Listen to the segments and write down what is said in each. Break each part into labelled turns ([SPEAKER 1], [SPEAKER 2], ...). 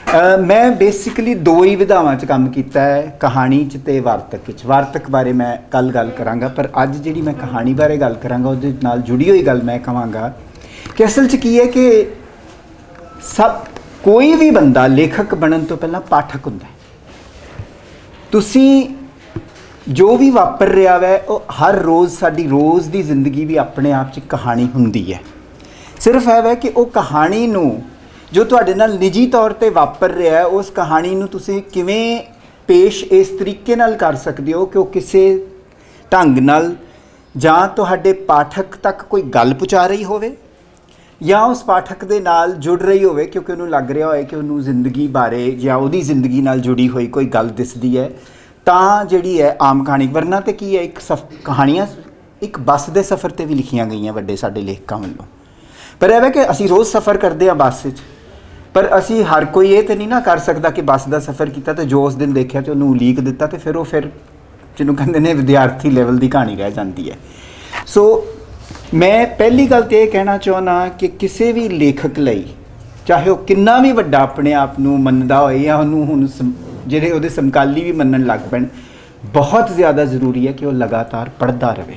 [SPEAKER 1] मैं बेसिकली दो ही विधावां च काम कीता है, कहानी च ते वार्तक च। वार्तक बारे मैं कल गल करांगा, पर अज जिहड़ी मैं कहानी बारे गल करांगा उहदे नाल जुड़ी हुई गल मैं कहांगा कि असल च की है कि सब कोई भी बंदा लेखक बनन तो पहला पाठक हुंदा है। तुसीं जो भी वापर रहा वै वो हर रोज़ साडी रोज़ की जिंदगी भी अपने आप च कहानी हुंदी है। सिर्फ है वै कि वो कहानी नूं जो तुहाडे नाल निजी तौर पर वापर रहा है उस कहानी नूं तुसीं किवें पेश इस तरीके नाल कर सकदे हो कि वो किसी ढंग नाल जां तुहाडे पाठक तक कोई गल पहुँचा रही होवे या उस पाठक दे नाल जुड़ रही होवे क्योंकि उन्होंने लग रहा होए कि उन्होंने जिंदगी बारे या उहदी जिंदगी नाल जुड़ी हुई कोई गल दिसदी है तां जिहड़ी है आम कहानी। वरना तो की है एक कहानियां एक बस के सफ़र पर भी लिखियां गई वड्डे साडे लेखकां वल्लों। पर यह है कि असीं रोज़ सफ़र करते हैं बस च, पर असी हर कोई ये तो नहीं ना कर सकता कि बस का सफ़र किया तो जो उस दिन देखा तो उन्होंने उलीक दिता तो फिर वो जिन्हों कहते हैं विद्यार्थी लैवल की कहानी रह जाती है। सो मैं पहली गल तो यह कहना चाहना कि किसी भी लेखक लई चाहे वह कितना भी वड्डा अपने आप को मनदा होए या उन्होंने हुण जिहड़े उहदे समकाली भी मनन लग पैण, बहुत ज़्यादा जरूरी है कि वह लगातार पढ़ता रहे।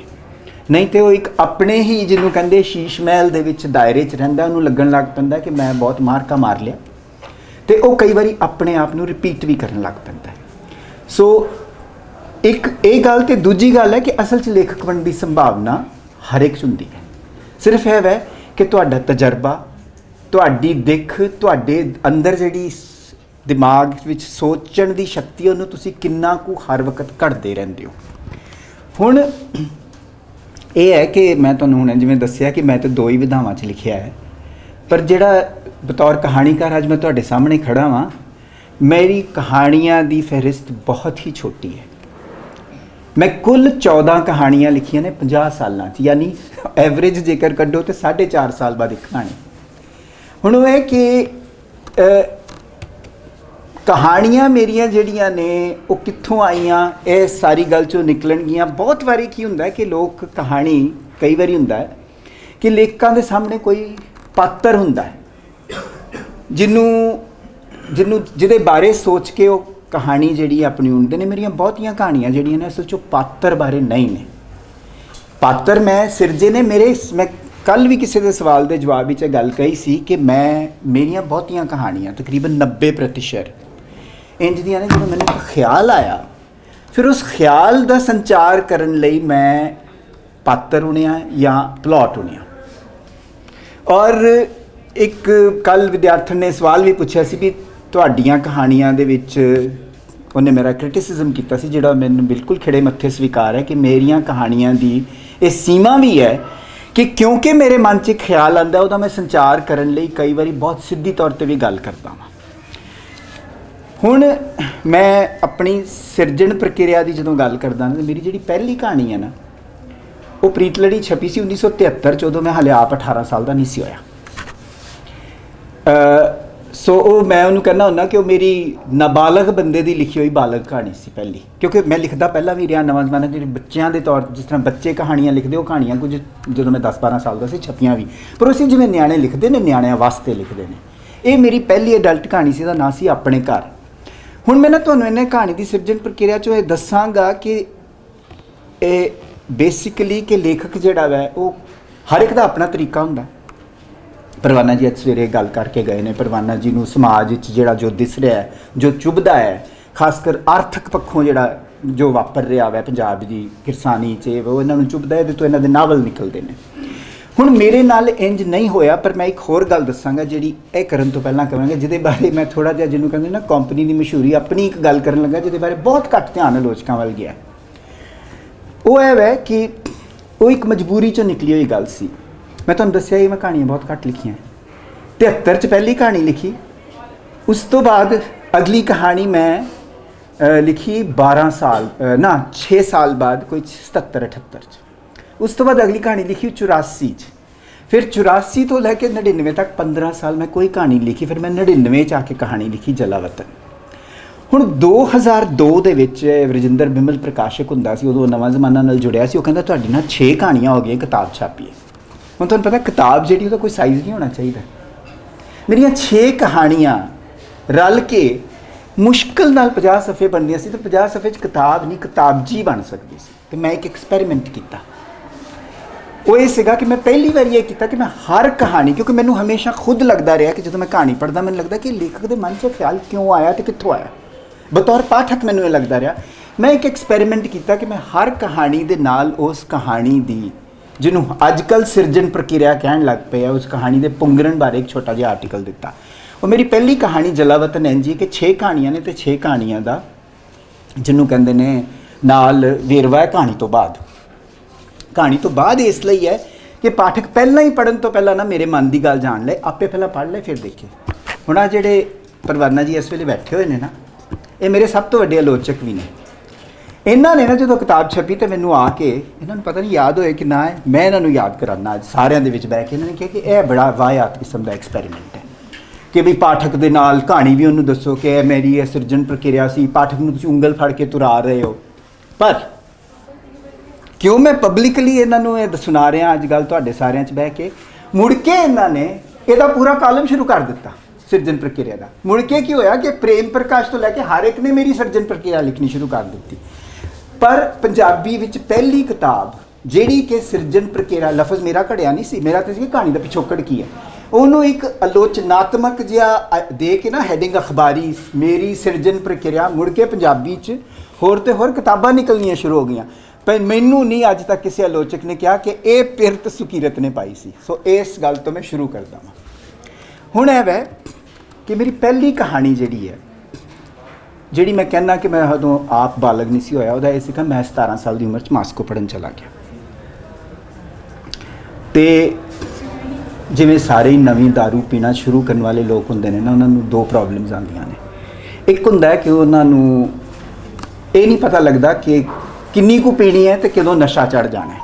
[SPEAKER 1] नहीं तो वो एक अपने ही जिन्हों कहते शीश महल दे विच दायरे च रहिंदा, उन्होंने लगन लग पैंदा कि मैं बहुत मारका मार लिया, तो वो कई बारी अपने आप को रिपीट भी करन लग पैंदा है। सो एक ये गल तो दूजी गल है कि असल च लेखक बनने की संभावना हर एक हुंदी है। सिर्फ है वै कि तुहाडा तजर्बा, तुहाडी दिख, तुहाडे अंदर जिहड़ी दिमाग विच सोचण की शक्ति उन्होंने तुसीं किन्ना कु हर वक्त घड़ते रहंदे हो। हुण ये है कि मैं तुहानूं हुणे जिवें दस्सिया कि मैं तो दो ही विधावां च लिखिया है, पर जिहड़ा बतौर कहानीकार अज मैं तुहाडे सामने खड़ा वां, मेरी कहानियां दी फहरिस्त बहुत ही छोटी है। मैं कुल 14 कहानियां लिखियां ने 50 सालां च, यानी एवरेज जेकर कड्डो तो 4.5 साल बाद एक कहानी। हुण वो है कि कहानियां मेरियां जिहड़ियां ने वो कित्थों आईयां, ये सारी गल चों निकलणगियां। बहुत बारी की हुंदा है कि लोग कहानी कई बारी हुंदा है कि लेखकां दे सामने कोई पात्र हुंदा है जिहदे बारे सोच के वो कहानी जिहड़ी अपनी उणदे ने। मेरियां बहुतियां कहानियां जिहड़ियां ने असल चों पात्र बारे नहीं ने। पात्र मैं सिरजे ने मैं कल भी किसी के सवाल के जवाब में गल कही सी कि मेरियां बहुतियां कहानियां तकरीबन 90% इंज दियां ने जो मैंने ख्याल आया, फिर उस ख्याल का संचार करन लई मैं पात्र उणिया या प्लॉट उणिया। और एक कल विद्यार्थी ने सवाल भी पूछा सी भी तुहाडियां कहानियां दे विच उन्हें मेरा क्रिटिसिज्म किया सी, जिहड़ा मैनूं बिल्कुल खिड़े मत्थे स्वीकार है कि मेरियां कहानियां दी ये सीमा भी है कि क्योंकि मेरे मन च ख्याल आंदा उहदा मैं संचार करन लई कई बारी बहुत सीधी तौर पर भी गल करता वां। हुण मैं अपनी सिरजण प्रक्रिया की जो गल करदा ना, मेरी जिहड़ी पहली कहानी है ना वो प्रीतलड़ी छपी सी 1973 च, उदों मैं हाले आप 18 साल का नहीं सी होया। सो मैं उन्होंने कहना हुन्ना कि वो मेरी नाबालग बंदे की लिखी हुई बालग कहानी सी पहली, क्योंकि मैं लिखता पहला भी रहा नवां जमाना जो बच्चों के तौर जिस तरह बच्चे कहानियां लिखते वो कहानियां कुछ जो मैं 10-12 साल का सी छपियां भी, पर उसी जिवें न्याणे लिखते हैं न्याणिਆਂ वास्ते लिखते हैं। ये मेरी पहली अडल्ट कहानी सी, नाम सी अपने घर। हुण मैं ना तुहानूं इन्हें कहानी की सिरजन प्रक्रिया चों ये दसांगा कि बेसिकली कि लेखक जिहड़ा वै वो हर एक दा अपना तरीका हुंदा। परवाना जी अज सवेरे गल करके गए ने, परवाना जी नूं समाज जिहड़ा जो दिस रहा है, जो चुभदा है, खासकर आर्थिक पक्षों जिहड़ा जो वापर रहा है पंजाब की किरसानी च वो इन्हां नूं चुभदा है, तो इन्हां दे नावल निकलते हैं। हुण मेरे नाल इंज नहीं होया, पर मैं एक होर गल दसांगा जिहड़ी ये करन तो पहलां कहांगा, जिहदे बारे मैं थोड़ा जिहा जिन्हों कहंदे ना कंपनी की मशहूरी अपनी एक गल करन लगा जिहदे बारे बहुत घट ध्यान आलोचकों वल गया। वो है कि वो एक मजबूरी चों निकली हुई गल सी। मैं तुहानूं दस्सिया ही मैं कहानियां बहुत घट लिखियां। 73 च पहली कहानी लिखी, उस तो बाद अगली कहानी मैं लिखी 12 साल ना 6 साल बाद, कोई 77-78 च। उस तो बाद अगली कहानी लिखी 84 च। फिर 84 तो लैके 99 तक 15 साल मैं कोई कहानी नहीं लिखी। फिर मैं 99 च आके कहानी लिखी जलावतन। हुण 2002 ਦੇ ਵਿੱਚ ਰਜਿੰਦਰ ਬਿਮਲ ਪ੍ਰਕਾਸ਼ਕ ਹੁੰਦਾ ਸੀ, ਉਦੋਂ ਨਵਾਂ ਜ਼ਮਾਨਾ ਨਾਲ ਜੁੜਿਆ ਸੀ। ਉਹ ਕਹਿੰਦਾ ਤੁਹਾਡੀ ਨਾਲ 6 ਕਹਾਣੀਆਂ ਹੋ ਗਈਆਂ, ਕਿਤਾਬ ਛਾਪੀਏ। ਹੁਣ ਤੁਹਾਨੂੰ ਪਤਾ ਕਿਤਾਬ ਜਿਹੜੀ ਉਹਦਾ ਕੋਈ ਸਾਈਜ਼ ਨਹੀਂ ਹੋਣਾ ਚਾਹੀਦਾ। ਮੇਰੀਆਂ 6 ਕਹਾਣੀਆਂ ਰਲ ਕੇ ਮੁਸ਼ਕਿਲ ਨਾਲ 50 ਸਫ਼ੇ ਬਣਦੀਆਂ ਸੀ, ਤੇ 50 ਸਫ਼ੇ 'ਚ ਕਿਤਾਬ ਨਹੀਂ ਕਿਤਾਬਜੀ ਬਣ ਸਕਦੀ ਸੀ। ਤੇ ਮੈਂ ਇੱਕ ਐਕਸਪੈਰੀਮੈਂਟ ਕੀਤਾ, ਉਹ ਇਹ ਸੀਗਾ ਕਿ ਮੈਂ ਪਹਿਲੀ ਵਾਰੀ ਇਹ ਕੀਤਾ ਕਿ ਮੈਂ ਹਰ ਕਹਾਣੀ, ਕਿਉਂਕਿ ਮੈਨੂੰ ਹਮੇਸ਼ਾ ਖੁਦ ਲੱਗਦਾ ਰਿਹਾ ਕਿ ਜਦੋਂ ਮੈਂ ਕਹਾਣੀ ਪੜ੍ਹਦਾ ਮੈਨੂੰ ਲੱਗਦਾ ਕਿ ਲੇਖਕ ਦੇ ਮਨ 'ਚ ਖਿਆਲ ਕਿਉਂ ਆਇਆ ਤੇ ਕਿੱਥੋਂ ਆਇਆ। ਬਤੌਰ ਪਾਠਕ ਮੈਨੂੰ ਇਹ ਲੱਗਦਾ ਰਿਹਾ। ਮੈਂ ਇੱਕ ਐਕਸਪੈਰੀਮੈਂਟ ਕੀਤਾ ਕਿ ਮੈਂ ਹਰ ਕਹਾਣੀ ਦੇ ਨਾਲ ਉਸ ਕਹਾਣੀ ਦੀ, ਜਿਹਨੂੰ ਅੱਜ ਕੱਲ੍ਹ ਸਿਰਜਣ ਪ੍ਰਕਿਰਿਆ ਕਹਿਣ ਲੱਗ ਪਏ ਆ, ਉਸ ਕਹਾਣੀ ਦੇ ਪੁੰਗਰਨ ਬਾਰੇ ਇੱਕ ਛੋਟਾ ਜਿਹਾ ਆਰਟੀਕਲ ਦਿੱਤਾ। ਉਹ ਮੇਰੀ ਪਹਿਲੀ ਕਹਾਣੀ ਜਲਾਵਤਨ ਇੰਝ ਕਿ 6 ਕਹਾਣੀਆਂ ਨੇ, ਤੇ 6 ਕਹਾਣੀਆਂ ਦਾ ਜਿਹਨੂੰ ਕਹਿੰਦੇ ਨੇ ਨਾਲ ਵੇਰਵਾ ਹੈ ਕਹਾਣੀ ਤੋਂ ਬਾਅਦ। ਕਹਾਣੀ ਤੋਂ ਬਾਅਦ ਇਸ ਲਈ ਹੈ ਕਿ ਪਾਠਕ ਪਹਿਲਾਂ ਹੀ ਪੜ੍ਹਨ ਤੋਂ ਪਹਿਲਾਂ ਨਾ ਮੇਰੇ ਮਨ ਦੀ ਗੱਲ ਜਾਣ ਲਏ, ਆਪੇ ਪਹਿਲਾਂ ਪੜ੍ਹ ਲਏ ਫਿਰ ਦੇਖੇ। ਹੁਣ ਆ ਜਿਹੜੇ ਪਰਵਾਨਾ ਜੀ ਇਸ ਵੇਲੇ ਬੈਠੇ ਹੋਏ ਨੇ ਨਾ, ਇਹ ਮੇਰੇ ਸਭ ਤੋਂ ਵੱਡੇ ਆਲੋਚਕ ਵੀ ਨੇ। ਇਹਨਾਂ ਨੇ ਨਾ ਜਦੋਂ ਕਿਤਾਬ ਛਪੀ ਤੇ ਮੈਨੂੰ ਆ ਕੇ, ਇਹਨਾਂ ਨੂੰ ਪਤਾ ਨਹੀਂ ਯਾਦ ਹੋਏ ਕਿ ਨਾ ਹੈ, ਮੈਂ ਇਹਨਾਂ ਨੂੰ ਯਾਦ ਕਰਾਨਾ ਅੱਜ ਸਾਰਿਆਂ ਦੇ ਵਿੱਚ ਬਹਿ ਕੇ। ਇਹਨਾਂ ਨੇ ਕਿਹਾ ਕਿ ਇਹ ਬੜਾ ਵਾਹਿਆਤ ਕਿਸਮ ਦਾ ਐਕਸਪੈਰੀਮੈਂਟ ਹੈ ਕਿ ਵੀ ਪਾਠਕ ਦੇ ਨਾਲ ਕਹਾਣੀ ਵੀ ਉਹਨੂੰ ਦੱਸੋ ਕਿ ਇਹ ਮੇਰੀ ਇਹ ਸਿਰਜਣ ਪ੍ਰਕਿਰਿਆ ਸੀ, ਪਾਠਕ ਨੂੰ ਤੁਸੀਂ ਉਂਗਲ ਫੜ ਕੇ ਤੁਰਾ ਰਹੇ ਹੋ। ਪਰ ਕਿਉਂ ਮੈਂ ਪਬਲਿਕਲੀ ਇਹਨਾਂ ਨੂੰ ਇਹ ਸੁਣਾ ਰਿਹਾ ਅੱਜ ਗੱਲ ਤੁਹਾਡੇ ਸਾਰਿਆਂ 'ਚ ਬਹਿ ਕੇ, ਮੁੜ ਕੇ ਇਹਨਾਂ ਨੇ ਇਹਦਾ ਪੂਰਾ ਕਾਲਮ ਸ਼ੁਰੂ ਕਰ ਦਿੱਤਾ ਸਿਰਜਣ ਪ੍ਰਕਿਰਿਆ ਦਾ। ਮੁੜ ਕੇ ਕੀ ਹੋਇਆ ਕਿ ਪ੍ਰੇਮ ਪ੍ਰਕਾਸ਼ ਤੋਂ ਲੈ ਕੇ ਹਰ ਇੱਕ ਨੇ ਮੇਰੀ ਸਿਰਜਣ ਪ੍ਰਕਿਰਿਆ ਲਿਖਣੀ ਸ਼ੁਰੂ ਕਰ ਦਿੱਤੀ। ਪਰ ਪੰਜਾਬੀ ਵਿੱਚ ਪਹਿਲੀ ਕਿਤਾਬ ਜਿਹੜੀ ਕਿ ਸਿਰਜਣ ਪ੍ਰਕਿਰਿਆ, ਲਫ਼ਜ਼ ਮੇਰਾ ਘੜਿਆ ਨਹੀਂ ਸੀ, ਮੇਰਾ ਤਾਂ ਸੀ ਕਿ ਕਹਾਣੀ ਦਾ ਪਿਛੋਕੜ ਕੀ ਹੈ, ਉਹਨੂੰ ਇੱਕ ਆਲੋਚਨਾਤਮਕ ਜਿਹਾ ਦੇ ਕੇ ਨਾ ਹੈਡਿੰਗ ਅਖਬਾਰੀ, ਮੇਰੀ ਸਿਰਜਣ ਪ੍ਰਕਿਰਿਆ। ਮੁੜ ਕੇ ਪੰਜਾਬੀ 'ਚ ਹੋਰ ਤੇ ਹੋਰ ਕਿਤਾਬਾਂ ਨਿਕਲਣੀਆਂ ਸ਼ੁਰੂ ਹੋ ਗਈਆਂ। ਪਰ ਮੈਨੂੰ ਨਹੀਂ ਅੱਜ ਤੱਕ ਕਿਸੇ ਆਲੋਚਕ ਨੇ ਕਿਹਾ ਕਿ ਇਹ ਪਿਰਤ ਸੁਕੀਰਤ ਨੇ ਪਾਈ ਸੀ। ਸੋ ਇਸ ਗੱਲ ਤੋਂ ਮੈਂ ਸ਼ੁਰੂ ਕਰਦਾ ਹਾਂ। ਹੁਣ ਇਹ ਵੈ ਕਿ ਮੇਰੀ ਪਹਿਲੀ ਕਹਾਣੀ ਜਿਹੜੀ ਹੈ, ਜਿਹੜੀ ਮੈਂ ਕਹਿੰਦਾ ਕਿ ਮੈਂ ਉਦੋਂ ਆਪ ਬਾਲਗ ਨਹੀਂ ਸੀ ਹੋਇਆ, ਉਹਦਾ ਇਹ ਸੀ ਕਿ ਮੈਂ 17 ਸਾਲ ਦੀ ਉਮਰ 'ਚ ਮਾਸਕੋ ਪੜ੍ਹਨ ਚਲਾ ਗਿਆ। ਤੇ ਜਿਵੇਂ ਸਾਰੇ ਹੀ ਨਵੀਂ ਦਾਰੂ ਪੀਣਾ ਸ਼ੁਰੂ ਕਰਨ ਵਾਲੇ ਲੋਕ ਹੁੰਦੇ ਨੇ ਨਾ, ਉਹਨਾਂ ਨੂੰ 2 ਪ੍ਰੋਬਲਮਸ ਆਉਂਦੀਆਂ ਨੇ। ਇੱਕ ਹੁੰਦਾ ਕਿ ਉਹਨਾਂ ਨੂੰ ਇਹ ਨਹੀਂ ਪਤਾ ਲੱਗਦਾ ਕਿ ਕਿੰਨੀ ਕੁ ਪੀਣੀ ਹੈ ਤੇ ਕਦੋਂ ਨਸ਼ਾ ਚੜ੍ਹ ਜਾਣਾ ਹੈ,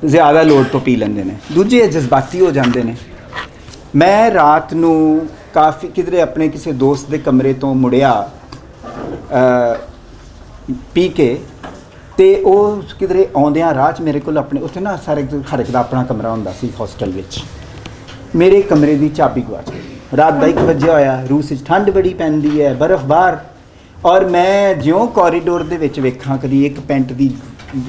[SPEAKER 1] ਜ਼ਿਆਦਾ ਲੋੜ ਤੋਂ ਪੀ ਲੈਂਦੇ ਨੇ। ਦੂਜੇ ਜਜ਼ਬਾਤੀ ਹੋ ਜਾਂਦੇ ਨੇ। ਮੈਂ ਰਾਤ ਨੂੰ ਕਾਫੀ ਕਿਧਰੇ ਆਪਣੇ ਕਿਸੇ ਦੋਸਤ ਦੇ ਕਮਰੇ ਤੋਂ ਮੁੜਿਆ ਪੀ ਕੇ, ਤੇ ਉਹ ਕਿਧਰੇ ਆਉਂਦਿਆਂ ਰਾਹ 'ਚ ਮੇਰੇ ਕੋਲ ਆਪਣੇ ਉੱਥੇ ਨਾ ਹਰ ਇੱਕ ਦਾ ਆਪਣਾ ਕਮਰਾ ਹੁੰਦਾ ਸੀ ਹੋਸਟਲ ਵਿੱਚ। ਮੇਰੇ ਕਮਰੇ ਦੀ ਚਾਬੀ ਗੁਆਚ ਗਈ। ਰਾਤ ਦਾ 1 ਵਜੇ ਹੋਇਆ, ਰੂਸ ਵਿੱਚ ਠੰਡ ਬੜੀ ਪੈਂਦੀ ਹੈ, ਬਰਫ਼ ਬਾਹਰ, ਔਰ ਮੈਂ ਜਿਉਂ ਕੋਰੀਡੋਰ ਦੇ ਵਿੱਚ ਵੇਖਾਂ ਕਦੀ ਇੱਕ ਪੈਂਟ ਦੀ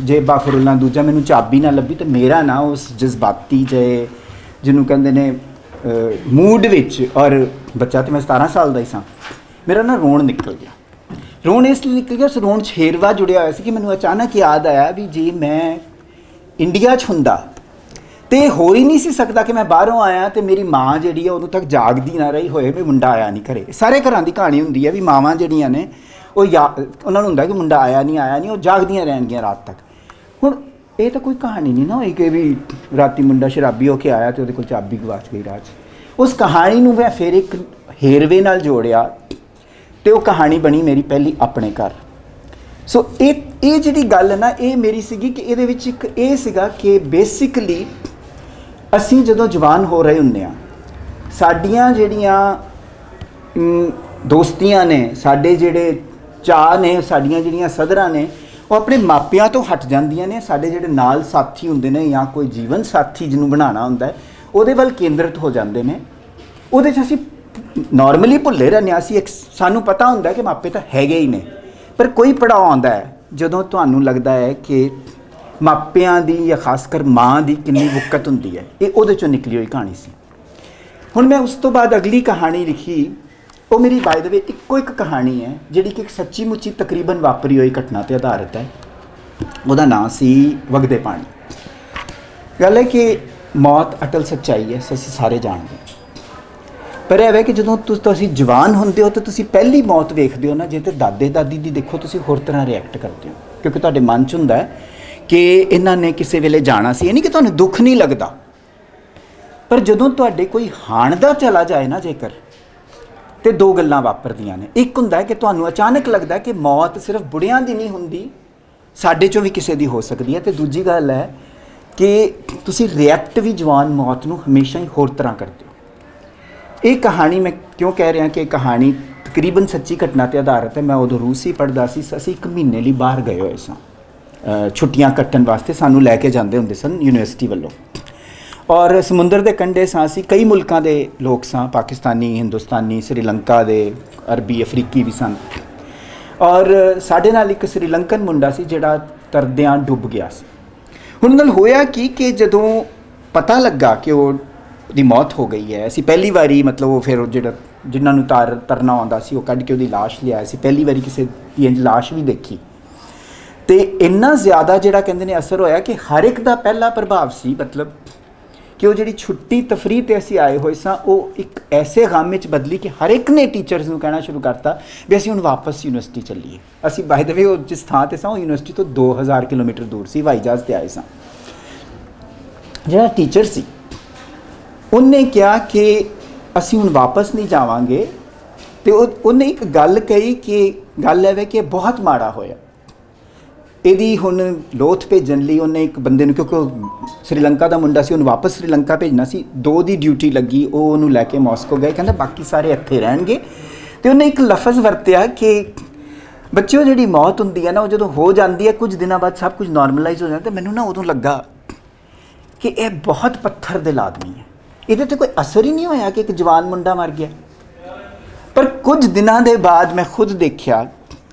[SPEAKER 1] ਜੇਬਾਂ ਫਰੋਲਾਂ, ਦੂਜਾ ਮੈਨੂੰ ਚਾਬੀ ਨਾ ਲੱਭੀ, ਤੇ ਮੇਰਾ ਨਾ ਉਸ ਜਜ਼ਬਾਤੀ ਜੇ ਜਿਹਨੂੰ ਕਹਿੰਦੇ ਨੇ ਮੂਡ ਵਿੱਚ, ਔਰ ਬੱਚਾ ਤੇ ਮੈਂ 17 ਸਾਲ ਦਾ ਹੀ ਸਾਂ, ਮੇਰਾ ਨਾ ਰੋਣ ਨਿਕਲ ਗਿਆ। ਰੋਣ ਇਸ ਲਈ ਨਿਕਲ ਗਿਆ, ਉਸ ਰੋਣ 'ਚ ਹੇਰਵਾ ਜੁੜਿਆ ਹੋਇਆ ਸੀ ਕਿ ਮੈਨੂੰ ਅਚਾਨਕ ਯਾਦ ਆਇਆ ਵੀ ਜੇ ਮੈਂ ਇੰਡੀਆ 'ਚ ਹੁੰਦਾ ਤੇ ਹੋ ਹੀ ਨਹੀਂ ਸੀ ਸਕਦਾ ਕਿ ਮੈਂ ਬਾਹਰੋਂ ਆਇਆ ਤੇ ਮੇਰੀ ਮਾਂ ਜਿਹੜੀ ਹੈ ਉਦੋਂ ਤੱਕ ਜਾਗਦੀ ਨਾ ਰਹੀ ਹੋਏ ਵੀ ਮੁੰਡਾ ਆਇਆ ਨਹੀਂ ਘਰੇ। ਸਾਰੇ ਘਰਾਂ ਦੀ ਕਹਾਣੀ ਹੁੰਦੀ ਹੈ ਵੀ ਮਾਵਾਂ ਜਿਹੜੀਆਂ ਨੇ ਉਹ ਉਹਨਾਂ ਨੂੰ ਹੁੰਦਾ ਕਿ ਮੁੰਡਾ ਆਇਆ ਨਹੀਂ, ਉਹ ਜਾਗਦੀਆਂ ਰਹਿਣਗੀਆਂ ਰਾਤ ਤੱਕ। ਹੁਣ ਇਹ ਤਾਂ ਕੋਈ ਕਹਾਣੀ ਨਹੀਂ ਨਾ ਹੋਈ ਕਿ ਵੀ ਰਾਤੀ ਮੁੰਡਾ ਸ਼ਰਾਬੀ ਹੋ ਕੇ ਆਇਆ ਤੇ ਉਹਦੇ ਕੋਲ ਚਾਬੀ ਗਵਾਚ ਗਈ ਰਾਤ 'ਚ। ਉਸ ਕਹਾਣੀ ਨੂੰ ਮੈਂ ਫਿਰ ਇੱਕ ਹੇਰਵੇ ਨਾਲ ਜੋੜਿਆ ਤੇ ਉਹ ਕਹਾਣੀ ਬਣੀ ਮੇਰੀ ਪਹਿਲੀ ਆਪਣੇ ਘਰ। ਸੋ ਇਹ ਜਿਹੜੀ ਗੱਲ ਹੈ ਨਾ, ਇਹ ਮੇਰੀ ਸੀਗੀ ਕਿ ਇਹਦੇ ਵਿੱਚ ਇੱਕ ਇਹ ਸੀਗਾ ਕਿ ਬੇਸਿਕਲੀ ਅਸੀਂ ਜਦੋਂ ਜਵਾਨ ਹੋ ਰਹੇ ਹੁੰਦੇ ਹਾਂ, ਸਾਡੀਆਂ ਜਿਹੜੀਆਂ ਦੋਸਤੀਆਂ ਨੇ, ਸਾਡੇ ਜਿਹੜੇ ਚਾਅ ਨੇ, ਸਾਡੀਆਂ ਜਿਹੜੀਆਂ ਸਧਰਾਂ ਨੇ, ਉਹ ਆਪਣੇ ਮਾਪਿਆਂ ਤੋਂ ਹਟ ਜਾਂਦੀਆਂ ਨੇ। ਸਾਡੇ ਜਿਹੜੇ ਨਾਲ ਸਾਥੀ ਹੁੰਦੇ ਨੇ ਜਾਂ ਕੋਈ ਜੀਵਨ ਸਾਥੀ ਜਿਹਨੂੰ ਬਣਾਉਣਾ ਹੁੰਦਾ ਹੈ, ਉਹਦੇ ਵੱਲ ਕੇਂਦਰਿਤ ਹੋ ਜਾਂਦੇ ਨੇ। ਉਹਦੇ 'ਚ ਅਸੀਂ ਨਾਰਮਲੀ ਭੁੱਲੇ ਰਹਿੰਦੇ ਹਾਂ। ਅਸੀਂ ਸਾਨੂੰ ਪਤਾ ਹੁੰਦਾ ਕਿ ਮਾਪੇ ਤਾਂ ਹੈਗੇ ਹੀ ਨੇ, ਪਰ ਕੋਈ ਪੜਾਅ ਆਉਂਦਾ ਹੈ ਜਦੋਂ ਤੁਹਾਨੂੰ ਲੱਗਦਾ ਹੈ ਕਿ ਮਾਪਿਆਂ ਦੀ ਜਾਂ ਖਾਸ ਕਰ ਮਾਂ ਦੀ ਕਿੰਨੀ ਵਕਤ ਹੁੰਦੀ ਹੈ। ਇਹ ਉਹਦੇ 'ਚੋਂ ਨਿਕਲੀ ਹੋਈ ਕਹਾਣੀ ਸੀ। ਹੁਣ ਮੈਂ ਉਸ ਤੋਂ ਬਾਅਦ ਅਗਲੀ ਕਹਾਣੀ ਲਿਖੀ, ਉਹ ਮੇਰੀ ਬਾਏ ਦ ਵੇ ਇੱਕੋ ਇੱਕ ਕਹਾਣੀ ਹੈ ਜਿਹੜੀ ਕਿ ਇੱਕ ਸੱਚੀ ਮੁੱਚੀ ਤਕਰੀਬਨ ਵਾਪਰੀ ਹੋਈ ਘਟਨਾ 'ਤੇ ਆਧਾਰਿਤ ਹੈ। ਉਹਦਾ ਨਾਂ ਸੀ ਵਗਦੇ ਪਾਣੀ। ਗੱਲ ਹੈ ਕਿ ਮੌਤ ਅਟਲ ਸੱਚਾਈ ਹੈ, ਅਸੀਂ ਸਾਰੇ ਜਾਣਦੇ ਹਾਂ। ਪਰ ਇਹ ਹੈ ਕਿ ਜਦੋਂ ਤੁਸੀਂ ਜਵਾਨ ਹੁੰਦੇ ਹੋ ਤਾਂ ਤੁਸੀਂ ਪਹਿਲੀ ਮੌਤ ਵੇਖਦੇ ਹੋ ਨਾ, ਜੇ ਤੇ ਦਾਦੇ ਦਾਦੀ ਦੀ ਦੇਖੋ ਤੁਸੀਂ ਹੋਰ ਤਰ੍ਹਾਂ ਰਿਐਕਟ ਕਰਦੇ ਹੋ, ਕਿਉਂਕਿ ਤੁਹਾਡੇ ਮਨ 'ਚ ਹੁੰਦਾ ਹੈ ਕਿ ਇਹਨਾਂ ਨੇ ਕਿਸੇ ਵੇਲੇ ਜਾਣਾ ਸੀ। ਇਹ ਨਹੀਂ ਕਿ ਤੁਹਾਨੂੰ ਦੁੱਖ ਨਹੀਂ ਲੱਗਦਾ, ਪਰ ਜਦੋਂ ਤੁਹਾਡੇ ਕੋਈ ਹਾਣ ਦਾ ਚਲਾ ਜਾਏ ਨਾ ਜੇਕਰ, ਤੇ 2 ਗੱਲਾਂ ਵਾਪਰਦੀਆਂ ਨੇ। ਇੱਕ ਹੁੰਦਾ ਹੈ ਕਿ ਤੁਹਾਨੂੰ ਅਚਾਨਕ ਲੱਗਦਾ ਕਿ ਮੌਤ ਸਿਰਫ ਬੁੜਿਆਂ ਦੀ ਨਹੀਂ ਹੁੰਦੀ, ਸਾਡੇ 'ਚੋਂ ਵੀ ਕਿਸੇ ਦੀ ਹੋ ਸਕਦੀ ਹੈ। ਤੇ ਦੂਜੀ ਗੱਲ ਹੈ ਕਿ ਤੁਸੀਂ ਰਿਐਕਟ ਵੀ ਜਵਾਨ ਮੌਤ ਨੂੰ ਹਮੇਸ਼ਾ ਹੀ ਹੋਰ ਤਰ੍ਹਾਂ ਕਰਦੇ ਹੋ। ਇਹ ਕਹਾਣੀ ਮੈਂ ਕਿਉਂ ਕਹਿ ਰਿਹਾ ਕਿ ਇਹ ਕਹਾਣੀ ਤਕਰੀਬਨ ਸੱਚੀ ਘਟਨਾ 'ਤੇ ਆਧਾਰਿਤ ਹੈ। ਮੈਂ ਉਦੋਂ ਰੂਸ ਹੀ ਪੜ੍ਹਦਾ ਸੀ। ਅਸੀਂ 1 ਮਹੀਨੇ ਲਈ ਬਾਹਰ ਗਏ ਹੋਏ ਸਾਂ ਛੁੱਟੀਆਂ ਕੱਟਣ ਵਾਸਤੇ। ਸਾਨੂੰ ਲੈ ਕੇ ਜਾਂਦੇ ਹੁੰਦੇ ਸਨ ਯੂਨੀਵਰਸਿਟੀ ਵੱਲੋਂ, ਔਰ ਸਮੁੰਦਰ ਦੇ ਕੰਢੇ ਸਾਂ ਅਸੀਂ, ਕਈ ਮੁਲਕਾਂ ਦੇ ਲੋਕ ਸਾਂ, ਪਾਕਿਸਤਾਨੀ, ਹਿੰਦੁਸਤਾਨੀ, ਸ੍ਰੀਲੰਕਾ ਦੇ, ਅਰਬੀ, ਅਫਰੀਕੀ ਵੀ ਸਨ। ਔਰ ਸਾਡੇ ਨਾਲ ਇੱਕ ਸ੍ਰੀਲੰਕਨ ਮੁੰਡਾ ਸੀ ਜਿਹੜਾ ਤਰਦਿਆਂ ਡੁੱਬ ਗਿਆ ਸੀ। ਹੁਣ ਨਾਲ ਹੋਇਆ ਕਿ ਜਦੋਂ ਪਤਾ ਲੱਗਾ ਕਿ ਉਹਦੀ ਮੌਤ ਹੋ ਗਈ ਹੈ, ਅਸੀਂ ਪਹਿਲੀ ਵਾਰੀ ਮਤਲਬ ਉਹ ਫਿਰ ਉਹ ਜਿਹੜਾ ਜਿਨ੍ਹਾਂ ਨੂੰ ਤਰਨਾ ਆਉਂਦਾ ਸੀ ਉਹ ਕੱਢ ਕੇ ਉਹਦੀ ਲਾਸ਼ ਲਿਆਇਆ ਸੀ। ਪਹਿਲੀ ਵਾਰੀ ਕਿਸੇ ਦੀ ਇੰਝ ਲਾਸ਼ ਵੀ ਦੇਖੀ ਅਤੇ ਇੰਨਾ ਜ਼ਿਆਦਾ ਜਿਹੜਾ ਕਹਿੰਦੇ ਨੇ ਅਸਰ ਹੋਇਆ ਕਿ ਹਰ ਇੱਕ ਦਾ ਪਹਿਲਾ ਪ੍ਰਭਾਵ ਸੀ ਮਤਲਬ ਕਿ ਉਹ ਜਿਹੜੀ ਛੁੱਟੀ ਤਫਰੀਹ 'ਤੇ ਅਸੀਂ ਆਏ ਹੋਏ ਸਾਂ ਉਹ ਇੱਕ ਐਸੇ ਗਮ ਵਿੱਚ ਬਦਲੀ ਕਿ ਹਰ ਇੱਕ ਨੇ ਟੀਚਰਸ ਨੂੰ ਕਹਿਣਾ ਸ਼ੁਰੂ ਕਰਤਾ ਵੀ ਅਸੀਂ ਹੁਣ ਵਾਪਸ ਯੂਨੀਵਰਸਿਟੀ ਚੱਲੀਏ। ਅਸੀਂ ਬਾਏ ਦ ਵੇ ਉਹ ਜਿਸ ਥਾਂ 'ਤੇ ਸਾਂ ਉਹ ਯੂਨੀਵਰਸਿਟੀ ਤੋਂ 2000 ਕਿਲੋਮੀਟਰ ਦੂਰ ਸੀ, ਹਵਾਈ ਜਹਾਜ਼ 'ਤੇ ਆਏ ਸਾਂ। ਜਿਹੜਾ ਟੀਚਰ ਸੀ ਉਹਨੇ ਕਿਹਾ ਕਿ ਅਸੀਂ ਹੁਣ ਵਾਪਸ ਨਹੀਂ ਜਾਵਾਂਗੇ ਅਤੇ ਉਹਨੇ ਇੱਕ ਗੱਲ ਕਹੀ ਕਿ ਗੱਲ ਐਵੇਂ ਕਿ ਬਹੁਤ ਮਾੜਾ ਹੋਇਆ, ਇਹਦੀ ਹੁਣ ਲੋਥ ਭੇਜਣ ਲਈ ਉਹਨੇ ਇੱਕ ਬੰਦੇ ਨੂੰ, ਕਿਉਂਕਿ ਉਹ ਸ੍ਰੀਲੰਕਾ ਦਾ ਮੁੰਡਾ ਸੀ, ਉਹਨੂੰ ਵਾਪਸ ਸ੍ਰੀਲੰਕਾ ਭੇਜਣਾ ਸੀ, 2 ਦੀ ਡਿਊਟੀ ਲੱਗੀ, ਉਹ ਉਹਨੂੰ ਲੈ ਕੇ ਮਾਸਕੋ ਗਏ, ਕਹਿੰਦਾ ਬਾਕੀ ਸਾਰੇ ਇੱਥੇ ਰਹਿਣਗੇ। ਅਤੇ ਉਹਨੇ ਇੱਕ ਲਫ਼ਜ਼ ਵਰਤਿਆ ਕਿ ਬੱਚਿਓ ਜਿਹੜੀ ਮੌਤ ਹੁੰਦੀ ਹੈ ਨਾ ਉਹ ਜਦੋਂ ਹੋ ਜਾਂਦੀ ਹੈ ਕੁਝ ਦਿਨਾਂ ਬਾਅਦ ਸਭ ਕੁਝ ਨੋਰਮਲਾਈਜ਼ ਹੋ ਜਾਂਦਾ। ਅਤੇ ਮੈਨੂੰ ਨਾ ਉਦੋਂ ਲੱਗਾ ਕਿ ਇਹ ਬਹੁਤ ਪੱਥਰ ਦਿਲ ਆਦਮੀ ਹੈ, ਇਹਦੇ 'ਤੇ ਕੋਈ ਅਸਰ ਹੀ ਨਹੀਂ ਹੋਇਆ ਕਿ ਇੱਕ ਜਵਾਨ ਮੁੰਡਾ ਮਰ ਗਿਆ। ਪਰ ਕੁਝ ਦਿਨਾਂ ਦੇ ਬਾਅਦ ਮੈਂ ਖੁਦ ਦੇਖਿਆ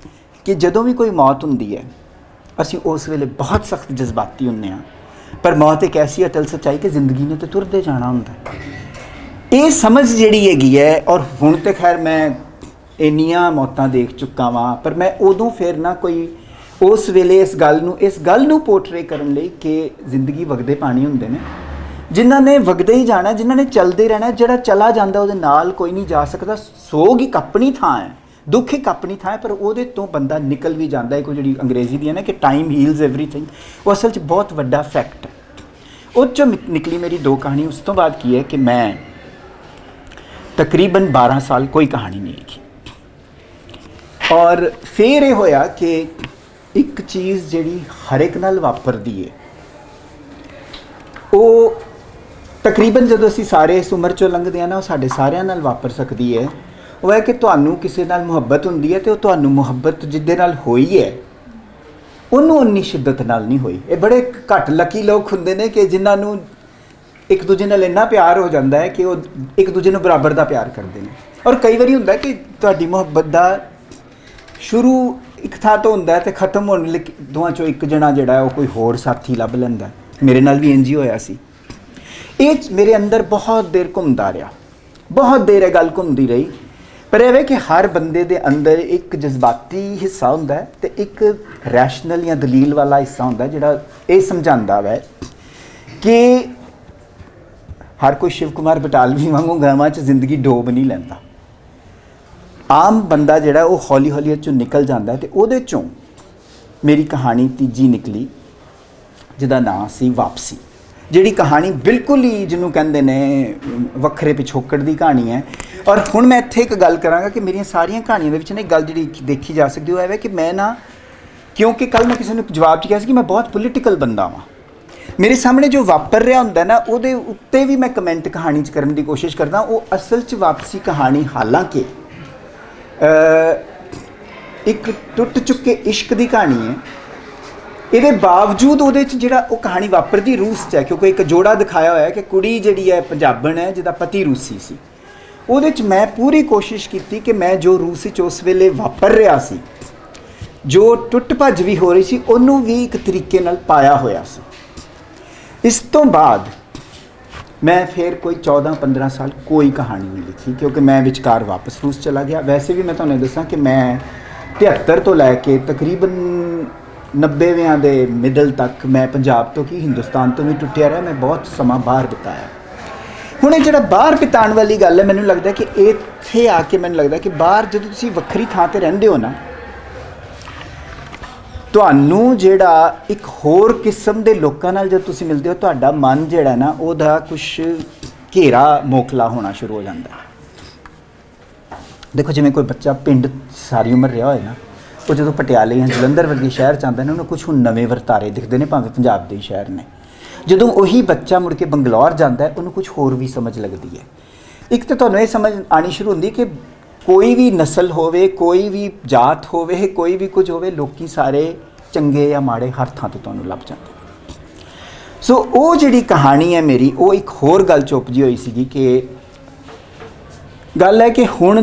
[SPEAKER 1] ਕਿ ਜਦੋਂ ਵੀ ਕੋਈ ਮੌਤ ਹੁੰਦੀ ਹੈ ਅਸੀਂ ਉਸ ਵੇਲੇ ਬਹੁਤ ਸਖਤ ਜਜ਼ਬਾਤੀ ਹੁੰਦੇ ਹਾਂ, ਪਰ ਮੌਤ ਇੱਕ ਐਸੀ ਅਟਲ ਸੱਚਾਈ ਕਿ ਜ਼ਿੰਦਗੀ ਨੇ ਤਾਂ ਤੁਰਦੇ ਜਾਣਾ ਹੁੰਦਾ। ਇਹ ਸਮਝ ਜਿਹੜੀ ਹੈਗੀ ਹੈ, ਔਰ ਹੁਣ ਤਾਂ ਖੈਰ ਮੈਂ ਇੰਨੀਆਂ ਮੌਤਾਂ ਦੇਖ ਚੁੱਕਾ ਵਾਂ, ਪਰ ਮੈਂ ਉਦੋਂ ਫਿਰ ਨਾ ਕੋਈ ਉਸ ਵੇਲੇ ਇਸ ਗੱਲ ਨੂੰ ਪੋਰਟਰੇ ਕਰਨ ਲਈ ਕਿ ਜ਼ਿੰਦਗੀ ਵਗਦੇ ਪਾਣੀ ਹੁੰਦੇ ਨੇ, ਜਿਨ੍ਹਾਂ ਨੇ ਵਗਦੇ ਹੀ ਜਾਣਾ, ਜਿਨ੍ਹਾਂ ਨੇ ਚੱਲਦੇ ਰਹਿਣਾ, ਜਿਹੜਾ ਚਲਾ ਜਾਂਦਾ ਉਹਦੇ ਨਾਲ ਕੋਈ ਨਹੀਂ ਜਾ ਸਕਦਾ। ਸੋਗ ਇੱਕ ਆਪਣੀ ਥਾਂ ਹੈ, ਦੁੱਖ ਇੱਕ ਆਪਣੀ ਥਾਂ ਹੈ, ਪਰ ਉਹਦੇ ਤੋਂ ਬੰਦਾ ਨਿਕਲ ਵੀ ਜਾਂਦਾ ਹੈ। ਕੋਈ ਜਿਹੜੀ ਅੰਗਰੇਜ਼ੀ ਦੀ ਹੈ ਨਾ ਕਿ ਟਾਈਮ ਹੀਲਸ ਐਵਰੀਥਿੰਗ, ਉਹ ਅਸਲ 'ਚ ਬਹੁਤ ਵੱਡਾ ਫੈਕਟ ਹੈ। ਉਹ 'ਚੋਂ ਨਿਕਲੀ ਮੇਰੀ 2 ਕਹਾਣੀ। ਉਸ ਤੋਂ ਬਾਅਦ ਕੀ ਹੈ ਕਿ ਮੈਂ ਤਕਰੀਬਨ 12 ਸਾਲ ਕੋਈ ਕਹਾਣੀ ਨਹੀਂ ਲਿਖੀ, ਔਰ ਫਿਰ ਇਹ ਹੋਇਆ ਕਿ ਇੱਕ ਚੀਜ਼ ਜਿਹੜੀ ਹਰ ਇੱਕ ਨਾਲ ਵਾਪਰਦੀ ਹੈ ਉਹ ਤਕਰੀਬਨ ਜਦੋਂ ਅਸੀਂ ਸਾਰੇ ਇਸ ਉਮਰ 'ਚੋਂ ਲੰਘਦੇ ਹਾਂ ਨਾ ਉਹ ਸਾਡੇ ਸਾਰਿਆਂ ਨਾਲ ਵਾਪਰ ਸਕਦੀ ਹੈ। ਉਹ ਹੈ ਕਿ ਤੁਹਾਨੂੰ ਕਿਸੇ ਨਾਲ ਮੁਹੱਬਤ ਹੁੰਦੀ ਹੈ ਅਤੇ ਉਹ ਤੁਹਾਨੂੰ ਮੁਹੱਬਤ ਜਿਹਦੇ ਨਾਲ ਹੋਈ ਹੈ ਉਹਨੂੰ ਉਨੀ ਸ਼ਿੱਦਤ ਨਾਲ ਨਹੀਂ ਹੋਈ। ਇਹ ਬੜੇ ਘੱਟ ਲੱਕੀ ਲੋਕ ਹੁੰਦੇ ਨੇ ਕਿ ਜਿਨ੍ਹਾਂ ਨੂੰ ਇੱਕ ਦੂਜੇ ਨਾਲ ਇੰਨਾ ਪਿਆਰ ਹੋ ਜਾਂਦਾ ਹੈ ਕਿ ਉਹ ਇੱਕ ਦੂਜੇ ਨੂੰ ਬਰਾਬਰ ਦਾ ਪਿਆਰ ਕਰਦੇ ਨੇ। ਔਰ ਕਈ ਵਾਰੀ ਹੁੰਦਾ ਕਿ ਤੁਹਾਡੀ ਮੁਹੱਬਤ ਦਾ ਸ਼ੁਰੂ ਇੱਕ ਥਾਂ ਤੋਂ ਹੁੰਦਾ ਹੈ ਅਤੇ ਖ਼ਤਮ ਹੋਣ ਲਈ ਦੋਵਾਂ 'ਚੋਂ ਇੱਕ ਜਣਾ ਜਿਹੜਾ ਉਹ ਕੋਈ ਹੋਰ ਸਾਥੀ ਲੱਭ ਲੈਂਦਾ। ਮੇਰੇ ਨਾਲ ਵੀ ਇੰਝ ਹੀ ਹੋਇਆ ਸੀ। ਇਹ ਮੇਰੇ ਅੰਦਰ ਬਹੁਤ ਦੇਰ ਘੁੰਮਦਾ ਰਿਹਾ, ਬਹੁਤ ਦੇਰ ਇਹ ਗੱਲ ਘੁੰਮਦੀ ਰਹੀ। ਪਰ ਇਹ ਵੇ ਕਿ ਹਰ ਬੰਦੇ ਦੇ ਅੰਦਰ ਇੱਕ ਜਜ਼ਬਾਤੀ ਹਿੱਸਾ ਹੁੰਦਾ ਹੈ ਅਤੇ ਇੱਕ ਰੈਸ਼ਨਲ ਜਾਂ ਦਲੀਲ ਵਾਲਾ ਹਿੱਸਾ ਹੁੰਦਾ ਜਿਹੜਾ ਇਹ ਸਮਝਾਉਂਦਾ ਵੈ ਕਿ ਹਰ ਕੋਈ ਸ਼ਿਵ ਕੁਮਾਰ ਬਟਾਲਵੀ ਵਾਂਗੂ ਗਾਵਾਂ 'ਚ ਜ਼ਿੰਦਗੀ ਡੋਬ ਨਹੀਂ ਲੈਂਦਾ। ਆਮ ਬੰਦਾ ਜਿਹੜਾ ਉਹ ਹੌਲੀ ਹੌਲੀ ਇਹ 'ਚੋਂ ਨਿਕਲ ਜਾਂਦਾ ਅਤੇ ਉਹਦੇ 'ਚੋਂ ਮੇਰੀ ਕਹਾਣੀ ਤੀਜੀ ਨਿਕਲੀ ਜਿਹਦਾ ਨਾਂ ਸੀ ਵਾਪਸੀ। ਜਿਹੜੀ ਕਹਾਣੀ ਬਿਲਕੁਲ ਹੀ ਜਿਹਨੂੰ ਕਹਿੰਦੇ ਨੇ ਵੱਖਰੇ ਪਿਛੋਕੜ ਦੀ ਕਹਾਣੀ ਹੈ। ਔਰ ਹੁਣ ਮੈਂ ਇੱਥੇ ਇੱਕ ਗੱਲ ਕਰਾਂਗਾ ਕਿ ਮੇਰੀਆਂ ਸਾਰੀਆਂ ਕਹਾਣੀਆਂ ਦੇ ਵਿੱਚ ਨਾ ਇੱਕ ਗੱਲ ਜਿਹੜੀ ਦੇਖੀ ਜਾ ਸਕਦੀ ਉਹ ਹੈ ਕਿ ਮੈਂ ਨਾ, ਕਿਉਂਕਿ ਕੱਲ੍ਹ ਮੈਂ ਕਿਸੇ ਨੂੰ ਜਵਾਬ 'ਚ ਕਿਹਾ ਸੀ ਕਿ ਮੈਂ ਬਹੁਤ ਪੋਲੀਟੀਕਲ ਬੰਦਾ ਵਾਂ, ਮੇਰੇ ਸਾਹਮਣੇ ਜੋ ਵਾਪਰ ਰਿਹਾ ਹੁੰਦਾ ਨਾ ਉਹਦੇ ਉੱਤੇ ਵੀ ਮੈਂ ਕਮੈਂਟ ਕਹਾਣੀ 'ਚ ਕਰਨ ਦੀ ਕੋਸ਼ਿਸ਼ ਕਰਦਾ। ਉਹ ਅਸਲ 'ਚ ਵਾਪਸੀ ਕਹਾਣੀ ਹਾਲਾਂਕਿ ਇੱਕ ਟੁੱਟ ਚੁੱਕੇ ਇਸ਼ਕ ਦੀ ਕਹਾਣੀ ਹੈ। ਇਹਦੇ ਬਾਵਜੂਦ ਉਹਦੇ 'ਚ ਜਿਹੜਾ ਉਹ ਕਹਾਣੀ ਵਾਪਰਦੀ ਰੂਸ 'ਚ ਹੈ, ਕਿਉਂਕਿ ਇੱਕ ਜੋੜਾ ਦਿਖਾਇਆ ਹੋਇਆ ਕਿ ਕੁੜੀ ਜਿਹੜੀ ਹੈ ਪੰਜਾਬਣ ਹੈ ਜਿਹਦਾ ਪਤੀ ਰੂਸੀ ਸੀ। ਉਹਦੇ 'ਚ ਮੈਂ ਪੂਰੀ ਕੋਸ਼ਿਸ਼ ਕੀਤੀ ਕਿ ਮੈਂ ਜੋ ਰੂਸ 'ਚ ਉਸ ਵੇਲੇ ਵਾਪਰ ਰਿਹਾ ਸੀ, ਜੋ ਟੁੱਟ ਭੱਜ ਵੀ ਹੋ ਰਹੀ ਸੀ, ਉਹਨੂੰ ਵੀ ਇੱਕ ਤਰੀਕੇ ਨਾਲ ਪਾਇਆ ਹੋਇਆ ਸੀ। ਇਸ ਤੋਂ ਬਾਅਦ ਮੈਂ ਫਿਰ ਕੋਈ 14-15 ਸਾਲ ਕੋਈ ਕਹਾਣੀ ਨਹੀਂ ਲਿਖੀ, ਕਿਉਂਕਿ ਮੈਂ ਵਿਚਕਾਰ ਵਾਪਸ ਰੂਸ ਚਲਾ ਗਿਆ। ਵੈਸੇ ਵੀ ਮੈਂ ਤੁਹਾਨੂੰ ਦੱਸਾਂ ਕਿ ਮੈਂ 73 ਤੋਂ ਲੈ ਕੇ ਤਕਰੀਬਨ 90ਵਿਆਂ ਦੇ ਮਿਡਲ ਤੱਕ ਮੈਂ ਪੰਜਾਬ ਤੋਂ ਕੀ ਹਿੰਦੁਸਤਾਨ ਤੋਂ ਵੀ ਟੁੱਟਿਆ ਰਿਹਾ। ਮੈਂ ਬਹੁਤ ਸਮਾਂ ਬਾਹਰ ਬਿਤਾਇਆ। ਹੁਣ ਇਹ ਜਿਹੜਾ ਬਾਹਰ ਬਿਤਾਉਣ ਵਾਲੀ ਗੱਲ ਹੈ, ਮੈਨੂੰ ਲੱਗਦਾ ਕਿ ਇੱਥੇ ਆ ਕੇ ਮੈਨੂੰ ਲੱਗਦਾ ਕਿ ਬਾਹਰ ਜਦੋਂ ਤੁਸੀਂ ਵੱਖਰੀ ਥਾਂ 'ਤੇ ਰਹਿੰਦੇ ਹੋ ਨਾ, ਤੁਹਾਨੂੰ ਜਿਹੜਾ ਇੱਕ ਹੋਰ ਕਿਸਮ ਦੇ ਲੋਕਾਂ ਨਾਲ ਜਦ ਤੁਸੀਂ ਮਿਲਦੇ ਹੋ, ਤੁਹਾਡਾ ਮਨ ਜਿਹੜਾ ਨਾ ਉਹਦਾ ਕੁਛ ਘੇਰਾ ਮੋਖਲਾ ਹੋਣਾ ਸ਼ੁਰੂ ਹੋ ਜਾਂਦਾ। ਦੇਖੋ ਜਿਵੇਂ ਕੋਈ ਬੱਚਾ ਪਿੰਡ ਸਾਰੀ ਉਮਰ ਰਿਹਾ ਹੋਏ ਨਾ, ਉਹ ਜਦੋਂ ਪਟਿਆਲੇ ਜਾਂ ਜਲੰਧਰ ਵਰਗੇ ਸ਼ਹਿਰ 'ਚ ਆਉਂਦਾ ਨਾ, ਉਹਨੂੰ ਕੁਛ ਹੁਣ ਨਵੇਂ ਵਰਤਾਰੇ ਦਿਖਦੇ ਨੇ, ਭਾਵੇਂ ਪੰਜਾਬ ਦੇ ਹੀ ਸ਼ਹਿਰ ਨੇ। ਜਦੋਂ ਉਹੀ ਬੱਚਾ ਮੁੜ ਕੇ ਬੰਗਲੌਰ ਜਾਂਦਾ, ਉਹਨੂੰ ਕੁਛ ਹੋਰ ਵੀ ਸਮਝ ਲੱਗਦੀ ਹੈ। ਇੱਕ ਤਾਂ ਤੁਹਾਨੂੰ ਇਹ ਸਮਝ ਆਉਣੀ ਸ਼ੁਰੂ ਹੁੰਦੀ ਕਿ ਕੋਈ ਵੀ ਨਸਲ ਹੋਵੇ, ਕੋਈ ਵੀ ਜਾਤ ਹੋਵੇ, ਕੋਈ ਵੀ ਕੁਝ ਹੋਵੇ, ਲੋਕੀ ਸਾਰੇ ਚੰਗੇ ਜਾਂ ਮਾੜੇ ਹਰ ਥਾਂ 'ਤੇ ਤੁਹਾਨੂੰ ਲੱਭ ਜਾਂਦੇ। ਸੋ ਉਹ ਜਿਹੜੀ ਕਹਾਣੀ ਹੈ ਮੇਰੀ, ਉਹ ਇੱਕ ਹੋਰ ਗੱਲ ਚੁੱਪਜੀ ਹੋਈ ਸੀਗੀ ਕਿ ਗੱਲ ਹੈ ਕਿ ਹੁਣ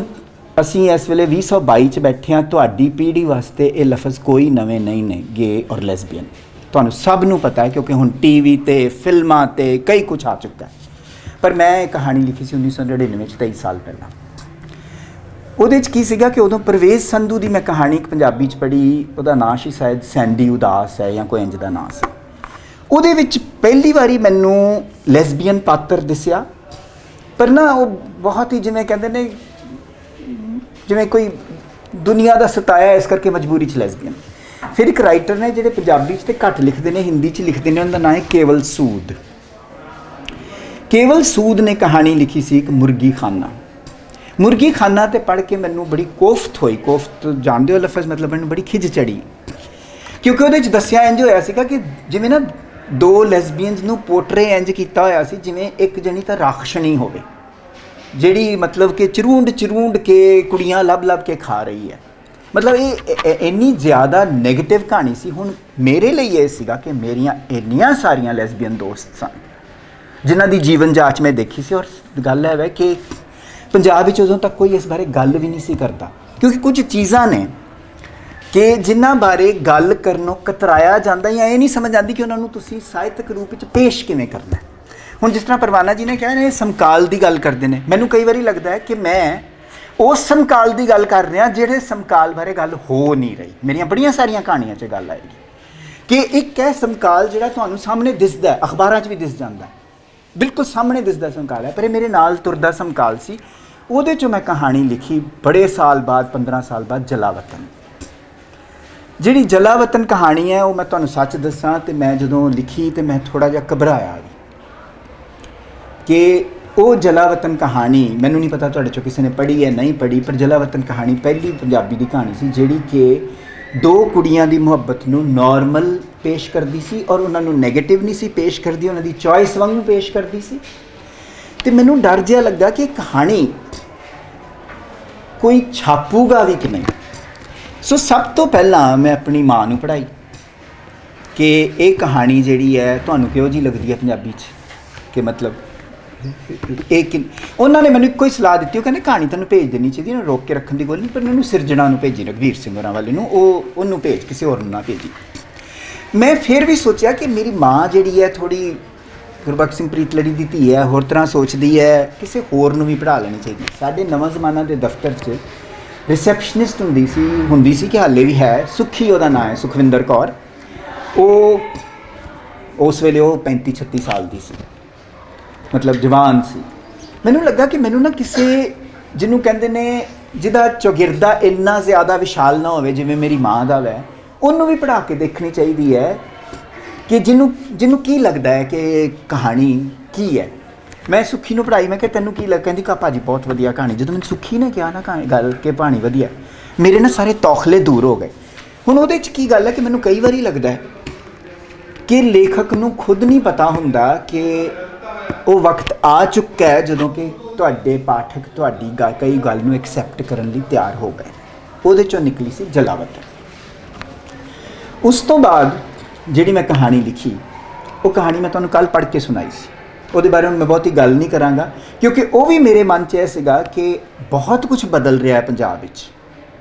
[SPEAKER 1] ਅਸੀਂ ਇਸ ਵੇਲੇ 2022 'ਚ ਬੈਠੇ ਹਾਂ। ਤੁਹਾਡੀ ਪੀੜ੍ਹੀ ਵਾਸਤੇ ਇਹ ਲਫ਼ਜ਼ ਕੋਈ ਨਵੇਂ ਨਹੀਂ ਨੇ, ਗੇ ਔਰ ਲੈਸਬੀਅਨ। ਤੁਹਾਨੂੰ ਸਭ ਨੂੰ ਪਤਾ ਹੈ ਕਿਉਂਕਿ ਹੁਣ TV 'ਤੇ ਫਿਲਮਾਂ 'ਤੇ ਕਈ ਕੁਛ ਆ ਚੁੱਕਾ ਹੈ। ਪਰ ਮੈਂ ਇਹ ਕਹਾਣੀ ਲਿਖੀ ਸੀ 1999 'ਚ, 23 ਸਾਲ ਪਹਿਲਾਂ। ਉਹਦੇ 'ਚ ਕੀ ਸੀਗਾ ਕਿ ਉਦੋਂ ਪਰਵੇਜ਼ ਸੰਧੂ ਦੀ ਮੈਂ ਕਹਾਣੀ ਇੱਕ ਪੰਜਾਬੀ 'ਚ ਪੜ੍ਹੀ। ਉਹਦਾ ਨਾਂ ਸੀ ਸ਼ਾਇਦ ਸੈਂਡੀ ਉਦਾਸ ਹੈ ਜਾਂ ਕੋਈ ਇੰਝ ਦਾ ਨਾਂ ਸੀ। ਉਹਦੇ ਵਿੱਚ ਪਹਿਲੀ ਵਾਰੀ ਮੈਨੂੰ ਲੈਸਬੀਅਨ ਪਾਤਰ ਦਿਸਿਆ, ਪਰ ਨਾ ਉਹ ਬਹੁਤ ਹੀ ਜਿਵੇਂ ਕਹਿੰਦੇ ਨੇ, ਜਿਵੇਂ ਕੋਈ ਦੁਨੀਆ ਦਾ ਸਤਾਇਆ, ਇਸ ਕਰਕੇ ਮਜਬੂਰੀ 'ਚ ਲੈਸਬੀਅਨ। ਫਿਰ ਇੱਕ ਰਾਈਟਰ ਨੇ ਜਿਹੜੇ ਪੰਜਾਬੀ 'ਚ ਤੇ ਘੱਟ ਲਿਖਦੇ ਨੇ, ਹਿੰਦੀ 'ਚ ਲਿਖਦੇ ਨੇ, ਉਹਦਾ ਨਾਂ ਹੈ ਕੇਵਲ ਸੂਦ। ਕੇਵਲ ਸੂਦ ਨੇ ਕਹਾਣੀ ਲਿਖੀ ਸੀ ਇੱਕ ਮੁਰਗੀ ਖਾਨਾ। ਮੁਰਗੀ ਖਾਨਾ 'ਤੇ ਪੜ੍ਹ ਕੇ ਮੈਨੂੰ ਬੜੀ ਕੋਫਤ ਹੋਈ। ਕੋਫਤ ਜਾਣਦੇ ਹੋ ਲਫ਼ਜ਼, ਮਤਲਬ ਮੈਨੂੰ ਬੜੀ ਖਿਝ ਚੜੀ, ਕਿਉਂਕਿ ਉਹਦੇ 'ਚ ਦੱਸਿਆ ਇੰਝ ਹੋਇਆ ਸੀਗਾ ਕਿ ਜਿਵੇਂ ਨਾ ਦੋ ਲੈਸਬੀਅਨਸ ਨੂੰ ਪੋਰਟਰੇ ਇੰਝ ਕੀਤਾ ਹੋਇਆ ਸੀ ਜਿਵੇਂ ਇੱਕ ਜਣੀ ਤਾਂ ਰਾਖਸ਼ਣੀ ਹੋਵੇ, ਜਿਹੜੀ ਮਤਲਬ ਕਿ ਚਰੂੰਡ ਕੇ ਕੁੜੀਆਂ ਲੱਭ ਕੇ ਖਾ ਰਹੀ ਹੈ। ਮਤਲਬ ਇਹ ਇੰਨੀ ਜ਼ਿਆਦਾ ਨੈਗੇਟਿਵ ਕਹਾਣੀ ਸੀ। ਹੁਣ ਮੇਰੇ ਲਈ ਇਹ ਸੀਗਾ ਕਿ ਮੇਰੀਆਂ ਇੰਨੀਆਂ ਸਾਰੀਆਂ ਲੈਸਬੀਅਨ ਦੋਸਤ ਸਨ ਜਿਨ੍ਹਾਂ ਦੀ ਜੀਵਨ ਜਾਂਚ ਮੈਂ ਦੇਖੀ ਸੀ। ਔਰ ਗੱਲ ਹੈ ਕਿ ਪੰਜਾਬ ਵਿੱਚ ਉਦੋਂ ਤੱਕ ਕੋਈ ਇਸ ਬਾਰੇ ਗੱਲ ਵੀ ਨਹੀਂ ਸੀ ਕਰਦਾ, ਕਿਉਂਕਿ ਕੁਝ ਚੀਜ਼ਾਂ ਨੇ ਕਿ ਜਿਨ੍ਹਾਂ ਬਾਰੇ ਗੱਲ ਕਰਨੋਂ ਕਤਰਾਇਆ ਜਾਂਦਾ, ਜਾਂ ਇਹ ਨਹੀਂ ਸਮਝ ਆਉਂਦੀ ਕਿ ਉਹਨਾਂ ਨੂੰ ਤੁਸੀਂ ਸਾਹਿਤਕ ਰੂਪ ਵਿੱਚ ਪੇਸ਼ ਕਿਵੇਂ ਕਰਨਾ। ਹੁਣ ਜਿਸ ਤਰ੍ਹਾਂ ਪਰਵਾਨਾ ਜੀ ਨੇ ਕਿਹਾ ਨੇ ਸਮਕਾਲ ਦੀ ਗੱਲ ਕਰਦੇ ਨੇ, ਮੈਨੂੰ ਕਈ ਵਾਰੀ ਲੱਗਦਾ ਹੈ ਕਿ ਮੈਂ ਉਸ ਸਮਕਾਲ ਦੀ ਗੱਲ ਕਰ ਰਿਹਾ ਜਿਹੜੇ ਸਮਕਾਲ ਬਾਰੇ ਗੱਲ ਹੋ ਨਹੀਂ ਰਹੀ। ਮੇਰੀਆਂ ਬੜੀਆਂ ਸਾਰੀਆਂ ਕਹਾਣੀਆਂ 'ਚ ਗੱਲ ਆਏਗੀ ਕਿ ਇੱਕ ਹੈ ਸਮਕਾਲ ਜਿਹੜਾ ਤੁਹਾਨੂੰ ਸਾਹਮਣੇ ਦਿਸਦਾ, ਅਖਬਾਰਾਂ 'ਚ ਵੀ ਦਿਸ ਜਾਂਦਾ, ਬਿਲਕੁਲ ਸਾਹਮਣੇ ਦਿਸਦਾ ਸਮਕਾਲ ਹੈ। ਪਰ ਇਹ ਮੇਰੇ ਨਾਲ ਤੁਰਦਾ ਸਮਕਾਲ ਸੀ। ਉਹਦੇ 'ਚੋਂ ਮੈਂ ਕਹਾਣੀ ਲਿਖੀ ਬੜੇ ਸਾਲ ਬਾਅਦ, 15 ਸਾਲ ਬਾਅਦ, ਜਲਾਵਤਨ। ਜਿਹੜੀ ਜਲਾਵਤਨ ਕਹਾਣੀ ਹੈ ਉਹ ਮੈਂ ਤੁਹਾਨੂੰ ਸੱਚ ਦੱਸਾਂ ਤੇ ਮੈਂ ਜਦੋਂ ਲਿਖੀ ਤੇ ਮੈਂ ਥੋੜ੍ਹਾ ਜਿਹਾ ਘਬਰਾਇਆ ਵੀ ਕਿ ਉਹ ਜਲਾਵਤਨ ਕਹਾਣੀ, ਮੈਨੂੰ ਨਹੀਂ ਪਤਾ ਤੁਹਾਡੇ 'ਚੋਂ ਕਿਸੇ ਨੇ ਪੜ੍ਹੀ ਹੈ ਨਹੀਂ ਪੜ੍ਹੀ, ਪਰ ਜਲਾਵਤਨ ਕਹਾਣੀ ਪਹਿਲੀ ਪੰਜਾਬੀ ਦੀ ਕਹਾਣੀ ਸੀ ਜਿਹੜੀ ਕਿ ਦੋ ਕੁੜੀਆਂ ਦੀ ਮੁਹੱਬਤ ਨੂੰ ਨੋਰਮਲ ਪੇਸ਼ ਕਰਦੀ ਸੀ ਔਰ ਉਹਨਾਂ ਨੂੰ ਨੈਗੇਟਿਵ ਨਹੀਂ ਸੀ ਪੇਸ਼ ਕਰਦੀ, ਉਹਨਾਂ ਦੀ ਚੋਇਸ ਵਾਂਗੂ ਪੇਸ਼ ਕਰਦੀ ਸੀ। ਅਤੇ ਮੈਨੂੰ ਡਰ ਜਿਹਾ ਲੱਗਾ ਕਿ ਕਹਾਣੀ ਕੋਈ ਛਾਪੂਗਾ ਵੀ ਕਿ ਨਹੀਂ। ਸੋ ਸਭ ਤੋਂ ਪਹਿਲਾਂ ਮੈਂ ਆਪਣੀ ਮਾਂ ਨੂੰ ਪੜ੍ਹਾਈ ਕਿ ਇਹ ਕਹਾਣੀ ਜਿਹੜੀ ਹੈ ਤੁਹਾਨੂੰ ਕਿਹੋ ਜਿਹੀ ਲੱਗਦੀ ਹੈ ਪੰਜਾਬੀ 'ਚ, ਕਿ ਮਤਲਬ ਉਹਨਾਂ ਨੇ ਮੈਨੂੰ ਇੱਕੋ ਹੀ ਸਲਾਹ ਦਿੱਤੀ। ਉਹ ਕਹਿੰਦੇ ਕਹਾਣੀ ਤੁਹਾਨੂੰ ਭੇਜ ਦੇਣੀ ਚਾਹੀਦੀ, ਉਹਨੂੰ ਰੋਕ ਕੇ ਰੱਖਣ ਦੀ ਗੱਲ ਨਹੀਂ, ਪਰ ਮੈਨੂੰ ਸਿਰਜਣਾ ਨੂੰ ਭੇਜੀ, ਰਘਵੀਰ ਸਿੰਘ ਹੋਰਾਂ ਵਾਲੇ ਨੂੰ, ਉਹਨੂੰ ਭੇਜ, ਕਿਸੇ ਹੋਰ ਨੂੰ ਨਾ ਭੇਜੀ। ਮੈਂ ਫਿਰ ਵੀ ਸੋਚਿਆ ਕਿ ਮੇਰੀ ਮਾਂ ਜਿਹੜੀ ਹੈ ਥੋੜ੍ਹੀ ਗੁਰਬਖਸ਼ ਸਿੰਘ ਪ੍ਰੀਤਲੜੀ ਦੀ ਧੀ ਹੈ, ਹੋਰ ਤਰ੍ਹਾਂ ਸੋਚਦੀ ਹੈ, ਕਿਸੇ ਹੋਰ ਨੂੰ ਵੀ ਪੜ੍ਹਾ ਲੈਣੀ ਚਾਹੀਦੀ। ਸਾਡੇ ਨਵਾਂ ਜ਼ਮਾਨਾ ਦੇ ਦਫ਼ਤਰ 'ਚ ਰਿਸੈਪਸ਼ਨਿਸਟ ਹੁੰਦੀ ਸੀ ਕਿ ਹਾਲੇ ਵੀ ਹੈ, ਸੁੱਖੀ ਉਹਦਾ ਨਾਂ ਹੈ, ਸੁਖਵਿੰਦਰ ਕੌਰ। ਉਹ ਉਸ ਵੇਲੇ ਉਹ 35-36 ਸਾਲ ਦੀ ਸੀ, ਮਤਲਬ ਜਵਾਨ ਸੀ। ਮੈਨੂੰ ਲੱਗਾ ਕਿ ਮੈਨੂੰ ਨਾ ਕਿਸੇ ਜਿਹਨੂੰ ਕਹਿੰਦੇ ਨੇ ਜਿਹਦਾ ਚੌਗਿਰਦਾ ਇੰਨਾ ਜ਼ਿਆਦਾ ਵਿਸ਼ਾਲ ਨਾ ਹੋਵੇ ਜਿਵੇਂ ਮੇਰੀ ਮਾਂ ਦਾ ਵੈ, ਉਹਨੂੰ ਵੀ ਪੜ੍ਹਾ ਕੇ ਦੇਖਣੀ ਚਾਹੀਦੀ ਹੈ ਕਿ ਜਿਹਨੂੰ ਕੀ ਲੱਗਦਾ ਹੈ ਕਿ ਕਹਾਣੀ ਕੀ ਹੈ। ਮੈਂ ਸੁੱਖੀ ਨੂੰ ਪੜ੍ਹਾਈ, ਮੈਂ ਕਿਹਾ ਤੈਨੂੰ ਕੀ ਲੱਗ, ਕਹਿੰਦੀ ਕਾ ਭਾਜੀ ਬਹੁਤ ਵਧੀਆ ਕਹਾਣੀ। ਜਦੋਂ ਮੈਨੂੰ ਸੁੱਖੀ ਨੇ ਕਿਹਾ ਨਾ ਗੱਲ ਕਿ ਕਹਾਣੀ ਵਧੀਆ, ਮੇਰੇ ਨਾ ਸਾਰੇ ਤੌਖਲੇ ਦੂਰ ਹੋ ਗਏ। ਹੁਣ ਉਹਦੇ 'ਚ ਕੀ ਗੱਲ ਹੈ ਕਿ ਮੈਨੂੰ ਕਈ ਵਾਰੀ ਲੱਗਦਾ ਹੈ ਕਿ ਲੇਖਕ ਨੂੰ ਖੁਦ ਨਹੀਂ ਪਤਾ ਹੁੰਦਾ ਕਿ ਉਹ ਵਕਤ ਆ ਚੁੱਕਾ ਹੈ ਜਦੋਂ ਕਿ ਤੁਹਾਡੇ ਪਾਠਕ ਤੁਹਾਡੀ ਕਈ ਗੱਲ ਨੂੰ ਐਕਸੈਪਟ ਕਰਨ ਲਈ ਤਿਆਰ ਹੋ ਗਏ। ਉਹਦੇ 'ਚੋਂ ਨਿਕਲੀ ਸੀ ਜਲਾਵਤਨ। ਉਸ ਤੋਂ ਬਾਅਦ ਜਿਹੜੀ ਮੈਂ ਕਹਾਣੀ ਲਿਖੀ, ਉਹ ਕਹਾਣੀ ਮੈਂ ਤੁਹਾਨੂੰ ਕੱਲ੍ਹ ਪੜ੍ਹ ਕੇ ਸੁਣਾਈ ਸੀ। ਉਹਦੇ ਬਾਰੇ ਹੁਣ ਮੈਂ ਬਹੁਤੀ ਗੱਲ ਨਹੀਂ ਕਰਾਂਗਾ ਕਿਉਂਕਿ ਉਹ ਵੀ ਮੇਰੇ ਮਨ 'ਚ ਇਹ ਸੀਗਾ ਕਿ ਬਹੁਤ ਕੁਝ ਬਦਲ ਰਿਹਾ ਹੈ ਪੰਜਾਬ ਵਿੱਚ।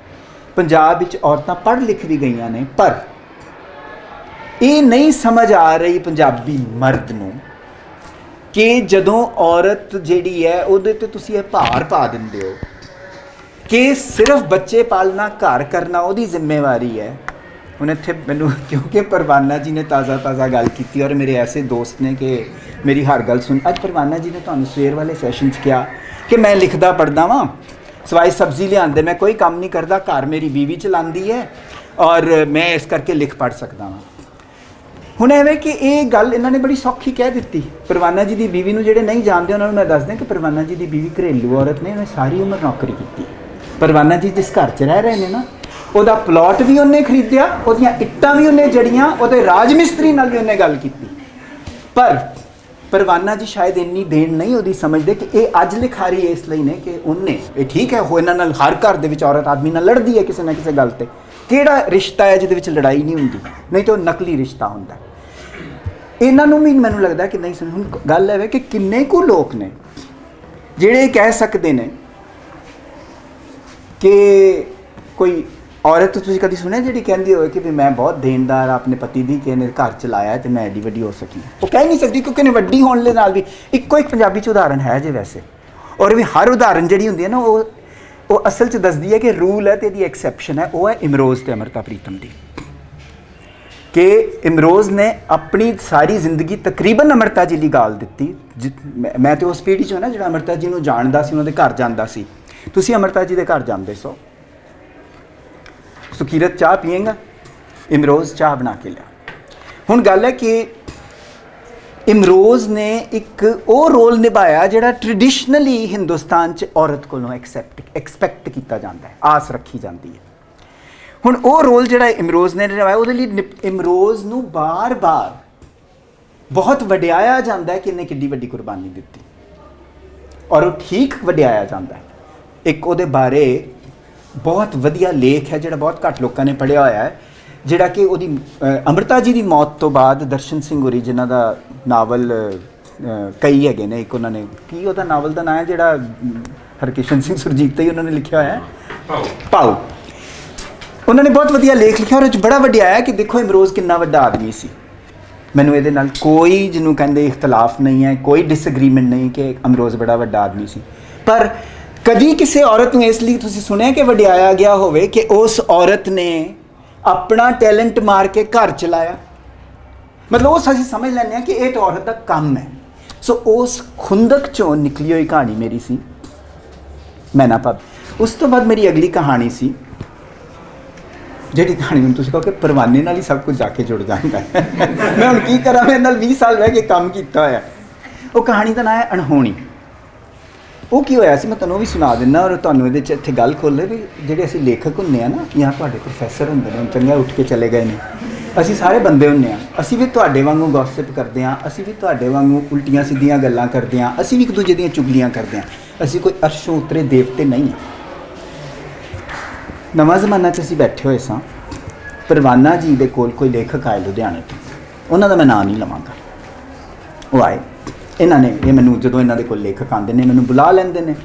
[SPEAKER 1] ਪੰਜਾਬ ਵਿੱਚ ਔਰਤਾਂ ਪੜ੍ਹ ਲਿਖ ਵੀ ਗਈਆਂ ਨੇ, ਪਰ ਇਹ ਨਹੀਂ ਸਮਝ ਆ ਰਹੀ ਪੰਜਾਬੀ ਮਰਦ ਨੂੰ ਕਿ ਜਦੋਂ ਔਰਤ ਜਿਹੜੀ ਹੈ ਉਹਦੇ 'ਤੇ ਤੁਸੀਂ ਇਹ ਭਾਰ ਪਾ ਦਿੰਦੇ ਹੋ ਕਿ ਸਿਰਫ ਬੱਚੇ ਪਾਲਣਾ, ਘਰ ਕਰਨਾ ਉਹਦੀ ਜ਼ਿੰਮੇਵਾਰੀ ਹੈ। ਹੁਣ ਇੱਥੇ ਮੈਨੂੰ ਕਿਉਂਕਿ ਪਰਵਾਨਾ ਜੀ ਨੇ ਤਾਜ਼ਾ ਗੱਲ ਕੀਤੀ ਔਰ ਮੇਰੇ ਐਸੇ ਦੋਸਤ ਨੇ ਕਿ ਮੇਰੀ ਹਰ ਗੱਲ ਸੁਣ। ਅੱਜ ਪਰਵਾਨਾ ਜੀ ਨੇ ਤੁਹਾਨੂੰ ਸਵੇਰ ਵਾਲੇ ਸੈਸ਼ਨ 'ਚ ਕਿਹਾ ਕਿ ਮੈਂ ਲਿਖਦਾ ਪੜ੍ਹਦਾ ਵਾਂ, ਸਵਾਈ ਸਬਜ਼ੀ ਲਿਆਉਂਦੇ ਮੈਂ ਕੋਈ ਕੰਮ ਨਹੀਂ ਕਰਦਾ, ਘਰ ਮੇਰੀ ਬੀਵੀ ਚਲਾਉਂਦੀ ਹੈ ਔਰ ਮੈਂ ਇਸ ਕਰਕੇ ਲਿਖ ਪੜ੍ਹ ਸਕਦਾ ਵਾਂ। ਹੁਣ ਐਵੇਂ ਕਿ ਇਹ ਗੱਲ ਇਹਨਾਂ ਨੇ ਬੜੀ ਸੌਖੀ ਕਹਿ ਦਿੱਤੀ। ਪਰਵਾਨਾ ਜੀ ਦੀ ਬੀਵੀ ਨੂੰ ਜਿਹੜੇ ਨਹੀਂ ਜਾਣਦੇ ਉਹਨਾਂ ਨੂੰ ਮੈਂ ਦੱਸ ਦਿਆਂ ਕਿ ਪਰਵਾਨਾ ਜੀ ਦੀ ਬੀਵੀ ਘਰੇਲੂ ਔਰਤ ਨੇ, ਉਹਨੇ ਸਾਰੀ ਉਮਰ ਨੌਕਰੀ ਕੀਤੀ। ਪਰਵਾਨਾ ਜੀ ਜਿਸ ਘਰ 'ਚ ਰਹਿ ਰਹੇ ਨੇ ਨਾ, ਉਹਦਾ ਪਲਾਟ ਵੀ ਉਹਨੇ ਖਰੀਦਿਆ, ਉਹਦੀਆਂ ਇੱਟਾਂ ਵੀ ਉਹਨੇ ਜੜੀਆਂ, ਉਹਦੇ ਰਾਜ ਮਿਸਤਰੀ ਨਾਲ ਵੀ ਉਹਨੇ ਗੱਲ ਕੀਤੀ। ਪਰ ਪਰਵਾਨਾ ਜੀ ਸ਼ਾਇਦ ਇੰਨੀ ਦੇਣ ਨਹੀਂ ਉਹਦੀ ਸਮਝਦੇ ਕਿ ਇਹ ਅੱਜ ਲਿਖਾਰੀ ਇਸ ਲਈ ਨੇ ਕਿ ਉਹਨੇ, ਇਹ ਠੀਕ ਹੈ ਉਹ ਇਹਨਾਂ ਨਾਲ ਹਰ ਘਰ ਦੇ ਵਿੱਚ ਔਰਤ ਆਦਮੀ ਨਾਲ ਲੜਦੀ ਹੈ ਕਿਸੇ ਨਾ ਕਿਸੇ ਗੱਲ 'ਤੇ। ਕਿਹੜਾ ਰਿਸ਼ਤਾ ਹੈ ਜਿਹਦੇ ਵਿੱਚ ਲੜਾਈ ਨਹੀਂ ਹੁੰਦੀ? ਨਹੀਂ ਤਾਂ ਉਹ ਨਕਲੀ ਰਿਸ਼ਤਾ ਹੁੰਦਾ। ਇਹਨਾਂ ਨੂੰ ਵੀ ਮੈਨੂੰ ਲੱਗਦਾ ਕਿ ਨਹੀਂ ਸਮਝ। ਹੁਣ ਗੱਲ ਇਹ ਹੈ ਕਿ ਕਿੰਨੇ ਕੁ ਲੋਕ ਨੇ ਜਿਹੜੇ ਕਹਿ ਸਕਦੇ ਨੇ ਕਿ ਕੋਈ ਔਰਤ, ਤੁਸੀਂ ਕਦੀ ਸੁਣਿਆ ਜਿਹੜੀ ਕਹਿੰਦੀ ਹੋਵੇ ਕਿ ਵੀ ਮੈਂ ਬਹੁਤ ਦੇਣਦਾਰ ਆਪਣੇ ਪਤੀ ਦੀ, ਕਿ ਇਹਨੇ ਘਰ ਚਲਾਇਆ ਤੇ ਮੈਂ ਐਡੀ ਵੱਡੀ ਹੋ ਸਕੀ? ਉਹ ਕਹਿ ਨਹੀਂ ਸਕਦੀ, ਕਿਉਂਕਿ ਇਹਨੇ ਵੱਡੀ ਹੋਣ ਦੇ ਨਾਲ ਵੀ ਇੱਕੋ ਇੱਕ ਪੰਜਾਬੀ 'ਚ ਉਦਾਹਰਨ ਹੈ ਜੇ ਵੈਸੇ, ਔਰ ਵੀ ਹਰ ਉਦਾਹਰਨ ਜਿਹੜੀ ਹੁੰਦੀ ਹੈ ਨਾ ਉਹ ਅਸਲ 'ਚ ਦੱਸਦੀ ਹੈ ਕਿ ਰੂਲ ਹੈ ਤੇ ਇਹਦੀ ਐਕਸੈਪਸ਼ਨ ਹੈ। ਉਹ ਹੈ ਇਮਰੋਜ਼ ਤੇ ਅੰਮ੍ਰਿਤਾ ਪ੍ਰੀਤਮ ਦੀ, ਕਿ ਇਮਰੋਜ਼ ਨੇ ਆਪਣੀ ਸਾਰੀ ਜ਼ਿੰਦਗੀ ਤਕਰੀਬਨ ਅੰਮ੍ਰਿਤਾ ਜੀ ਲਈ ਗਾਲ ਦਿੱਤੀ। ਮੈਂ ਤੇ ਉਸ ਪੀੜ੍ਹੀ 'ਚੋਂ ਨਾ ਜਿਹੜਾ ਅੰਮ੍ਰਿਤਾ ਜੀ ਨੂੰ ਜਾਣਦਾ ਸੀ, ਉਹਨਾਂ ਦੇ ਘਰ ਜਾਂਦਾ ਸੀ। ਤੁਸੀਂ ਅੰਮ੍ਰਿਤਾ ਜੀ ਦੇ ਘਰ ਜਾਂਦੇ ਸੋ, ਸੁਕੀਰਤ ਚਾਹ ਪੀਏਗਾ, ਇਮਰੋਜ਼ ਚਾਹ ਬਣਾ ਕੇ ਲਿਆ। ਹੁਣ ਗੱਲ ਹੈ ਕਿ ਇਮਰੋਜ਼ ਨੇ ਇੱਕ ਉਹ ਰੋਲ ਨਿਭਾਇਆ ਜਿਹੜਾ ਟ੍ਰੈਡੀਸ਼ਨਲੀ ਹਿੰਦੁਸਤਾਨ 'ਚ ਔਰਤ ਕੋਲੋਂ ਐਕਸਪੈਕਟ ਕੀਤਾ ਜਾਂਦਾ ਹੈ, ਆਸ ਰੱਖੀ ਜਾਂਦੀ ਹੈ। ਹੁਣ ਉਹ ਰੋਲ ਜਿਹੜਾ ਇਮਰੋਜ਼ ਨੇ ਨਿਭਾਇਆ, ਉਹਦੇ ਲਈ ਇਮਰੋਜ਼ ਨੂੰ ਬਾਰ-ਬਾਰ ਬਹੁਤ ਵਡਿਆਇਆ ਜਾਂਦਾ ਹੈ ਕਿ ਇਹਨੇ ਕਿੱਡੀ ਵੱਡੀ ਕੁਰਬਾਨੀ ਦਿੱਤੀ, ਔਰ ਉਹ ਠੀਕ ਵਡਿਆਇਆ ਜਾਂਦਾ ਹੈ। ਇੱਕ ਉਹਦੇ ਬਾਰੇ ਬਹੁਤ ਵਧੀਆ ਲੇਖ ਹੈ ਜਿਹੜਾ ਬਹੁਤ ਘੱਟ ਲੋਕਾਂ ਨੇ ਪੜ੍ਹਿਆ ਹੋਇਆ ਹੈ, ਜਿਹੜਾ ਕਿ ਉਹਦੀ ਅੰਮ੍ਰਿਤਾ ਜੀ ਦੀ ਮੌਤ ਤੋਂ ਬਾਅਦ ਦਰਸ਼ਨ ਸਿੰਘ ਹੋਰੀ, ਜਿਨ੍ਹਾਂ ਦਾ ਨਾਵਲ ਕਈ ਹੈਗੇ ਨੇ, ਇੱਕ ਉਹਨਾਂ ਨੇ ਕੀ ਉਹਦਾ ਨਾਵਲ ਦਾ ਨਾਂ ਹੈ ਜਿਹੜਾ ਹਰਕਿਸ਼ਨ ਸਿੰਘ ਸੁਰਜੀਤ ਹੀ ਉਹਨਾਂ ਨੇ ਲਿਖਿਆ ਹੋਇਆ, ਭਾਊ। ਉਹਨਾਂ ਨੇ ਬਹੁਤ ਵਧੀਆ ਲੇਖ ਲਿਖਿਆ, ਉਹਦੇ 'ਚ ਬੜਾ ਵੱਡਾ ਆਇਆ ਕਿ ਦੇਖੋ ਇਮਰੋਜ਼ ਕਿੰਨਾ ਵੱਡਾ ਆਦਮੀ ਸੀ। ਮੈਨੂੰ ਇਹਦੇ ਨਾਲ ਕੋਈ, ਜਿਹਨੂੰ ਕਹਿੰਦੇ ਇਖਤਲਾਫ ਨਹੀਂ ਹੈ, ਕੋਈ ਡਿਸਐਗਰੀਮੈਂਟ ਨਹੀਂ ਕਿ ਇਮਰੋਜ਼ ਬੜਾ ਵੱਡਾ ਆਦਮੀ ਸੀ। ਪਰ ਕਦੀ ਕਿਸੇ ਔਰਤ ਨੂੰ ਇਸ ਲਈ ਤੁਸੀਂ ਸੁਣਿਆ ਕਿ ਵਡਿਆਇਆ ਗਿਆ ਹੋਵੇ ਕਿ ਉਸ ਔਰਤ ਨੇ ਆਪਣਾ ਟੈਲੈਂਟ ਮਾਰ ਕੇ ਘਰ ਚਲਾਇਆ? ਮਤਲਬ ਉਹ ਅਸੀਂ ਸਮਝ ਲੈਂਦੇ ਹਾਂ ਕਿ ਇਹ ਤਾਂ ਔਰਤ ਦਾ ਕੰਮ ਹੈ। ਸੋ ਉਸ ਖੁੰਦਕ 'ਚੋਂ ਨਿਕਲੀ ਹੋਈ ਕਹਾਣੀ ਮੇਰੀ ਸੀ ਮੈਨਾ ਭਾਬੀ। ਉਸ ਤੋਂ ਬਾਅਦ ਮੇਰੀ ਅਗਲੀ ਕਹਾਣੀ ਸੀ, ਜਿਹੜੀ ਕਹਾਣੀ ਹੁਣ ਤੁਸੀਂ ਕਹੋ ਕਿ ਪਰਵਾਨੇ ਨਾਲ ਹੀ ਸਭ ਕੁਝ ਜਾ ਕੇ ਜੁੜ ਜਾਂਦਾ ਹੈ। ਮੈਂ ਹੁਣ ਕੀ ਕਰਾਂ, ਮੇਰੇ ਨਾਲ 20 ਸਾਲ ਰਹਿ ਕੇ ਕੰਮ ਕੀਤਾ ਹੋਇਆ। ਉਹ ਕਹਾਣੀ ਦਾ ਨਾਂ ਹੈ ਅਣਹੋਣੀ। ਉਹ ਕੀ ਹੋਇਆ ਸੀ, ਮੈਂ ਤੁਹਾਨੂੰ ਉਹ ਵੀ ਸੁਣਾ ਦਿੰਦਾ, ਔਰ ਤੁਹਾਨੂੰ ਇਹਦੇ 'ਚ ਇੱਥੇ ਗੱਲ ਖੋਲ੍ਹੇ ਵੀ ਜਿਹੜੇ ਅਸੀਂ ਲੇਖਕ ਹੁੰਦੇ ਆ ਨਾ, ਜਾਂ ਤੁਹਾਡੇ ਪ੍ਰੋਫੈਸਰ ਹੁੰਦੇ ਨੇ, ਚੰਗਾ ਉੱਠ ਕੇ ਚਲੇ ਗਏ ਨੇ, ਅਸੀਂ ਸਾਰੇ ਬੰਦੇ ਹੁੰਦੇ ਹਾਂ। ਅਸੀਂ ਵੀ ਤੁਹਾਡੇ ਵਾਂਗੂ ਗੌਸਿਪ ਕਰਦੇ ਹਾਂ, ਅਸੀਂ ਵੀ ਤੁਹਾਡੇ ਵਾਂਗੂ ਉਲਟੀਆਂ ਸਿੱਧੀਆਂ ਗੱਲਾਂ ਕਰਦੇ ਹਾਂ, ਅਸੀਂ ਵੀ ਇੱਕ ਦੂਜੇ ਦੀਆਂ ਚੁਗਲੀਆਂ ਕਰਦੇ ਹਾਂ। ਅਸੀਂ ਕੋਈ ਅਰਸ਼ੋਂ ਉਤਰੇ ਦੇਵਤੇ ਨਹੀਂ ਹਾਂ। ਨਵਾਂ ਜ਼ਮਾਨਾ 'ਚ ਅਸੀਂ ਬੈਠੇ ਹੋਏ ਸਾਂ, ਪਰਵਾਨਾ ਜੀ ਦੇ ਕੋਲ ਕੋਈ ਲੇਖਕ ਆਏ ਲੁਧਿਆਣੇ ਤੋਂ, ਉਹਨਾਂ ਦਾ ਮੈਂ ਨਾਂ ਨਹੀਂ ਲਵਾਂਗਾ। ਉਹ ਆਏ, ਇਹਨਾਂ ਨੇ ਇਹ ਮੈਨੂੰ, ਜਦੋਂ ਇਹਨਾਂ ਦੇ ਕੋਲ ਲੇਖਕ ਆਉਂਦੇ ਨੇ ਮੈਨੂੰ ਬੁਲਾ ਲੈਂਦੇ ਨੇ।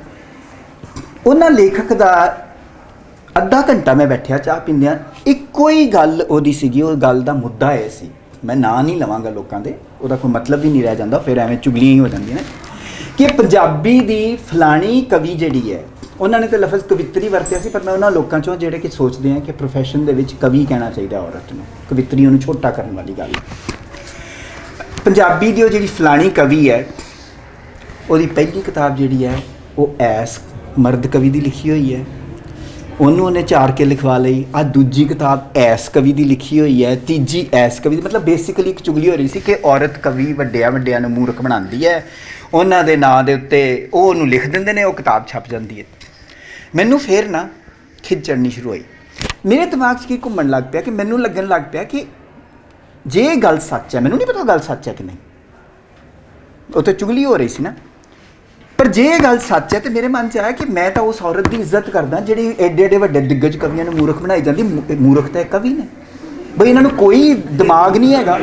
[SPEAKER 1] ਉਹਨਾਂ ਲੇਖਕ ਦਾ ਅੱਧਾ ਘੰਟਾ ਮੈਂ ਬੈਠਿਆ ਚਾਹ ਪੀਂਦਿਆਂ, ਇੱਕੋ ਹੀ ਗੱਲ ਉਹਦੀ ਸੀਗੀ। ਉਹ ਗੱਲ ਦਾ ਮੁੱਦਾ ਇਹ ਸੀ, ਮੈਂ ਨਾਂ ਨਹੀਂ ਲਵਾਂਗਾ ਲੋਕਾਂ ਦੇ, ਉਹਦਾ ਕੋਈ ਮਤਲਬ ਵੀ ਨਹੀਂ ਰਹਿ ਜਾਂਦਾ, ਫਿਰ ਐਵੇਂ ਚੁਗਲੀਆਂ ਹੀ ਹੋ ਜਾਂਦੀਆਂ ਨੇ, ਕਿ ਪੰਜਾਬੀ ਦੀ ਫਲਾਣੀ ਕਵੀ ਜਿਹੜੀ ਹੈ, ਉਹਨਾਂ ਨੇ ਤਾਂ ਲਫ਼ਜ਼ ਕਵਿੱਤਰੀ ਵਰਤਿਆ ਸੀ, ਪਰ ਮੈਂ ਉਹਨਾਂ ਲੋਕਾਂ 'ਚੋਂ ਜਿਹੜੇ ਕਿ ਸੋਚਦੇ ਆ ਕਿ ਪ੍ਰੋਫੈਸ਼ਨ ਦੇ ਵਿੱਚ ਕਵੀ ਕਹਿਣਾ ਚਾਹੀਦਾ ਔਰਤ ਨੂੰ, ਕਵਿੱਤਰੀ ਉਹਨੂੰ ਛੋਟਾ ਕਰਨ ਵਾਲੀ ਗੱਲ। ਪੰਜਾਬੀ ਦੀ ਉਹ ਜਿਹੜੀ ਫਲਾਣੀ ਕਵੀ ਹੈ, ਉਹਦੀ ਪਹਿਲੀ ਕਿਤਾਬ ਜਿਹੜੀ ਹੈ ਉਹ ਐਸ ਮਰਦ ਕਵੀ ਦੀ ਲਿਖੀ ਹੋਈ ਹੈ, ਉਹਨੂੰ ਉਹਨੇ 4 ਕੇ ਲਿਖਵਾ ਲਈ। ਆ ਦੂਜੀ ਕਿਤਾਬ ਐਸ ਕਵੀ ਦੀ ਲਿਖੀ ਹੋਈ ਹੈ, ਤੀਜੀ ਐਸ ਕਵੀ ਦੀ। ਮਤਲਬ ਬੇਸਿਕਲੀ ਇੱਕ ਚੁਗਲੀ ਹੋ ਰਹੀ ਸੀ ਕਿ ਔਰਤ ਕਵੀ ਵੱਡਿਆਂ ਨੂੰ ਮੂਰਖ ਬਣਾਉਂਦੀ ਹੈ, ਉਹਨਾਂ ਦੇ ਨਾਂ ਦੇ ਉੱਤੇ ਉਹ ਉਹਨੂੰ ਲਿਖ ਦਿੰਦੇ ਨੇ, ਉਹ ਕਿਤਾਬ ਛਪ ਜਾਂਦੀ ਹੈ। ਮੈਨੂੰ ਫਿਰ ਨਾ ਖਿੱਚ ਚੜ੍ਹਨੀ ਸ਼ੁਰੂ ਹੋਈ। ਮੇਰੇ ਦਿਮਾਗ 'ਚ ਕੀ ਘੁੰਮਣ ਲੱਗ ਪਿਆ ਕਿ ਮੈਨੂੰ ਲੱਗਣ ਲੱਗ ਪਿਆ ਕਿ ਜੇ ਇਹ ਗੱਲ ਸੱਚ ਹੈ, ਮੈਨੂੰ ਨਹੀਂ ਪਤਾ ਗੱਲ ਸੱਚ ਹੈ ਕਿ ਨਹੀਂ, ਉਹ ਤਾਂ ਚੁਗਲੀ ਹੋ ਰਹੀ ਸੀ ਨਾ, ਪਰ ਜੇ ਇਹ ਗੱਲ ਸੱਚ ਹੈ ਤਾਂ ਮੇਰੇ ਮਨ 'ਚ ਆਇਆ ਕਿ ਮੈਂ ਤਾਂ ਉਸ ਔਰਤ ਦੀ ਇੱਜ਼ਤ ਕਰਦਾ ਜਿਹੜੀ ਐਡੇ ਐਡੇ ਵੱਡੇ ਦਿੱਗਜ ਕਵੀਆਂ ਨੂੰ ਮੂਰਖ ਬਣਾਈ ਜਾਂਦੀ। ਮੂਰਖ ਤਾਂ ਕਵੀ ਨੇ ਬਈ, ਇਹਨਾਂ ਨੂੰ ਕੋਈ ਦਿਮਾਗ ਨਹੀਂ ਹੈਗਾ।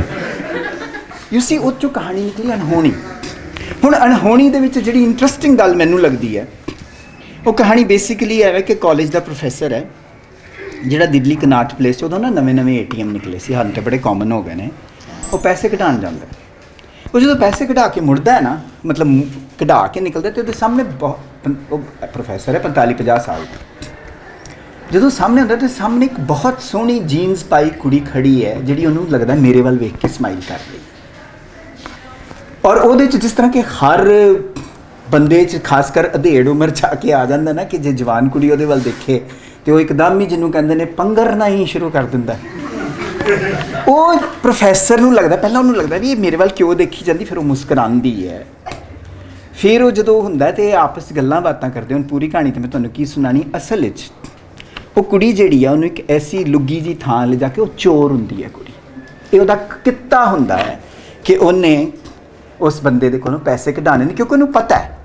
[SPEAKER 1] ਯੂ ਸੀ, ਉਹ 'ਚੋਂ ਕਹਾਣੀ ਨਿਕਲੀ ਅਣਹੋਣੀ। ਹੁਣ ਅਣਹੋਣੀ ਦੇ ਵਿੱਚ ਜਿਹੜੀ ਇੰਟਰਸਟਿੰਗ ਗੱਲ ਮੈਨੂੰ ਲੱਗਦੀ ਹੈ, ਉਹ ਕਹਾਣੀ ਬੇਸਿਕਲੀ ਹੈ ਕਿ ਕਾਲਜ ਦਾ ਪ੍ਰੋਫੈਸਰ ਹੈ ਜਿਹੜਾ ਦਿੱਲੀ ਕਨਾਟ ਪਲੇਸ 'ਚ, ਉਦੋਂ ਨਾ ਨਵੇਂ ATM ਨਿਕਲੇ ਸੀ, ਹਾਲੇ ਤਾਂ ਬੜੇ ਕਾਮਨ ਹੋ ਗਏ ਨੇ। ਉਹ ਪੈਸੇ ਕਢਾਉਣ ਜਾਂਦਾ, ਉਹ ਜਦੋਂ ਪੈਸੇ ਕਢਾ ਕੇ ਮੁੜਦਾ ਹੈ ਨਾ, ਮਤਲਬ ਕਢਾ ਕੇ ਨਿਕਲਦਾ, ਤੇ ਉਹਦੇ ਸਾਹਮਣੇ ਉਹ ਪ੍ਰੋਫੈਸਰ ਹੈ 45-50 ਸਾਲ ਦਾ। ਜਦੋਂ ਸਾਹਮਣੇ ਹੁੰਦਾ ਤੇ ਸਾਹਮਣੇ ਇੱਕ ਬਹੁਤ ਸੋਹਣੀ ਜੀਨਸ ਪਾਈ ਕੁੜੀ ਖੜੀ ਹੈ, ਜਿਹੜੀ ਉਹਨੂੰ ਲੱਗਦਾ ਮੇਰੇ ਵੱਲ ਵੇਖ ਕੇ ਸਮਾਈਲ ਕਰ ਰਹੀ। ਔਰ ਉਹਦੇ 'ਚ ਜਿਸ ਤਰ੍ਹਾਂ ਕਿ ਹਰ ਬੰਦੇ 'ਚ ਖਾਸ ਕਰ ਅਧੇੜ ਉਮਰ 'ਚ ਆ ਕੇ ਆ ਜਾਂਦਾ ਨਾ, ਕਿ ਜੇ ਜਵਾਨ ਕੁੜੀ ਉਹਦੇ ਵੱਲ ਦੇਖੇ ਤੇ ਉਹ ਇੱਕਦਮ ਹੀ, ਜਿਹਨੂੰ ਕਹਿੰਦੇ ਨੇ, ਪੰਗਰਨਾ ਹੀ ਸ਼ੁਰੂ ਕਰ ਦਿੰਦਾ। ਉਹ ਪ੍ਰੋਫੈਸਰ ਨੂੰ ਲੱਗਦਾ, ਪਹਿਲਾਂ ਉਹਨੂੰ ਲੱਗਦਾ ਵੀ ਇਹ ਮੇਰੇ ਵੱਲ ਕਿਉਂ ਦੇਖੀ ਜਾਂਦੀ, ਫਿਰ ਉਹ ਮੁਸਕਰਾਉਂਦੀ ਹੈ। ਫਿਰ ਉਹ ਜਦੋਂ ਹੁੰਦਾ ਤੇ ਆਪਸ 'ਚ ਗੱਲਾਂ ਬਾਤਾਂ ਕਰਦੇ। ਹੁਣ ਪੂਰੀ ਕਹਾਣੀ ਤੇ ਮੈਂ ਤੁਹਾਨੂੰ ਕੀ ਸੁਣਾਣੀ, ਅਸਲ ਵਿੱਚ ਉਹ ਕੁੜੀ ਜਿਹੜੀ ਆ, ਉਹਨੂੰ ਇੱਕ ਐਸੀ ਲੁੱਗੀ ਜੀ ਥਾਂ ਲਿਜਾ ਕੇ, ਉਹ ਚੋਰ ਹੁੰਦੀ ਹੈ ਕੁੜੀ। ਇਹ ਉਹਦਾ ਕਿੱਤਾ ਹੁੰਦਾ ਹੈ ਕਿ ਉਹਨੇ ਉਸ ਬੰਦੇ ਦੇ ਕੋਲੋਂ ਪੈਸੇ ਕਢਾਉਣੇ ਨੇ, ਕਿਉਂਕਿ ਉਹਨੂੰ ਪਤਾ ਹੈ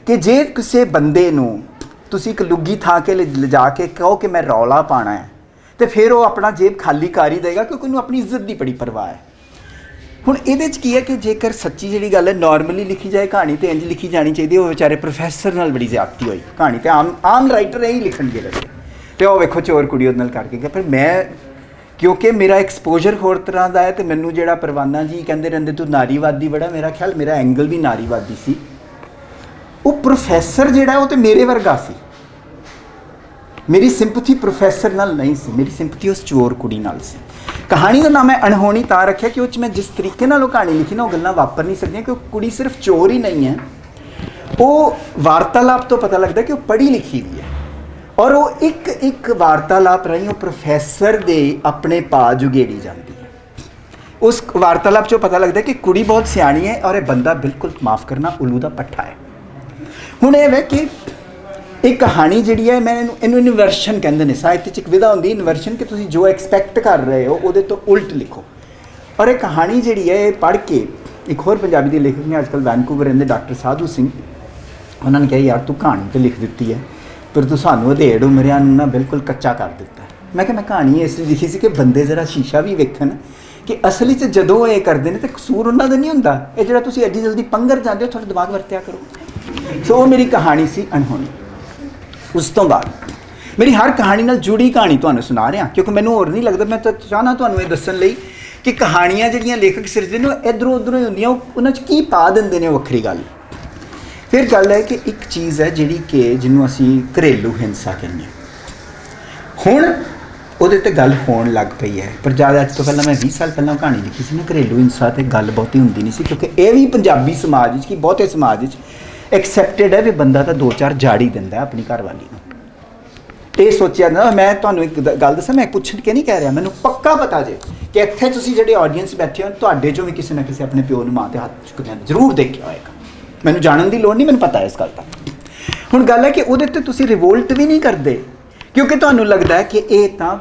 [SPEAKER 1] ਕਿ ਜੇ ਕਿਸੇ ਬੰਦੇ ਨੂੰ ਤੁਸੀਂ ਇੱਕ ਲੁੱਗੀ ਥਾਂ ਕੇ ਲਿਜਾ ਕੇ ਕਹੋ ਕਿ ਮੈਂ ਰੌਲਾ ਪਾਉਣਾ ਹੈ, ਤੇ ਫਿਰ ਉਹ ਆਪਣਾ ਜੇਬ ਖਾਲੀ ਕਰ ਹੀ ਦੇਗਾ, ਕਿਉਂਕਿ ਉਹਨੂੰ ਆਪਣੀ ਇੱਜ਼ਤ ਦੀ ਬੜੀ ਪਰਵਾਹ ਹੈ। ਹੁਣ ਇਹਦੇ 'ਚ ਕੀ ਹੈ ਕਿ ਜੇਕਰ ਸੱਚੀ ਜਿਹੜੀ ਗੱਲ ਹੈ ਨਾਰਮਲੀ ਲਿਖੀ ਜਾਏ ਕਹਾਣੀ ਤੇ ਇੰਜ ਲਿਖੀ ਜਾਣੀ ਚਾਹੀਦੀ, ਉਹ ਵਿਚਾਰੇ ਪ੍ਰੋਫੈਸਰ ਨਾਲ ਬੜੀ ਜ਼ਿਆਦਤੀ ਹੋਈ। ਕਹਾਣੀ ਤੇ ਆਮ ਰਾਈਟਰ ਇਹੀ ਲਿਖਣਗੇ ਵੈਸੇ, ਤੇ ਉਹ ਵੇਖੋ ਚੋਰ ਕੁੜੀ ਉਹਦੇ ਨਾਲ ਕਰਕੇ ਗਿਆ। ਪਰ ਮੈਂ ਕਿਉਂਕਿ ਮੇਰਾ ਐਕਸਪੋਜਰ ਹੋਰ ਤਰ੍ਹਾਂ ਦਾ ਹੈ, ਤੇ ਮੈਨੂੰ ਜਿਹੜਾ ਪਰਵਾਨਾ ਜੀ ਕਹਿੰਦੇ ਰਹਿੰਦੇ ਤੂੰ ਨਾਰੀਵਾਦੀ ਬੜਾ, ਮੇਰਾ ਖਿਆਲ ਮੇਰਾ ਐਂਗਲ ਵੀ ਨਾਰੀਵਾਦੀ ਸੀ। ਉਹ ਪ੍ਰੋਫੈਸਰ ਜਿਹੜਾ ਉਹ ਤੇ ਮੇਰੇ ਵਰਗਾ ਸੀ। ਮੇਰੀ ਸਿੰਪਥੀ ਪ੍ਰੋਫੈਸਰ ਨਾਲ ਨਹੀਂ ਸੀ, ਮੇਰੀ ਸਿੰਪਥੀ ਉਸ ਚੋਰ ਕੁੜੀ ਨਾਲ ਸੀ। ਕਹਾਣੀ ਦਾ ਨਾਮ ਮੈਂ ਅਣਹੋਣੀ ਤਾਂ ਰੱਖਿਆ ਕਿ ਉਹ 'ਚ ਮੈਂ ਜਿਸ ਤਰੀਕੇ ਨਾਲ ਉਹ ਕਹਾਣੀ ਲਿਖੀ ਨਾ, ਉਹ ਗੱਲਾਂ ਵਾਪਰ ਨਹੀਂ ਸਕਦੀਆਂ। ਕਿ ਉਹ ਕੁੜੀ ਸਿਰਫ ਚੋਰ ਹੀ ਨਹੀਂ ਹੈ, ਉਹ ਵਾਰਤਾਲਾਪ ਤੋਂ ਪਤਾ ਲੱਗਦਾ ਕਿ ਉਹ ਪੜ੍ਹੀ ਲਿਖੀ ਵੀ ਹੈ, ਔਰ ਉਹ ਇੱਕ ਵਾਰਤਾਲਾਪ ਰਾਹੀਂ ਉਹ ਪ੍ਰੋਫੈਸਰ ਦੇ ਆਪਣੇ ਪਾ ਜੁਗੇੜੀ ਜਾਂਦੀ ਹੈ। ਉਸ ਵਾਰਤਾਲਾਪ 'ਚੋਂ ਪਤਾ ਲੱਗਦਾ ਕਿ ਕੁੜੀ ਬਹੁਤ ਸਿਆਣੀ ਹੈ, ਔਰ ਇਹ ਬੰਦਾ ਬਿਲਕੁਲ ਮਾफ़ ਕਰਨਾ ਉੱਲੂ ਦਾ ਪੱਠਾ ਹੈ। ਹੁਣ ਇਹ ਵੇ ਕਿ ਇਹ ਕਹਾਣੀ ਜਿਹੜੀ ਹੈ, ਮੈਂ ਇਹਨੂੰ ਇਨਵਰਸ਼ਨ ਕਹਿੰਦੇ ਨੇ ਸਾਹਿਤ 'ਚ। ਇੱਕ ਵਿਧਾ ਹੁੰਦੀ ਇਨਵਰਸ਼ਨ, ਕਿ ਤੁਸੀਂ ਜੋ ਐਕਸਪੈਕਟ ਕਰ ਰਹੇ ਹੋ ਉਹਦੇ ਤੋਂ ਉਲਟ ਲਿਖੋ। ਔਰ ਇਹ ਕਹਾਣੀ ਜਿਹੜੀ ਹੈ, ਇਹ ਪੜ੍ਹ ਕੇ ਇੱਕ ਹੋਰ ਪੰਜਾਬੀ ਦੇ ਲੇਖਕ ਨੇ, ਅੱਜ ਕੱਲ੍ਹ ਵੈਨਕੂਵਰ ਰਹਿੰਦੇ, ਡਾਕਟਰ ਸਾਧੂ ਸਿੰਘ, ਉਹਨਾਂ ਨੇ ਕਿਹਾ ਯਾਰ ਤੂੰ ਕਹਾਣੀ ਤਾਂ ਲਿਖ ਦਿੱਤੀ ਹੈ, ਪਰ ਤੂੰ ਸਾਨੂੰ ਅਧੇੜ ਉਮਰਿਆਂ ਨੂੰ ਨਾ ਬਿਲਕੁਲ ਕੱਚਾ ਕਰ ਦਿੱਤਾ। ਮੈਂ ਕਿਹਾ ਮੈਂ ਕਹਾਣੀ ਇਸ ਲਈ ਲਿਖੀ ਸੀ ਕਿ ਬੰਦੇ ਜ਼ਰਾ ਸ਼ੀਸ਼ਾ ਵੀ ਵੇਖਣ ਕਿ ਅਸਲੀ 'ਚ ਜਦੋਂ ਇਹ ਕਰਦੇ ਨੇ ਤਾਂ ਕਸੂਰ ਉਹਨਾਂ ਦਾ ਨਹੀਂ ਹੁੰਦਾ, ਇਹ ਜਿਹੜਾ ਤੁਸੀਂ ਐਡੀ ਜਲਦੀ ਪੰਗਰ ਜਾਂਦੇ ਹੋ, ਥੋੜ੍ਹਾ ਦਿਮਾਗ ਵਰਤਿਆ ਕਰੋ। ਸੋ ਉਹ ਮੇਰੀ ਕਹਾਣੀ ਸੀ ਅਣਹੋਣੀ। ਉਸ ਤੋਂ ਬਾਅਦ ਮੇਰੀ ਹਰ ਕਹਾਣੀ ਨਾਲ ਜੁੜੀ ਕਹਾਣੀ ਤੁਹਾਨੂੰ ਸੁਣਾ ਰਿਹਾ, ਕਿਉਂਕਿ ਮੈਨੂੰ ਹੋਰ ਨਹੀਂ ਲੱਗਦਾ। ਮੈਂ ਤਾਂ ਚਾਹੁੰਦਾ ਤੁਹਾਨੂੰ ਇਹ ਦੱਸਣ ਲਈ ਕਿ ਕਹਾਣੀਆਂ ਜਿਹੜੀਆਂ ਲੇਖਕ ਸਿਰਜਦੇ ਨੇ ਉਹ ਇੱਧਰੋਂ ਉੱਧਰੋਂ ਹੀ ਹੁੰਦੀਆਂ, ਉਹਨਾਂ 'ਚ ਕੀ ਪਾ ਦਿੰਦੇ ਨੇ ਉਹ ਵੱਖਰੀ ਗੱਲ। ਫਿਰ ਗੱਲ ਹੈ ਕਿ ਇੱਕ ਚੀਜ਼ ਹੈ ਜਿਹੜੀ ਕਿ ਜਿਹਨੂੰ ਅਸੀਂ ਘਰੇਲੂ ਹਿੰਸਾ ਕਹਿੰਦੇ ਹਾਂ। ਹੁਣ ਉਹਦੇ 'ਤੇ ਗੱਲ ਹੋਣ ਲੱਗ ਪਈ ਹੈ, ਪਰ ਜ਼ਿਆਦਾ ਅੱਜ ਤੋਂ ਪਹਿਲਾਂ ਮੈਂ 20 ਸਾਲ ਪਹਿਲਾਂ ਕਹਾਣੀ ਲਿਖੀ ਸੀ ਨਾ, ਘਰੇਲੂ ਹਿੰਸਾ 'ਤੇ ਗੱਲ ਬਹੁਤੀ ਹੁੰਦੀ ਨਹੀਂ ਸੀ, ਕਿਉਂਕਿ ਇਹ ਵੀ ਪੰਜਾਬੀ ਸਮਾਜ ਵਿੱਚ, ਕਿ ਬਹੁਤੇ ਸਮਾਜ ਵਿੱਚ ਐਕਸੈਪਟਡ ਹੈ ਵੀ ਬੰਦਾ ਤਾਂ 2-4 ਜਾੜੀ ਦਿੰਦਾ ਆਪਣੀ ਘਰਵਾਲੀ ਨੂੰ। ਇਹ ਸੋਚਿਆ ਨਾ, ਮੈਂ ਤੁਹਾਨੂੰ ਇੱਕ ਗੱਲ ਦੱਸਾਂ, ਮੈਂ ਪੁੱਛ ਕੇ ਨਹੀਂ ਕਹਿ ਰਿਹਾ, ਮੈਨੂੰ ਪੱਕਾ ਪਤਾ ਜੇ ਕਿ ਇੱਥੇ ਤੁਸੀਂ ਜਿਹੜੇ ਆਡੀਅנס ਬੈਠੇ ਹੋ, ਤੁਹਾਡੇ 'ਚੋਂ ਵੀ ਕਿਸੇ ਨਾ ਕਿਸੇ ਆਪਣੇ ਪਿਓ ਨੂੰ ਮਾਂ 'ਤੇ ਹੱਥ ਚੁੱਕਦਿਆਂ ਜ਼ਰੂਰ ਦੇਖਿਆ ਹੋਏਗਾ। ਮੈਨੂੰ ਜਾਣਨ ਦੀ ਲੋੜ ਨਹੀਂ, ਮੈਨੂੰ ਪਤਾ ਹੈ ਇਸ ਗੱਲ ਦਾ। ਹੁਣ ਗੱਲ ਹੈ ਕਿ ਉਹਦੇ 'ਤੇ ਤੁਸੀਂ ਰਿਵੋਲਟ ਵੀ ਨਹੀਂ ਕਰਦੇ, ਕਿਉਂਕਿ ਤੁਹਾਨੂੰ ਲੱਗਦਾ ਹੈ ਕਿ ਇਹ ਤਾਂ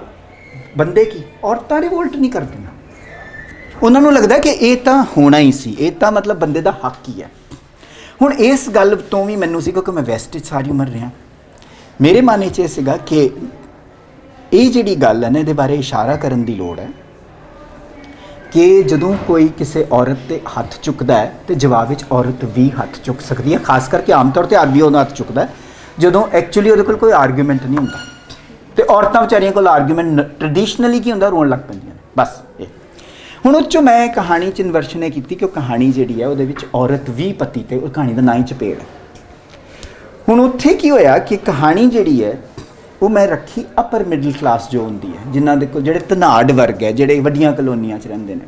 [SPEAKER 1] ਬੰਦੇ ਕੀ, ਔਰਤਾਂ ਰਿਵੋਲਟ ਨਹੀਂ ਕਰਦੀਆਂ। ਉਹਨਾਂ ਨੂੰ ਲੱਗਦਾ ਕਿ ਇਹ ਤਾਂ ਹੋਣਾ ਹੀ ਸੀ, ਇਹ ਤਾਂ ਮਤਲਬ ਬੰਦੇ ਦਾ ਹੱਕ ਹੀ ਹੈ। ਹੁਣ ਇਸ ਗੱਲ ਤੋਂ ਵੀ ਮੈਨੂੰ ਸੀ, ਕਿਉਂਕਿ ਮੈਂ ਵੈਸਟ 'ਚ ਸਾਰੀ ਉਮਰ ਰਿਹਾ, ਮੇਰੇ ਮਨ 'ਚ ਇਹ ਸੀਗਾ ਕਿ ਇਹ ਜਿਹੜੀ ਗੱਲ ਹੈ ਨਾ, ਇਹਦੇ ਬਾਰੇ ਇਸ਼ਾਰਾ ਕਰਨ ਦੀ ਲੋੜ ਹੈ ਕਿ ਜਦੋਂ ਕੋਈ ਕਿਸੇ ਔਰਤ 'ਤੇ ਹੱਥ ਚੁੱਕਦਾ ਹੈ ਤੇ ਜਵਾਬ ਵਿੱਚ ਔਰਤ ਵੀ ਹੱਥ ਚੁੱਕ ਸਕਦੀ ਹੈ। ਖਾਸ ਕਰਕੇ ਆਮ ਤੌਰ 'ਤੇ ਆਦਮੀ ਉਹਦਾ ਹੱਥ ਚੁੱਕਦਾ ਜਦੋਂ ਐਕਚੁਅਲੀ ਉਹਦੇ ਕੋਲ ਕੋਈ ਆਰਗੂਮੈਂਟ ਨਹੀਂ ਹੁੰਦਾ, ਤੇ ਔਰਤਾਂ ਵਿਚਾਰੀਆਂ ਕੋਲ ਆਰਗੂਮੈਂਟ ਟ੍ਰੈਡੀਸ਼ਨਲੀ ਕੀ ਹੁੰਦਾ, ਰੋਣ ਲੱਗ ਪੈਂਦੀਆਂ ਨੇ ਬਸ। ਇਹ ਹੁਣ ਉਹ 'ਚੋਂ ਮੈਂ ਕਹਾਣੀ 'ਚ ਇਨਵਰਸ਼ਨ ਇਹ ਕੀਤੀ ਕਿ ਉਹ ਕਹਾਣੀ ਜਿਹੜੀ ਹੈ ਉਹਦੇ ਵਿੱਚ ਔਰਤ ਵੀ ਪਤੀ, ਤੇ ਉਹ ਕਹਾਣੀ ਦਾ ਨਾਂ ਹੀ ਚਪੇੜ ਹੈ। ਹੁਣ ਉੱਥੇ ਕੀ ਹੋਇਆ ਕਿ ਕਹਾਣੀ ਜਿਹੜੀ ਹੈ ਉਹ ਮੈਂ ਰੱਖੀ ਅਪਰ ਮਿਡਲ ਕਲਾਸ ਜੋ ਹੁੰਦੀ ਹੈ, ਜਿਨ੍ਹਾਂ ਦੇ ਕੋਲ ਜਿਹੜੇ ਧਨਾੜ ਵਰਗ ਹੈ, ਜਿਹੜੇ ਵੱਡੀਆਂ ਕਲੋਨੀਆਂ 'ਚ ਰਹਿੰਦੇ ਨੇ।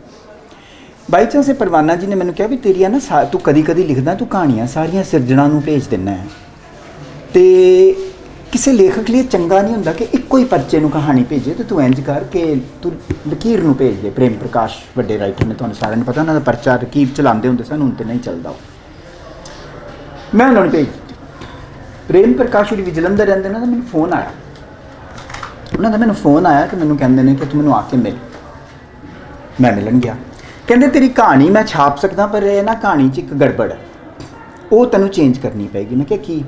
[SPEAKER 1] ਬਾਈ ਚਾਂਸ ਇਹ ਪਰਵਾਨਾ ਜੀ ਨੇ ਮੈਨੂੰ ਕਿਹਾ ਵੀ ਤੇਰੀਆਂ ਨਾ ਤੂੰ ਕਦੀ ਕਦੀ ਲਿਖਦਾ, ਤੂੰ ਕਹਾਣੀਆਂ ਸਾਰੀਆਂ ਸਿਰਜਣਾ ਨੂੰ ਭੇਜ ਦਿੰਦਾ ਹੈ, ਤੇ ਕਿਸੇ ਲੇਖਕ ਲਈ ਚੰਗਾ ਨਹੀਂ ਹੁੰਦਾ ਕਿ ਇੱਕੋ ਹੀ ਪਰਚੇ ਨੂੰ ਕਹਾਣੀ ਭੇਜੇ, ਤੇ ਤੂੰ ਇੰਜ ਕਰ ਕਿ ਤੂੰ ਲਕੀਰ ਨੂੰ ਭੇਜ ਦੇ। ਪ੍ਰੇਮ ਪ੍ਰਕਾਸ਼ ਵੱਡੇ ਰਾਈਟਰ ਨੇ, ਤੁਹਾਨੂੰ ਸਾਰਿਆਂ ਨੂੰ ਪਤਾ, ਉਹਨਾਂ ਦਾ ਪਰਚਾ ਲਕੀਰ ਚਲਾਉਂਦੇ ਹੁੰਦੇ ਸਨ, ਹੁਣ ਤਾਂ ਨਹੀਂ ਚੱਲਦਾ। ਮੈਂ ਉਹਨਾਂ ਨੂੰ ਭੇਜ ਦਿੱਤੀ। ਪ੍ਰੇਮ ਪ੍ਰਕਾਸ਼ ਵੀ ਜਲੰਧਰ ਰਹਿੰਦੇ ਨੇ, ਤਾਂ ਮੈਨੂੰ ਫੋਨ ਆਇਆ, ਉਹਨਾਂ ਦਾ ਮੈਨੂੰ ਫੋਨ ਆਇਆ ਕਿ ਮੈਨੂੰ ਕਹਿੰਦੇ ਨੇ ਕਿ ਤੂੰ ਮੈਨੂੰ ਆ ਕੇ ਮਿਲ। ਮੈਂ ਮਿਲਣ ਗਿਆ, ਕਹਿੰਦੇ ਤੇਰੀ ਕਹਾਣੀ ਮੈਂ ਛਾਪ ਸਕਦਾ, ਪਰ ਇਹ ਨਾ ਕਹਾਣੀ 'ਚ ਇੱਕ ਗੜਬੜ ਹੈ, ਉਹ ਤੈਨੂੰ ਚੇਂਜ ਕਰਨੀ ਪਏਗੀ। ਮੈਂ ਕਿਹਾ ਕੀ?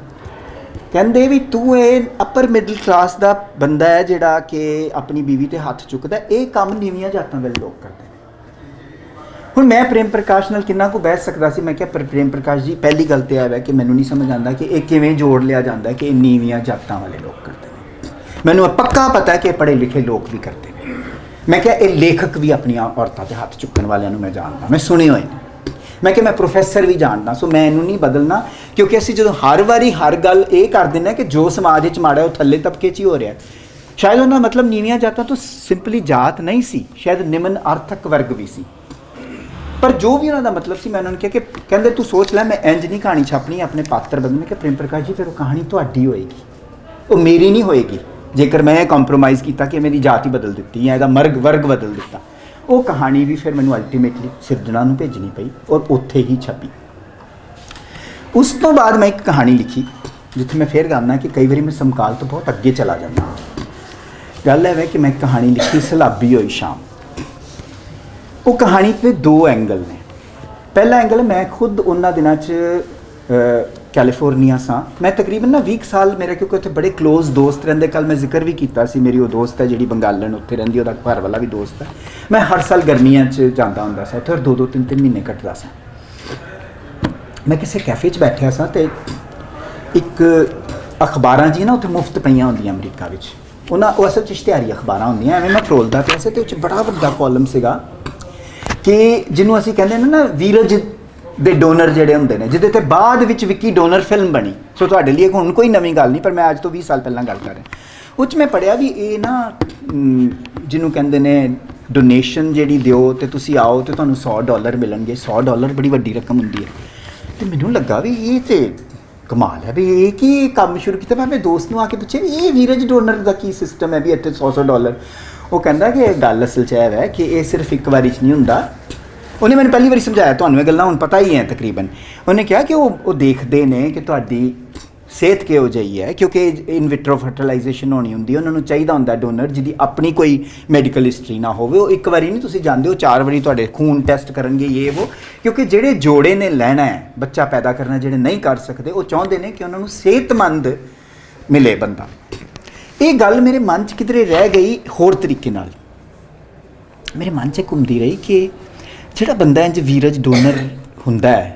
[SPEAKER 1] ਕਹਿੰਦੇ ਵੀ ਤੂੰ ਇਹ ਅਪਰ ਮਿਡਲ ਕਲਾਸ ਦਾ ਬੰਦਾ ਹੈ ਜਿਹੜਾ ਕਿ ਆਪਣੀ ਬੀਵੀ 'ਤੇ ਹੱਥ ਚੁੱਕਦਾ, ਇਹ ਕੰਮ ਨੀਵੀਆਂ ਜਾਤਾਂ ਵਾਲੇ ਲੋਕ ਕਰਦੇ ਨੇ। ਹੁਣ ਮੈਂ ਪ੍ਰੇਮ ਪ੍ਰਕਾਸ਼ ਨਾਲ ਕਿੰਨਾ ਕੁ ਬਹਿਸ ਸਕਦਾ ਸੀ। ਮੈਂ ਕਿਹਾ ਪਰ ਪ੍ਰੇਮ ਪ੍ਰਕਾਸ਼ ਜੀ, ਪਹਿਲੀ ਗੱਲ ਤਾਂ ਇਹ ਹੈ ਕਿ ਮੈਨੂੰ ਨਹੀਂ ਸਮਝ ਆਉਂਦਾ ਕਿ ਇਹ ਕਿਵੇਂ ਜੋੜ ਲਿਆ ਜਾਂਦਾ ਕਿ ਇਹ ਨੀਵੀਆਂ ਜਾਤਾਂ ਵਾਲੇ ਲੋਕ ਕਰਦੇ ਨੇ। ਮੈਨੂੰ ਪੱਕਾ ਪਤਾ ਹੈ ਕਿ ਪੜ੍ਹੇ ਲਿਖੇ ਲੋਕ ਵੀ ਕਰਦੇ ਨੇ। ਮੈਂ ਕਿਹਾ ਇਹ ਲੇਖਕ ਵੀ ਆਪਣੀਆਂ ਔਰਤਾਂ 'ਤੇ ਹੱਥ ਚੁੱਕਣ ਵਾਲਿਆਂ ਨੂੰ ਮੈਂ ਜਾਣਦਾ, ਮੈਂ ਸੁਣੇ ਹੋਏ ਨੇ। ਮੈਂ ਕਿਹਾ ਮੈਂ ਪ੍ਰੋਫੈਸਰ ਵੀ ਜਾਣਦਾ, ਸੋ ਮੈਂ ਇਹਨੂੰ ਨਹੀਂ ਬਦਲਣਾ, ਕਿਉਂਕਿ ਅਸੀਂ ਜਦੋਂ ਹਰ ਵਾਰੀ ਹਰ ਗੱਲ ਇਹ ਕਰ ਦਿੰਦੇ ਹਾਂ ਕਿ ਜੋ ਸਮਾਜ ਵਿੱਚ ਮਾੜਾ ਉਹ ਥੱਲੇ ਤਬਕੇ 'ਚ ਹੀ ਹੋ ਰਿਹਾ। ਸ਼ਾਇਦ ਉਹਨਾਂ ਦਾ ਮਤਲਬ ਨੀਵੀਆਂ ਜਾਤਾਂ ਤੋਂ ਸਿੰਪਲੀ ਜਾਤ ਨਹੀਂ ਸੀ, ਸ਼ਾਇਦ ਨਿਮਨ ਆਰਥਕ ਵਰਗ ਵੀ ਸੀ, ਪਰ ਜੋ ਵੀ ਉਹਨਾਂ ਦਾ ਮਤਲਬ ਸੀ, ਮੈਂ ਉਹਨਾਂ ਨੂੰ ਕਿਹਾ ਕਿ ਕਹਿੰਦੇ ਤੂੰ ਸੋਚ ਲੈ, ਮੈਂ ਇੰਜ ਨਹੀਂ ਕਹਾਣੀ ਛਾਪਣੀ, ਆਪਣੇ ਪਾਤਰ ਬਦਲਣੇ। ਮੈਂ ਕਿਹਾ ਪ੍ਰੇਮ ਪ੍ਰਕਾਸ਼ ਜੀ, ਫਿਰ ਉਹ ਕਹਾਣੀ ਤੁਹਾਡੀ ਹੋਏਗੀ, ਉਹ ਮੇਰੀ ਨਹੀਂ ਹੋਏਗੀ। ਜੇਕਰ ਮੈਂ ਇਹ ਕੰਪਰੋਮਾਈਜ਼ ਕੀਤਾ ਕਿ ਮੇਰੀ ਜਾਤ ਹੀ ਬਦਲ ਦਿੱਤੀ ਜਾਂ ਇਹਦਾ ਵਰਗ ਬਦਲ ਦਿੱਤਾ, ਉਹ ਕਹਾਣੀ ਵੀ ਫਿਰ ਮੈਨੂੰ ਅਲਟੀਮੇਟਲੀ ਸਿਰਜਣਾ ਨੂੰ ਭੇਜਣੀ ਪਈ ਔਰ ਉੱਥੇ ਹੀ ਛਪੀ। ਉਸ ਤੋਂ ਬਾਅਦ ਮੈਂ ਇੱਕ ਕਹਾਣੀ ਲਿਖੀ ਜਿੱਥੇ ਮੈਂ ਫਿਰ ਕਹਿੰਦਾ ਕਿ ਕਈ ਵਾਰੀ ਮੈਂ ਸਮਕਾਲ ਤੋਂ ਬਹੁਤ ਅੱਗੇ ਚਲਾ ਜਾਂਦਾ। ਗੱਲ ਇਹ ਹੈ ਕਿ ਮੈਂ ਇੱਕ ਕਹਾਣੀ ਲਿਖੀ, ਸਲਾਬੀ ਹੋਈ ਸ਼ਾਮ। ਉਹ ਕਹਾਣੀ 'ਤੇ 2 ਐਂਗਲ ਨੇ। ਪਹਿਲਾ ਐਂਗਲ ਮੈਂ ਖੁਦ ਉਹਨਾਂ ਦਿਨਾਂ 'ਚ ਕੈਲੀਫੋਰਨੀਆ ਸਾਂ ਮੈਂ ਤਕਰੀਬਨ ਨਾ 20 ਸਾਲ ਮੇਰਾ, ਕਿਉਂਕਿ ਉੱਥੇ ਬੜੇ ਕਲੋਜ਼ ਦੋਸਤ ਰਹਿੰਦੇ। ਕੱਲ ਮੈਂ ਜ਼ਿਕਰ ਵੀ ਕੀਤਾ ਸੀ, ਮੇਰੀ ਉਹ ਦੋਸਤ ਹੈ ਜਿਹੜੀ ਬੰਗਾਲਨ ਉੱਥੇ ਰਹਿੰਦੀ, ਉਹਦਾ ਘਰ ਵਾਲਾ ਵੀ ਦੋਸਤ ਹੈ। ਮੈਂ ਹਰ ਸਾਲ ਗਰਮੀਆਂ 'ਚ ਜਾਂਦਾ ਹੁੰਦਾ ਸਾਂ ਉੱਥੇ, ਔਰ 2-2 3-3 ਮਹੀਨੇ ਕੱਟਦਾ ਸਾਂ। ਮੈਂ ਕਿਸੇ ਕੈਫੇ 'ਚ ਬੈਠਿਆ ਸਾਂ ਅਤੇ ਇੱਕ ਅਖਬਾਰਾਂ ਜੀ ਨਾ ਉੱਥੇ ਮੁਫਤ ਪਈਆਂ ਹੁੰਦੀਆਂ ਅਮਰੀਕਾ ਵਿੱਚ, ਉਹ ਅਸਲ 'ਚ ਇਸ਼ਤਿਹਾਰੀ ਅਖਬਾਰਾਂ ਹੁੰਦੀਆਂ। ਐਵੇਂ ਮੈਂ ਫਰੋਲਦਾ ਪਿਆ ਸੀ ਅਤੇ ਉਹ 'ਚ ਬੜਾ ਵੱਡਾ ਕਾਲਮ ਸੀਗਾ ਕਿ ਜਿਹਨੂੰ ਅਸੀਂ ਕਹਿੰਦੇ ਨੇ ਨਾ ਵੀਰਜ ਦੇ ਡੋਨਰ ਜਿਹੜੇ ਹੁੰਦੇ ਨੇ, ਜਿਹਦੇ 'ਤੇ ਬਾਅਦ ਵਿੱਚ ਵਿੱਕੀ ਡੋਨਰ ਫਿਲਮ ਬਣੀ। ਸੋ ਤੁਹਾਡੇ ਲਈ ਹੁਣ ਕੋਈ ਨਵੀਂ ਗੱਲ ਨਹੀਂ, ਪਰ ਮੈਂ ਅੱਜ ਤੋਂ 20 ਸਾਲ ਪਹਿਲਾਂ ਗੱਲ ਕਰ ਰਿਹਾ। ਉਹ 'ਚ ਮੈਂ ਪੜ੍ਹਿਆ ਵੀ ਇਹ ਨਾ ਜਿਹਨੂੰ ਕਹਿੰਦੇ ਨੇ ਡੋਨੇਸ਼ਨ ਜਿਹੜੀ ਦਿਓ ਅਤੇ ਤੁਸੀਂ ਆਓ ਅਤੇ ਤੁਹਾਨੂੰ $100 ਮਿਲਣਗੇ। $100 ਬੜੀ ਵੱਡੀ ਰਕਮ ਹੁੰਦੀ ਹੈ। ਅਤੇ ਮੈਨੂੰ ਲੱਗਾ ਵੀ ਇਹ ਤਾਂ ਕਮਾਲ ਹੈ, ਵੀ ਇਹ ਕੀ ਕੰਮ ਸ਼ੁਰੂ ਕੀਤਾ। ਮੈਂ ਆਪਣੇ ਦੋਸਤ ਨੂੰ ਆ ਕੇ ਪੁੱਛਿਆ ਵੀ ਇਹ ਵੀਰਜ ਡੋਨਰ ਦਾ ਕੀ ਸਿਸਟਮ ਹੈ ਵੀ ਇੱਥੇ $100। ਉਹ ਕਹਿੰਦਾ ਕਿ ਗੱਲ ਅਸਲ 'ਚ ਇਹ ਹੈ ਕਿ ਇਹ ਸਿਰਫ ਇੱਕ ਵਾਰੀ 'ਚ ਨਹੀਂ ਹੁੰਦਾ। ਉਹਨੇ ਮੈਨੂੰ ਪਹਿਲੀ ਵਾਰੀ ਸਮਝਾਇਆ, ਤੁਹਾਨੂੰ ਇਹ ਗੱਲਾਂ ਹੁਣ ਪਤਾ ਹੀ ਹੈ ਤਕਰੀਬਨ। ਉਹਨੇ ਕਿਹਾ ਕਿ ਉਹ ਦੇਖਦੇ ਨੇ ਕਿ ਤੁਹਾਡੀ ਸਿਹਤ ਕਿਹੋ ਜਿਹੀ ਹੈ, ਕਿਉਂਕਿ ਇਨ ਵਿਟਰੋ ਫਰਟੀਲਾਈਜੇਸ਼ਨ ਹੋਣੀ ਹੁੰਦੀ ਹੈ। ਉਹਨਾਂ ਨੂੰ ਚਾਹੀਦਾ ਹੁੰਦਾ ਡੋਨਰ ਜਿਹਦੀ ਆਪਣੀ ਕੋਈ ਮੈਡੀਕਲ ਹਿਸਟਰੀ ਨਾ ਹੋਵੇ। ਉਹ ਇੱਕ ਵਾਰੀ ਨਹੀਂ ਤੁਸੀਂ ਜਾਂਦੇ ਹੋ, 4 ਵਾਰੀ ਤੁਹਾਡੇ ਖੂਨ ਟੈਸਟ ਕਰਨਗੇ ਇਹ ਉਹ, ਕਿਉਂਕਿ ਜਿਹੜੇ ਜੋੜੇ ਨੇ ਲੈਣਾ ਹੈ ਬੱਚਾ ਪੈਦਾ ਕਰਨਾ, ਜਿਹੜੇ ਨਹੀਂ ਕਰ ਸਕਦੇ, ਉਹ ਚਾਹੁੰਦੇ ਨੇ ਕਿ ਉਹਨਾਂ ਨੂੰ ਸਿਹਤਮੰਦ ਮਿਲੇ ਬੰਦਾ। ਇਹ ਗੱਲ ਮੇਰੇ ਮਨ 'ਚ ਕਿਧਰੇ ਰਹਿ ਗਈ ਹੋਰ ਤਰੀਕੇ ਨਾਲ, ਮੇਰੇ ਮਨ 'ਚ ਘੁੰਮਦੀ ਰਹੀ ਕਿ ਜਿਹੜਾ ਬੰਦਾ ਇੰਝ ਵੀਰਜ ਡੋਨਰ ਹੁੰਦਾ ਹੈ,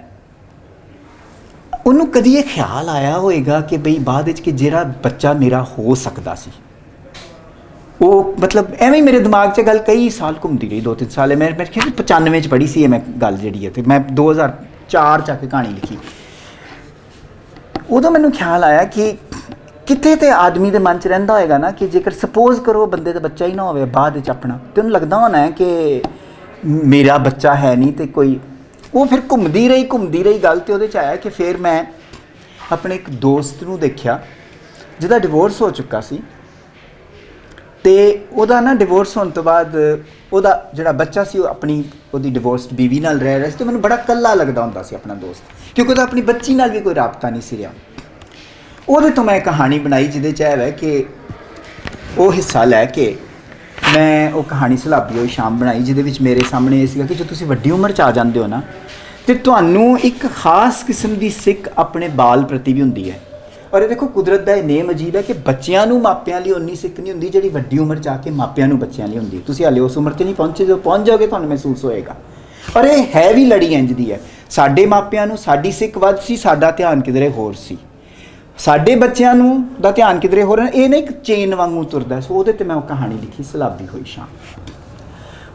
[SPEAKER 1] ਉਹਨੂੰ ਕਦੀ ਇਹ ਖਿਆਲ ਆਇਆ ਹੋਏਗਾ ਕਿ ਬਈ ਬਾਅਦ ਵਿੱਚ ਕਿ ਜਿਹੜਾ ਬੱਚਾ ਮੇਰਾ ਹੋ ਸਕਦਾ ਸੀ ਉਹ, ਮਤਲਬ ਐਵੇਂ ਹੀ ਮੇਰੇ ਦਿਮਾਗ 'ਚ ਗੱਲ ਕਈ ਸਾਲ ਘੁੰਮਦੀ ਰਹੀ, 2-3 ਸਾਲ। ਮੈਂ ਕਿਹਾ 95 'ਚ ਪੜ੍ਹੀ ਸੀ ਇਹ ਮੈਂ ਗੱਲ ਜਿਹੜੀ ਹੈ, ਅਤੇ ਮੈਂ 2004 'ਚ ਆ ਕੇ ਕਹਾਣੀ ਲਿਖੀ। ਉਦੋਂ ਮੈਨੂੰ ਖਿਆਲ ਆਇਆ ਕਿ ਕਿਤੇ ਤੇ ਆਦਮੀ ਦੇ ਮਨ 'ਚ ਰਹਿੰਦਾ ਹੋਏਗਾ ਨਾ ਕਿ ਜੇਕਰ ਸਪੋਜ਼ ਕਰੋ ਬੰਦੇ ਦਾ ਬੱਚਾ ਹੀ ਨਾ ਹੋਵੇ ਬਾਅਦ ਵਿੱਚ ਆਪਣਾ, ਅਤੇ ਉਹਨੂੰ ਲੱਗਦਾ ਹੋਣਾ ਹੈ ਕਿ ਮੇਰਾ ਬੱਚਾ ਹੈ ਨਹੀਂ ਅਤੇ ਕੋਈ, ਉਹ ਫਿਰ ਘੁੰਮਦੀ ਰਹੀ ਗੱਲ। ਅਤੇ ਉਹਦੇ 'ਚ ਆਇਆ ਕਿ ਫਿਰ ਮੈਂ ਆਪਣੇ ਇੱਕ ਦੋਸਤ ਨੂੰ ਦੇਖਿਆ ਜਿਹਦਾ ਡਿਵੋਰਸ ਹੋ ਚੁੱਕਾ ਸੀ, ਅਤੇ ਉਹਦਾ ਨਾ ਡਿਵੋਰਸ ਹੋਣ ਤੋਂ ਬਾਅਦ ਉਹਦਾ ਜਿਹੜਾ ਬੱਚਾ ਸੀ ਉਹ ਉਹਦੀ ਡਿਵੋਰਸਡ ਬੀਵੀ ਨਾਲ ਰਹਿ ਰਿਹਾ ਸੀ। ਅਤੇ ਮੈਨੂੰ ਬੜਾ ਇਕੱਲਾ ਲੱਗਦਾ ਹੁੰਦਾ ਸੀ ਆਪਣਾ ਦੋਸਤ, ਕਿਉਂਕਿ ਉਹਦਾ ਆਪਣੀ ਬੱਚੀ ਨਾਲ ਵੀ ਕੋਈ ਰਾਬਤਾ ਨਹੀਂ ਸੀ ਰਿਹਾ। ਉਹਦੇ ਤੋਂ ਮੈਂ ਕਹਾਣੀ ਬਣਾਈ ਜਿਹਦੇ 'ਚ ਇਹ ਹੈ ਕਿ ਉਹ ਹਿੱਸਾ ਲੈ ਕੇ ਮੈਂ ਉਹ ਕਹਾਣੀ ਸਲਾਬੀ ਹੋਈ ਸ਼ਾਮ ਬਣਾਈ, ਜਿਹਦੇ ਵਿੱਚ ਮੇਰੇ ਸਾਹਮਣੇ ਇਹ ਸੀਗਾ ਕਿ ਜੇ ਤੁਸੀਂ ਵੱਡੀ ਉਮਰ 'ਚ ਆ ਜਾਂਦੇ ਹੋ ਨਾ, ਅਤੇ ਤੁਹਾਨੂੰ ਇੱਕ ਖਾਸ ਕਿਸਮ ਦੀ ਸਿੱਖ ਆਪਣੇ ਬਾਲ ਪ੍ਰਤੀ ਵੀ ਹੁੰਦੀ ਹੈ। ਔਰ ਇਹ ਦੇਖੋ ਕੁਦਰਤ ਦਾ ਇਹ ਨੇਮ ਅਜੀਬ ਹੈ ਕਿ ਬੱਚਿਆਂ ਨੂੰ ਮਾਪਿਆਂ ਲਈ ਉਨੀ ਸਿੱਖ ਨਹੀਂ ਹੁੰਦੀ ਜਿਹੜੀ ਵੱਡੀ ਉਮਰ 'ਚ ਆ ਕੇ ਮਾਪਿਆਂ ਨੂੰ ਬੱਚਿਆਂ ਲਈ ਹੁੰਦੀ। ਤੁਸੀਂ ਹਾਲੇ ਉਸ ਉਮਰ 'ਤੇ ਨਹੀਂ ਪਹੁੰਚੇ, ਜਦੋਂ ਪਹੁੰਚ ਜਾਓਗੇ ਤੁਹਾਨੂੰ ਮਹਿਸੂਸ ਹੋਏਗਾ। ਔਰ ਇਹ ਹੈ ਵੀ ਲੜੀ ਇੰਝ ਦੀ ਹੈ, ਸਾਡੇ ਮਾਪਿਆਂ ਨੂੰ ਸਾਡੀ ਸਿੱਖ ਵੱਧ ਸੀ, ਸਾਡਾ ਧਿਆਨ ਕਿਧਰੇ ਹੋਰ ਸੀ, ਸਾਡੇ ਬੱਚਿਆਂ ਨੂੰ ਦਾ ਧਿਆਨ ਕਿਧਰੇ ਹੋਰ, ਇਹ ਨਾ ਇੱਕ ਚੇਨ ਵਾਂਗੂ ਤੁਰਦਾ। ਸੋ ਉਹਦੇ 'ਤੇ ਮੈਂ ਉਹ ਕਹਾਣੀ ਲਿਖੀ ਸਲਾਬੀ ਹੋਈ ਸ਼ਾਮ।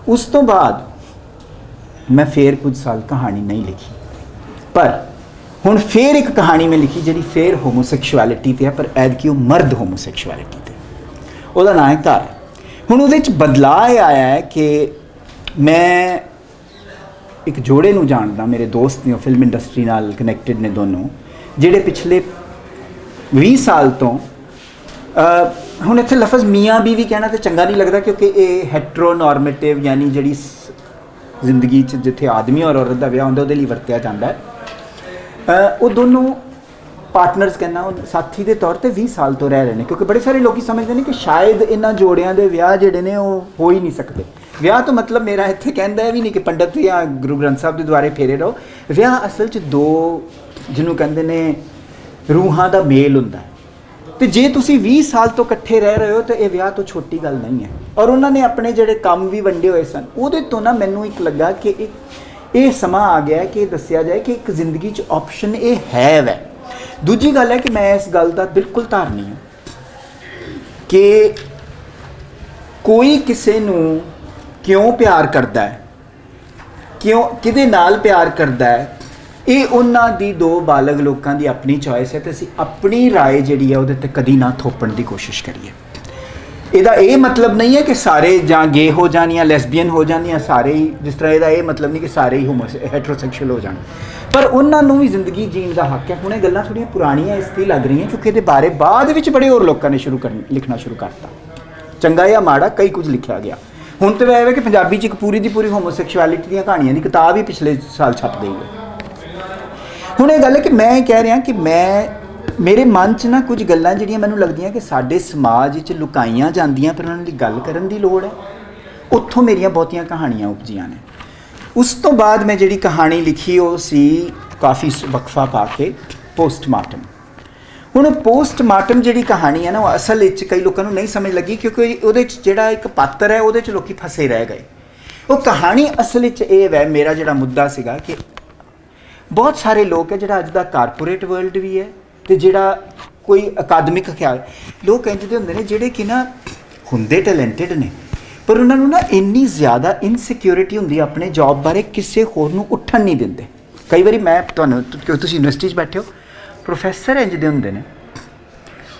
[SPEAKER 1] ਉਸ ਤੋਂ ਬਾਅਦ ਮੈਂ ਫੇਰ ਕੁਝ ਸਾਲ ਕਹਾਣੀ ਨਹੀਂ ਲਿਖੀ, ਪਰ ਹੁਣ ਫੇਰ ਇੱਕ ਕਹਾਣੀ ਮੈਂ ਲਿਖੀ ਜਿਹੜੀ ਫੇਰ ਹੋਮੋਸੈਕਸ਼ੁਅਲਿਟੀ 'ਤੇ ਹੈ, ਪਰ ਐਤਕੀ ਉਹ ਮਰਦ ਹੋਮੋਸੈਕਸ਼ੁਅਲਿਟੀ 'ਤੇ। ਉਹਦਾ ਨਾਂ ਹੈ ਘਰ। ਹੁਣ ਉਹਦੇ 'ਚ ਬਦਲਾਅ ਇਹ ਆਇਆ ਹੈ ਕਿ ਮੈਂ ਇੱਕ ਜੋੜੇ ਨੂੰ ਜਾਣਦਾ, ਮੇਰੇ ਦੋਸਤ ਨੇ, ਉਹ ਫਿਲਮ ਇੰਡਸਟਰੀ ਨਾਲ ਕਨੈਕਟਡ ਨੇ ਦੋਨੋਂ, ਜਿਹੜੇ ਪਿਛਲੇ 20 ਸਾਲ ਤੋਂ ਹੁਣ ਇੱਥੇ ਲਫ਼ਜ਼ ਮੀਆਂ ਬੀਵੀ ਕਹਿਣਾ ਤਾਂ ਚੰਗਾ ਨਹੀਂ ਲੱਗਦਾ, ਕਿਉਂਕਿ ਇਹ ਹੈਟਰੋਨੋਰਮੇਟਿਵ ਯਾਨੀ ਜਿਹੜੀ ਜ਼ਿੰਦਗੀ 'ਚ ਜਿੱਥੇ ਆਦਮੀ ਔਰ ਔਰਤ ਦਾ ਵਿਆਹ ਹੁੰਦਾ ਉਹਦੇ ਲਈ ਵਰਤਿਆ ਜਾਂਦਾ ਹੈ। ਉਹ ਦੋਨੋਂ ਪਾਰਟਨਰਸ ਕਹਿੰਦਾ, ਉਹ ਸਾਥੀ ਦੇ ਤੌਰ 'ਤੇ 20 ਸਾਲ ਤੋਂ ਰਹਿ ਰਹੇ ਨੇ, ਕਿਉਂਕਿ ਬੜੇ ਸਾਰੇ ਲੋਕ ਸਮਝਦੇ ਨੇ ਕਿ ਸ਼ਾਇਦ ਇਹਨਾਂ ਜੋੜਿਆਂ ਦੇ ਵਿਆਹ ਜਿਹੜੇ ਨੇ ਉਹ ਹੋ ਹੀ ਨਹੀਂ ਸਕਦੇ। ਵਿਆਹ ਤੋਂ ਮਤਲਬ ਮੇਰਾ ਇੱਥੇ ਕਹਿੰਦਾ ਇਹ ਵੀ ਨਹੀਂ ਕਿ ਪੰਡਤ ਜਾਂ ਗੁਰੂ ਗ੍ਰੰਥ ਸਾਹਿਬ ਦੇ ਦੁਆਰੇ ਫੇਰੇ ਰਹੋ। ਵਿਆਹ ਅਸਲ 'ਚ ਦੋ ਜਿਹਨੂੰ ਕਹਿੰਦੇ ਨੇ ਰੂਹਾਂ ਦਾ ਮੇਲ ਹੁੰਦਾ ਹੈ, ਅਤੇ ਜੇ ਤੁਸੀਂ 20 ਸਾਲ ਤੋਂ ਇਕੱਠੇ ਰਹਿ ਰਹੇ ਹੋ ਤਾਂ ਇਹ ਵਿਆਹ ਤੋਂ ਛੋਟੀ ਗੱਲ ਨਹੀਂ ਹੈ। ਔਰ ਉਹਨਾਂ ਨੇ ਆਪਣੇ ਜਿਹੜੇ ਕੰਮ ਵੀ ਵੰਡੇ ਹੋਏ ਸਨ, ਉਹਦੇ ਤੋਂ ਨਾ ਮੈਨੂੰ ਇੱਕ ਲੱਗਾ ਕਿ ਇਹ ਸਮਾਂ ਆ ਗਿਆ ਕਿ ਇਹ ਦੱਸਿਆ ਜਾਏ ਕਿ ਇੱਕ ਜ਼ਿੰਦਗੀ 'ਚ ਆਪਸ਼ਨ ਇਹ ਹੈ ਵੈ। ਦੂਜੀ ਗੱਲ ਹੈ ਕਿ ਮੈਂ ਇਸ ਗੱਲ ਦਾ ਬਿਲਕੁਲ ਧਾਰਨੀ ਹਾਂ ਕਿ ਕੋਈ ਕਿਸੇ ਨੂੰ ਕਿਉਂ ਪਿਆਰ ਕਰਦਾ ਹੈ, ਕਿਹਦੇ ਨਾਲ ਪਿਆਰ ਕਰਦਾ ਹੈ, ਇਹ ਉਹਨਾਂ ਦੀ ਦੋ ਬਾਲਗ ਲੋਕਾਂ ਦੀ ਆਪਣੀ ਚੋਇਸ ਹੈ, ਅਤੇ ਅਸੀਂ ਆਪਣੀ ਰਾਏ ਜਿਹੜੀ ਹੈ ਉਹਦੇ 'ਤੇ ਕਦੀ ਨਾ ਥੋਪਣ ਦੀ ਕੋਸ਼ਿਸ਼ ਕਰੀਏ। ਇਹਦਾ ਇਹ ਮਤਲਬ ਨਹੀਂ ਹੈ ਕਿ ਸਾਰੇ ਜਾਂ ਗੇ ਹੋ ਜਾਣ ਜਾਂ ਲੈਸਬੀਅਨ ਹੋ ਜਾਣ ਜਾਂ ਸਾਰੇ ਹੀ, ਜਿਸ ਤਰ੍ਹਾਂ ਇਹਦਾ ਇਹ ਮਤਲਬ ਨਹੀਂ ਕਿ ਸਾਰੇ ਹੀ ਹੈਟਰੋਸੈਕਸ਼ੁਅਲ ਹੋ ਜਾਣ, ਪਰ ਉਹਨਾਂ ਨੂੰ ਵੀ ਜ਼ਿੰਦਗੀ ਜੀਣ ਦਾ ਹੱਕ ਹੈ। ਹੁਣ ਇਹ ਗੱਲਾਂ ਥੋੜ੍ਹੀਆਂ ਪੁਰਾਣੀਆਂ ਇਸ ਲਈ ਲੱਗ ਰਹੀਆਂ ਕਿਉਂਕਿ ਇਹਦੇ ਬਾਰੇ ਬਾਅਦ ਵਿੱਚ ਬੜੇ ਹੋਰ ਲੋਕਾਂ ਨੇ ਲਿਖਣਾ ਸ਼ੁਰੂ ਕਰਤਾ, ਚੰਗਾ ਜਾਂ ਮਾੜਾ ਕਈ ਕੁਝ ਲਿਖਿਆ ਗਿਆ। ਹੁਣ ਤਾਂ ਇਹ ਹੈ ਕਿ ਪੰਜਾਬੀ 'ਚ ਇੱਕ ਪੂਰੀ ਦੀ ਪੂਰੀ ਹੋਮੋਸੈਕਸ਼ੁਅਲਿਟੀ ਦੀਆਂ ਕਹਾਣੀਆਂ ਦੀ ਕਿਤਾਬ ਹੀ ਪਿਛਲੇ ਸਾਲ ਛਪ ਗਈ ਹੈ। ਹੁਣ ਇਹ ਗੱਲ ਹੈ ਕਿ ਮੈਂ ਇਹ ਕਹਿ ਰਿਹਾ ਕਿ ਮੇਰੇ ਮਨ 'ਚ ਨਾ ਕੁਝ ਗੱਲਾਂ ਜਿਹੜੀਆਂ ਮੈਨੂੰ ਲੱਗਦੀਆਂ ਕਿ ਸਾਡੇ ਸਮਾਜ ਵਿੱਚ ਲੁਕਾਈਆਂ ਜਾਂਦੀਆਂ ਪਰ ਉਹਨਾਂ ਦੀ ਗੱਲ ਕਰਨ ਦੀ ਲੋੜ ਹੈ, ਉੱਥੋਂ ਮੇਰੀਆਂ ਬਹੁਤੀਆਂ ਕਹਾਣੀਆਂ ਉਪਜੀਆਂ ਨੇ। ਉਸ ਤੋਂ ਬਾਅਦ ਮੈਂ ਜਿਹੜੀ ਕਹਾਣੀ ਲਿਖੀ ਉਹ ਸੀ ਕਾਫੀ ਵਕਫਾ ਪਾ ਕੇ पोस्टमार्टम। ਹੁਣ ਪੋਸਟਮਾਰਟਮ ਜਿਹੜੀ ਕਹਾਣੀ ਹੈ ਨਾ, ਉਹ ਅਸਲ ਵਿੱਚ ਕਈ ਲੋਕਾਂ ਨੂੰ ਨਹੀਂ ਸਮਝ ਲੱਗੀ, ਕਿਉਂਕਿ ਉਹਦੇ 'ਚ ਜਿਹੜਾ ਇੱਕ ਪਾਤਰ ਹੈ ਉਹਦੇ 'ਚ ਲੋਕੀ ਫਸੇ ਰਹਿ ਗਏ। ਉਹ ਕਹਾਣੀ ਅਸਲ ਵਿੱਚ ਇਹ ਹੈ, ਮੇਰਾ ਜਿਹੜਾ ਮੁੱਦਾ ਸੀਗਾ ਕਿ ਬਹੁਤ ਸਾਰੇ ਲੋਕ ਹੈ ਜਿਹੜਾ ਅੱਜ ਦਾ ਕਾਰਪੋਰੇਟ ਵਰਲਡ ਵੀ ਹੈ ਅਤੇ ਜਿਹੜਾ ਕੋਈ ਅਕਾਦਮਿਕ ਖਿਆਲ, ਲੋਕ ਕਹਿੰਦੇ ਹੁੰਦੇ ਨੇ ਜਿਹੜੇ ਕਿ ਨਾ ਹੁੰਦੇ ਟੈਲੈਂਟਡ ਨੇ, ਪਰ ਉਹਨਾਂ ਨੂੰ ਨਾ ਇੰਨੀ ਜ਼ਿਆਦਾ ਇਨਸਿਕਿਉਰਿਟੀ ਹੁੰਦੀ ਆਪਣੇ ਜੋਬ ਬਾਰੇ, ਕਿਸੇ ਹੋਰ ਨੂੰ ਉੱਠਣ ਨਹੀਂ ਦਿੰਦੇ। ਕਈ ਵਾਰੀ ਮੈਂ ਤੁਹਾਨੂੰ, ਕਿਉਂ ਤੁਸੀਂ ਯੂਨੀਵਰਸਿਟੀ 'ਚ ਬੈਠੇ ਹੋ, ਪ੍ਰੋਫੈਸਰ ਇੰਝ ਦੇ ਹੁੰਦੇ ਨੇ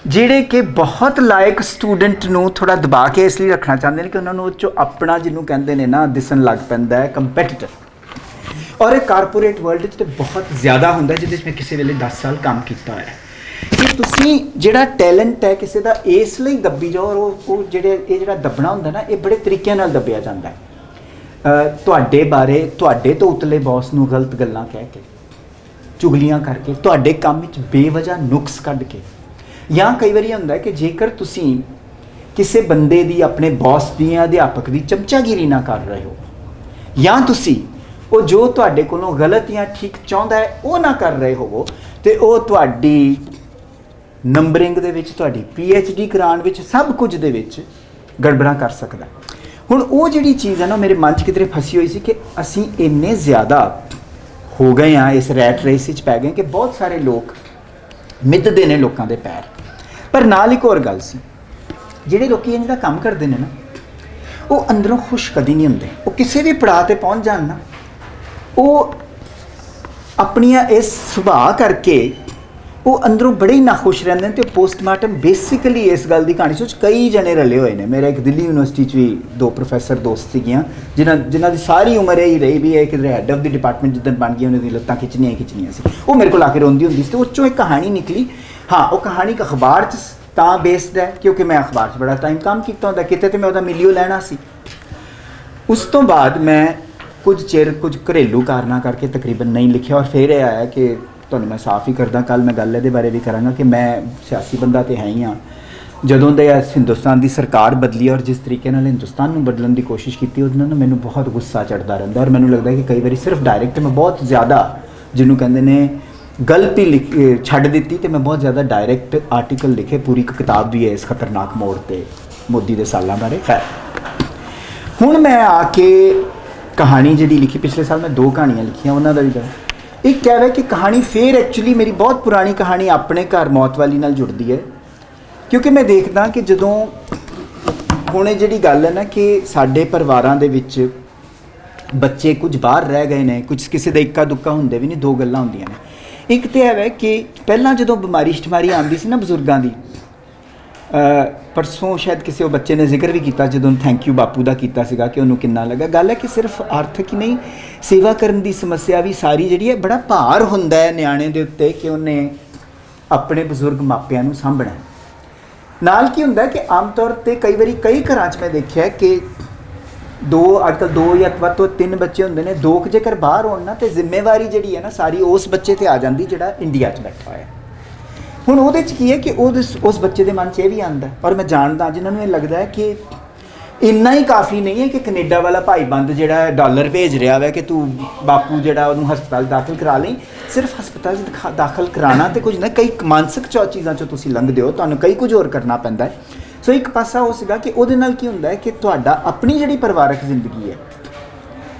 [SPEAKER 1] ਜਿਹੜੇ ਕਿ ਬਹੁਤ ਲਾਇਕ ਸਟੂਡੈਂਟ ਨੂੰ ਥੋੜ੍ਹਾ ਦਬਾ ਕੇ ਇਸ ਲਈ ਰੱਖਣਾ ਚਾਹੁੰਦੇ ਨੇ ਕਿ ਉਹਨਾਂ ਨੂੰ ਉਹ 'ਚੋਂ ਆਪਣਾ, ਜਿਹਨੂੰ ਕਹਿੰਦੇ ਨੇ ਨਾ, ਦਿਸਣ ਲੱਗ ਪੈਂਦਾ ਹੈ ਕੰਪੈਟੀਟਰ। ਔਰ ਇਹ ਕਾਰਪੋਰੇਟ ਵਰਲਡ 'ਚ ਤਾਂ ਬਹੁਤ ਜ਼ਿਆਦਾ ਹੁੰਦਾ, ਜਿਹਦੇ 'ਚ ਮੈਂ ਕਿਸੇ ਵੇਲੇ 10 ਸਾਲ ਕੰਮ ਕੀਤਾ ਹੋਇਆ। ਕਿ ਤੁਸੀਂ ਜਿਹੜਾ ਟੈਲੈਂਟ ਹੈ ਕਿਸੇ ਦਾ ਇਸ ਲਈ ਦੱਬੀ ਜਾਓ, ਔਰ ਉਹ ਜਿਹੜਾ ਦੱਬਣਾ ਹੁੰਦਾ ਨਾ, ਇਹ ਬੜੇ ਤਰੀਕਿਆਂ ਨਾਲ ਦੱਬਿਆ ਜਾਂਦਾ ਹੈ। ਤੁਹਾਡੇ ਬਾਰੇ ਤੁਹਾਡੇ ਤੋਂ ਉਤਲੇ ਬੌਸ ਨੂੰ ਗਲਤ ਗੱਲਾਂ ਕਹਿ ਕੇ, ਚੁਗਲੀਆਂ ਕਰਕੇ, ਤੁਹਾਡੇ ਕੰਮ ਵਿੱਚ ਬੇਵਜ੍ਹਾ ਨੁਕਸ ਕੱਢ ਕੇ, ਜਾਂ ਕਈ ਵਾਰੀ ਹੁੰਦਾ ਕਿ ਜੇਕਰ ਤੁਸੀਂ ਕਿਸੇ ਬੰਦੇ ਦੀ, ਆਪਣੇ ਬੌਸ ਦੀ ਜਾਂ ਅਧਿਆਪਕ ਦੀ ਚਮਚਾਗਿਰੀ ਨਾ ਕਰ ਰਹੇ ਹੋ, ਜਾਂ ਤੁਸੀਂ ਉਹ ਜੋ ਤੁਹਾਡੇ ਕੋਲੋਂ ਗਲਤ ਜਾਂ ਠੀਕ ਚਾਹੁੰਦਾ ਹੈ ਉਹ ਨਾ ਕਰ ਰਹੇ ਹੋਵੋ, ਅਤੇ ਉਹ ਤੁਹਾਡੀ ਨੰਬਰਿੰਗ ਦੇ ਵਿੱਚ, ਤੁਹਾਡੀ PhD ਕਰਾਉਣ ਵਿੱਚ, ਸਭ ਕੁਝ ਦੇ ਵਿੱਚ ਗੜਬੜਾਂ ਕਰ ਸਕਦਾ। ਹੁਣ ਉਹ ਜਿਹੜੀ ਚੀਜ਼ ਹੈ ਨਾ, ਮੇਰੇ ਮਨ 'ਚ ਕਿਧਰੇ ਫਸੀ ਹੋਈ ਸੀ ਕਿ ਅਸੀਂ ਇੰਨੇ ਜ਼ਿਆਦਾ ਹੋ ਗਏ ਹਾਂ, ਇਸ ਰੈਟ ਰੇਸ ਵਿੱਚ ਪੈ ਗਏ ਕਿ ਬਹੁਤ ਸਾਰੇ ਲੋਕ ਮਿੱਧਦੇ ਨੇ ਲੋਕਾਂ ਦੇ ਪੈਰ। ਪਰ ਨਾਲ ਇੱਕ ਹੋਰ ਗੱਲ ਸੀ, ਜਿਹੜੇ ਲੋਕ ਇਹਨਾਂ ਦਾ ਕੰਮ ਕਰਦੇ ਨੇ ਨਾ, ਉਹ ਅੰਦਰੋਂ ਖੁਸ਼ ਕਦੀ ਨਹੀਂ ਹੁੰਦੇ। ਉਹ ਕਿਸੇ ਵੀ ਪੜਾਅ 'ਤੇ ਪਹੁੰਚ ਜਾਣ ਨਾ, ਉਹ ਆਪਣੀਆਂ ਇਸ ਸੁਭਾਅ ਕਰਕੇ ਉਹ ਅੰਦਰੋਂ ਬੜੇ ਹੀ ਨਾਖੁਸ਼ ਰਹਿੰਦੇ ਨੇ। ਅਤੇ ਪੋਸਟਮਾਰਟਮ ਬੇਸਿਕਲੀ ਇਸ ਗੱਲ ਦੀ ਕਹਾਣੀ ਸੋਚ, ਕਈ ਜਣੇ ਰਲੇ ਹੋਏ ਨੇ। ਮੇਰਾ ਇੱਕ ਦਿੱਲੀ ਯੂਨੀਵਰਸਿਟੀ 'ਚ ਵੀ 2 ਪ੍ਰੋਫੈਸਰ ਦੋਸਤ ਸੀਗੀਆਂ, ਜਿਨ੍ਹਾਂ ਦੀ ਸਾਰੀ ਉਮਰ ਇਹ ਹੀ ਰਹੀ ਵੀ ਇਹ ਕਿਧਰੇ ਹੈੱਡ ਆਫ ਦੀ ਡਿਪਾਰਟਮੈਂਟ ਜਿੱਦਣ ਬਣ ਗਈ, ਉਹਨਾਂ ਦੀ ਲੱਤਾਂ ਖਿੱਚਣੀਆਂ ਸੀ। ਉਹ ਮੇਰੇ ਕੋਲ ਆ ਕੇ ਰੋਂਦੀ ਹੁੰਦੀ ਸੀ, ਅਤੇ ਉਹ 'ਚੋਂ ਇੱਕ ਕਹਾਣੀ ਨਿਕਲੀ। ਹਾਂ, ਉਹ ਕਹਾਣੀ ਇੱਕ ਅਖਬਾਰ 'ਚ ਤਾਂ ਬੇਸਡ ਹੈ ਕਿਉਂਕਿ ਮੈਂ ਅਖਬਾਰ 'ਚ ਬੜਾ ਟਾਈਮ ਕੰਮ ਕੀਤਾ ਹੁੰਦਾ, ਕਿਤੇ ਤਾਂ ਮੈਂ ਉਹਦਾ ਮਿਲੀਓ ਲੈਣਾ ਸੀ। ਉਸ ਤੋਂ ਬਾਅਦ ਮੈਂ ਕੁਝ ਚਿਰ ਕੁਝ ਘਰੇਲੂ ਕਾਰਨਾਂ ਕਰਕੇ ਤਕਰੀਬਨ ਨਹੀਂ ਲਿਖਿਆ, ਔਰ ਫਿਰ ਇਹ ਆਇਆ ਕਿ ਤੁਹਾਨੂੰ ਮੈਂ ਸਾਫ਼ ਹੀ ਕਰਦਾ, ਕੱਲ੍ਹ ਮੈਂ ਗੱਲ ਇਹਦੇ ਬਾਰੇ ਵੀ ਕਰਾਂਗਾ ਕਿ ਮੈਂ ਸਿਆਸੀ ਬੰਦਾ ਤਾਂ ਹੈ ਹੀ ਹਾਂ। ਜਦੋਂ ਦੇ ਹਿੰਦੁਸਤਾਨ ਦੀ ਸਰਕਾਰ ਬਦਲੀ ਔਰ ਜਿਸ ਤਰੀਕੇ ਨਾਲ ਹਿੰਦੁਸਤਾਨ ਨੂੰ ਬਦਲਣ ਦੀ ਕੋਸ਼ਿਸ਼ ਕੀਤੀ, ਉਹਦੇ ਨਾਲ ਮੈਨੂੰ ਬਹੁਤ ਗੁੱਸਾ ਚੜ੍ਹਦਾ ਰਹਿੰਦਾ। ਔਰ ਮੈਨੂੰ ਲੱਗਦਾ ਕਿ ਕਈ ਵਾਰੀ ਸਿਰਫ ਡਾਇਰੈਕਟ ਮੈਂ ਬਹੁਤ ਜ਼ਿਆਦਾ, ਜਿਹਨੂੰ ਕਹਿੰਦੇ ਨੇ ਗਲਤ ਹੀ ਛੱਡ ਦਿੱਤੀ, ਅਤੇ ਮੈਂ ਬਹੁਤ ਜ਼ਿਆਦਾ ਡਾਇਰੈਕਟ ਆਰਟੀਕਲ ਲਿਖੇ। ਪੂਰੀ ਇੱਕ ਕਿਤਾਬ ਵੀ ਹੈ ਇਸ ਖਤਰਨਾਕ ਮੋੜ 'ਤੇ ਮੋਦੀ ਦੇ ਸਾਲਾਂ ਬਾਰੇ। ਹੈ ਹੁਣ ਮੈਂ ਆ ਕੇ ਕਹਾਣੀ ਜਿਹੜੀ ਲਿਖੀ, ਪਿਛਲੇ ਸਾਲ ਮੈਂ 2 ਕਹਾਣੀਆਂ ਲਿਖੀਆਂ, ਉਹਨਾਂ ਦਾ ਵੀ ਇੱਕ ਕਹਿ ਰਿਹਾ ਕਿ ਕਹਾਣੀ ਫਿਰ ਐਕਚੁਅਲੀ ਮੇਰੀ ਬਹੁਤ ਪੁਰਾਣੀ ਕਹਾਣੀ ਆਪਣੇ ਘਰ ਮੌਤ ਵਾਲੀ ਨਾਲ ਜੁੜਦੀ ਹੈ, ਕਿਉਂਕਿ ਮੈਂ ਦੇਖਦਾ ਕਿ ਜਦੋਂ ਹੁਣ ਇਹ ਜਿਹੜੀ ਗੱਲ ਹੈ ਨਾ ਕਿ ਸਾਡੇ ਪਰਿਵਾਰਾਂ ਦੇ ਵਿੱਚ ਬੱਚੇ ਕੁਝ ਬਾਹਰ ਰਹਿ ਗਏ ਨੇ, ਕੁਝ ਕਿਸੇ ਦਾ ਇੱਕਾ ਦੁੱਕਾ ਹੁੰਦੇ ਵੀ ਨਹੀਂ। 2 ਗੱਲਾਂ ਹੁੰਦੀਆਂ ਨੇ। ਇੱਕ ਤਾਂ ਇਹ ਹੈ ਕਿ ਪਹਿਲਾਂ ਜਦੋਂ ਬਿਮਾਰੀ ਸ਼ਮਾਰੀ ਆਉਂਦੀ ਸੀ ਨਾ ਬਜ਼ੁਰਗਾਂ ਦੀ, ਪਰਸੋਂ ਸ਼ਾਇਦ ਕਿਸੇ ਉਹ ਬੱਚੇ ਨੇ ਜ਼ਿਕਰ ਵੀ ਕੀਤਾ ਜਦੋਂ ਥੈਂਕ ਯੂ ਬਾਪੂ ਦਾ ਕੀਤਾ ਸੀਗਾ ਕਿ ਉਹਨੂੰ ਕਿੰਨਾ ਲੱਗਾ। ਗੱਲ ਹੈ ਕਿ ਸਿਰਫ ਆਰਥਿਕ ਹੀ ਨਹੀਂ, ਸੇਵਾ ਕਰਨ ਦੀ ਸਮੱਸਿਆ ਵੀ ਸਾਰੀ ਜਿਹੜੀ ਹੈ, ਬੜਾ ਭਾਰ ਹੁੰਦਾ ਹੈ ਨਿਆਣੇ ਦੇ ਉੱਤੇ ਕਿ ਉਹਨੇ ਆਪਣੇ ਬਜ਼ੁਰਗ ਮਾਪਿਆਂ ਨੂੰ ਸਾਂਭਣਾ। ਨਾਲ ਕੀ ਹੁੰਦਾ ਕਿ ਆਮ ਤੌਰ 'ਤੇ ਕਈ ਵਾਰੀ ਕਈ ਘਰਾਂ 'ਚ ਮੈਂ ਦੇਖਿਆ ਕਿ ਅੱਜ ਕੱਲ੍ਹ 2 ਜਾਂ ਵੱਧ ਤੋਂ 3 ਬੱਚੇ ਹੁੰਦੇ ਨੇ। 2 ਜੇਕਰ ਬਾਹਰ ਹੋਣ ਨਾ, ਅਤੇ ਜ਼ਿੰਮੇਵਾਰੀ ਜਿਹੜੀ ਹੈ ਨਾ ਸਾਰੀ ਉਸ ਬੱਚੇ 'ਤੇ ਆ ਜਾਂਦੀ ਜਿਹੜਾ ਇੰਡੀਆ 'ਚ ਬੈਠਾ ਹੋਇਆ। ਹੁਣ ਉਹਦੇ 'ਚ ਕੀ ਹੈ ਕਿ ਉਸ ਬੱਚੇ ਦੇ ਮਨ 'ਚ ਇਹ ਵੀ ਆਉਂਦਾ, ਔਰ ਮੈਂ ਜਾਣਦਾ ਜਿਨ੍ਹਾਂ ਨੂੰ ਇਹ ਲੱਗਦਾ ਹੈ ਕਿ ਇੰਨਾ ਹੀ ਕਾਫੀ ਨਹੀਂ ਹੈ ਕਿ ਕੈਨੇਡਾ ਵਾਲਾ ਭਾਈਬੰਦ ਜਿਹੜਾ ਡਾਲਰ ਭੇਜ ਰਿਹਾ ਵਾ ਕਿ ਤੂੰ ਬਾਪੂ ਜਿਹੜਾ ਉਹਨੂੰ ਹਸਪਤਾਲ ਦਾਖਲ ਕਰਾ ਲਈ। ਸਿਰਫ ਹਸਪਤਾਲ 'ਚ ਦਾਖਲ ਕਰਾਉਣਾ ਤੇ ਕੁਝ ਨਾ, ਕਈ ਮਾਨਸਿਕ ਚੀਜ਼ਾਂ 'ਚੋਂ ਤੁਸੀਂ ਲੰਘਦੇ ਹੋ, ਤੁਹਾਨੂੰ ਕਈ ਕੁਝ ਹੋਰ ਕਰਨਾ ਪੈਂਦਾ ਹੈ। ਸੋ ਇੱਕ ਪਾਸਾ ਉਹ ਸੀਗਾ ਕਿ ਉਹਦੇ ਨਾਲ ਕੀ ਹੁੰਦਾ ਹੈ ਕਿ ਤੁਹਾਡਾ ਆਪਣੀ ਜਿਹੜੀ ਪਰਿਵਾਰਕ ਜ਼ਿੰਦਗੀ ਹੈ,